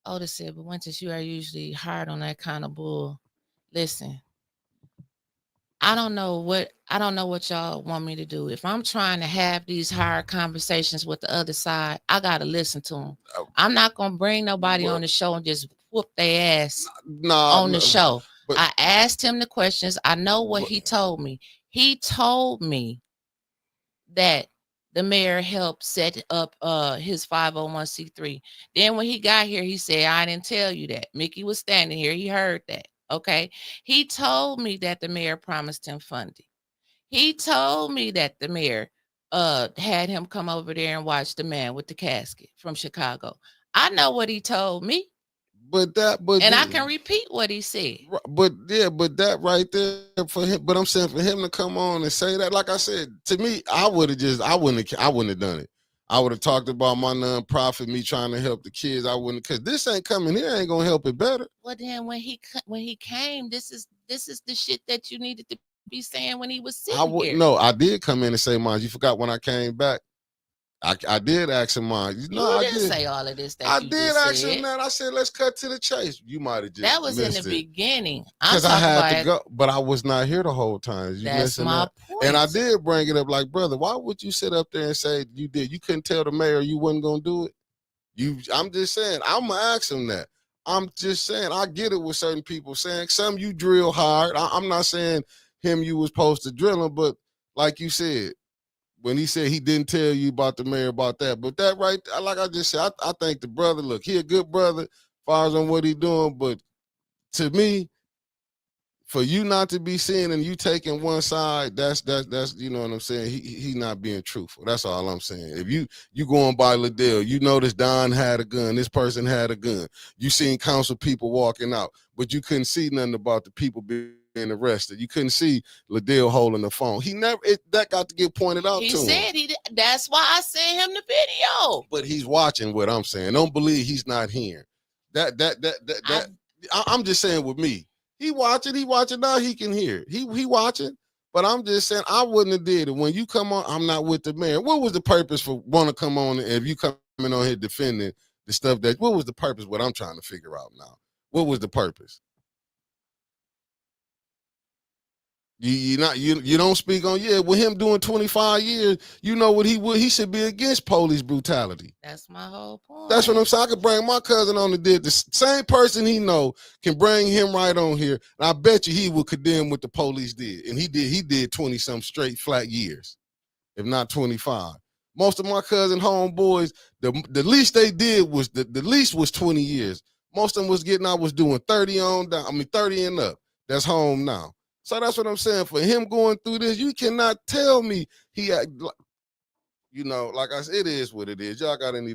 B: Otis said, but once you are usually hard on that kind of bull. Listen, I don't know what y'all want me to do. If I'm trying to have these hard conversations with the other side, I gotta listen to them. I'm not gonna bring nobody on the show and just whoop their ass on the show. But I asked him the questions. I know what he told me. He told me that the mayor helped set up his 501c3. Then when he got here, he said, I didn't tell you that. Mickey was standing here. He heard that. Okay. He told me that the mayor promised him funding. He told me that the mayor had him come over there and watch the man with the casket from Chicago. I know what he told me. I can repeat what he said.
A: But that right there for him. But I'm saying for him to come on and say that, like I said, to me, I wouldn't have done it. I would have talked about my nonprofit, me trying to help the kids. I wouldn't, because this ain't coming here, ain't gonna help it better.
B: Well, then when he came, this is the shit that you needed to be saying when he was sitting here.
A: No, I did come in and say mine. You forgot when I came back. I did ask him mine.
B: I didn't say all of this.
A: I did ask him that. I said, let's cut to the chase. You might have just
B: that was in the beginning.
A: Because I had to go, but I was not here the whole time.
B: That's my point.
A: And I did bring it up like, brother, why would you sit up there and say you did? You couldn't tell the mayor you wasn't gonna do it. I'm just saying, I'm gonna ask him that. I'm just saying, I get it with certain people saying some you drill hard. I'm not saying him you was supposed to drill him, but like you said, when he said he didn't tell you about the mayor about that, but that right, like I just said, I think the brother, look, he a good brother as far as on what he doing, but to me, for you not to be seeing and you taking one side, that's you know what I'm saying. He not being truthful. That's all I'm saying. If you going by Liddell, you notice Don had a gun, this person had a gun. You seen council people walking out, but you couldn't see nothing about the people being arrested. You couldn't see Liddell holding the phone. That got to get pointed out to him.
B: He said that's why I sent him the video.
A: But he's watching what I'm saying. Don't believe he's not hearing. I'm just saying with me. He watching now, he can hear it. He watching, but I'm just saying I wouldn't have did it. When you come on, I'm not with the mayor. What was the purpose for want to come on if you coming on here defending the stuff what was the purpose? What I'm trying to figure out now. What was the purpose? You don't speak on with him doing 25 years, you know what he should be against police brutality.
B: That's my whole point.
A: That's what I'm saying. I could bring my cousin on the same person he know can bring him right on here. And I bet you he would condemn what the police did. And he did 20 some straight flat years, if not 25. Most of my cousin homeboys, the least they did was the least was 20 years. Most of them was doing 30 on down. 30 and up. That's home now. So that's what I'm saying. For him going through this, you cannot tell me he had, like I said, it is what it is. Y'all got any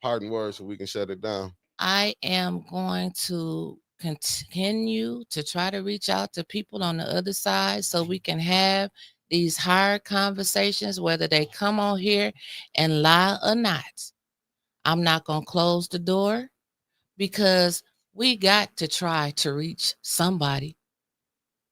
A: parting words so we can shut it down?
B: I am going to continue to try to reach out to people on the other side so we can have these hard conversations, whether they come on here and lie or not. I'm not going to close the door because we got to try to reach somebody.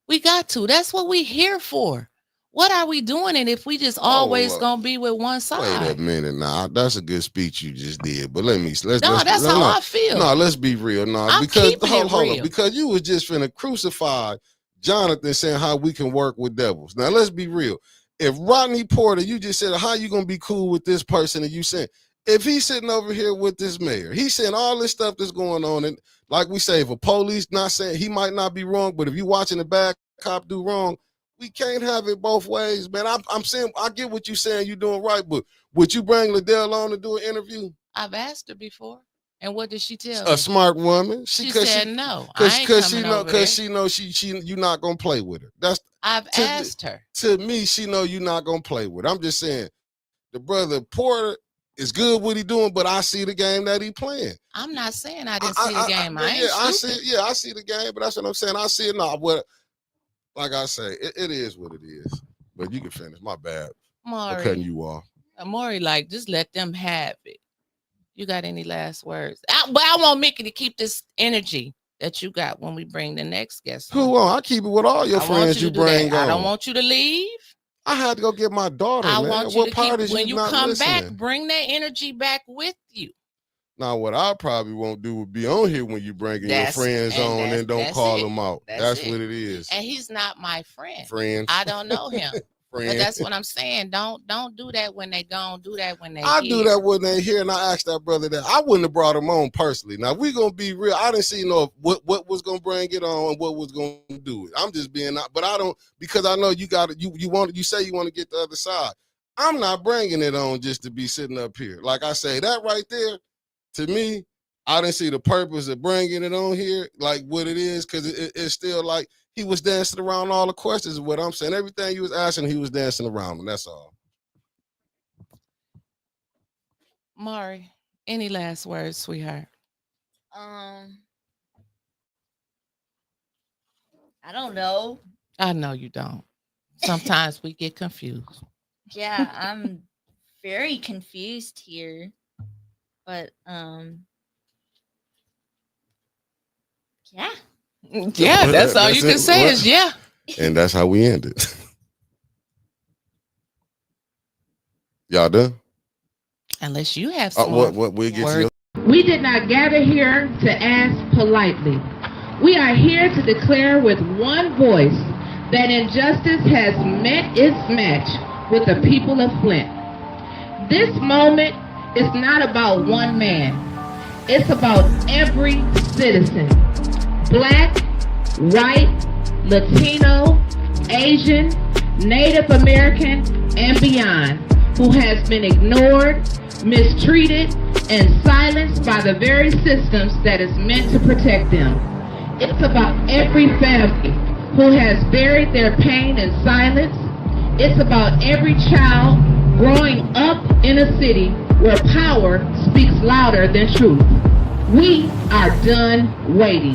B: We got to. That's what we here for. What are we doing? And if we just always gonna be with one side?
A: Wait a minute now. That's a good speech you just did. But let's
B: that's how I feel.
A: No, let's be real. No,
B: I'm
A: because
B: hold
A: on, because you was just finna crucify Jonathan saying how we can work with devils. Now let's be real. If Rodney Porter, you just said how you gonna be cool with this person, and you said if he's sitting over here with this mayor, he's saying all this stuff that's going on, and like we say, if a police not saying he might not be wrong, but if you watching the bad cop do wrong, we can't have it both ways, man. I'm saying I get what you're saying, you're doing right, but would you bring Liddell on to do an interview?
B: I've asked her before, and what did she tell me?
A: A smart woman.
B: She said no. Because
A: she knows you're not gonna play with her.
B: I've asked her.
A: To me, she know you're not gonna play with her. I'm just saying, the brother Porter is good what he doing, but I see the game that he playing.
B: I'm not saying I didn't see the game. I
A: see the game, but that's what I'm saying. I see it now. But like I say, it is what it is. But you can finish. My bad for cutting you off.
B: Maury, just let them have it. You got any last words? But I want Mickey to keep this energy that you got when we bring the next guest.
A: Who on? I keep it with all your friends you bring on.
B: I don't want you to leave.
A: I had to go get my daughter,
B: I
A: man.
B: want you
A: What
B: to
A: part
B: keep,
A: is
B: when you
A: not
B: come
A: listening?
B: back, bring that energy back with you.
A: Now, what I probably won't do would be on here when you bringing your friends on and don't call them out. That's what it is.
B: And he's not my friend.
A: Friends.
B: I don't know him. But
A: Friends.
B: that's what I'm saying. Don't do that when they gone. Do that when they
A: I
B: here.
A: do that when they here, and I asked that brother that. I wouldn't have brought him on personally. Now, we going to be real. I didn't see what was going to bring it on and what was going to do it. I'm just being, but I don't, because I know you got it. You say you want to get the other side. I'm not bringing it on just to be sitting up here. Like I say, that right there, to me, I didn't see the purpose of bringing it on here, like what it is, because it's still like he was dancing around all the questions is what I'm saying. Everything you was asking, he was dancing around them. That's all.
B: Mari, any last words, sweetheart?
J: I don't know.
B: I know you don't. Sometimes we get confused.
J: Yeah, I'm very confused here. But yeah.
B: Yeah, that's all you can say is yeah.
A: And that's how we end it. Y'all done?
B: Unless you have some
A: what we'll get to.
T: We did not gather here to ask politely. We are here to declare with one voice that injustice has met its match with the people of Flint. This moment is not about one man. It's about every citizen. Black, white, Latino, Asian, Native American, and beyond, who has been ignored, mistreated, and silenced by the very systems that is meant to protect them. It's about every family who has buried their pain in silence. It's about every child growing up in a city where power speaks louder than truth. We are done waiting.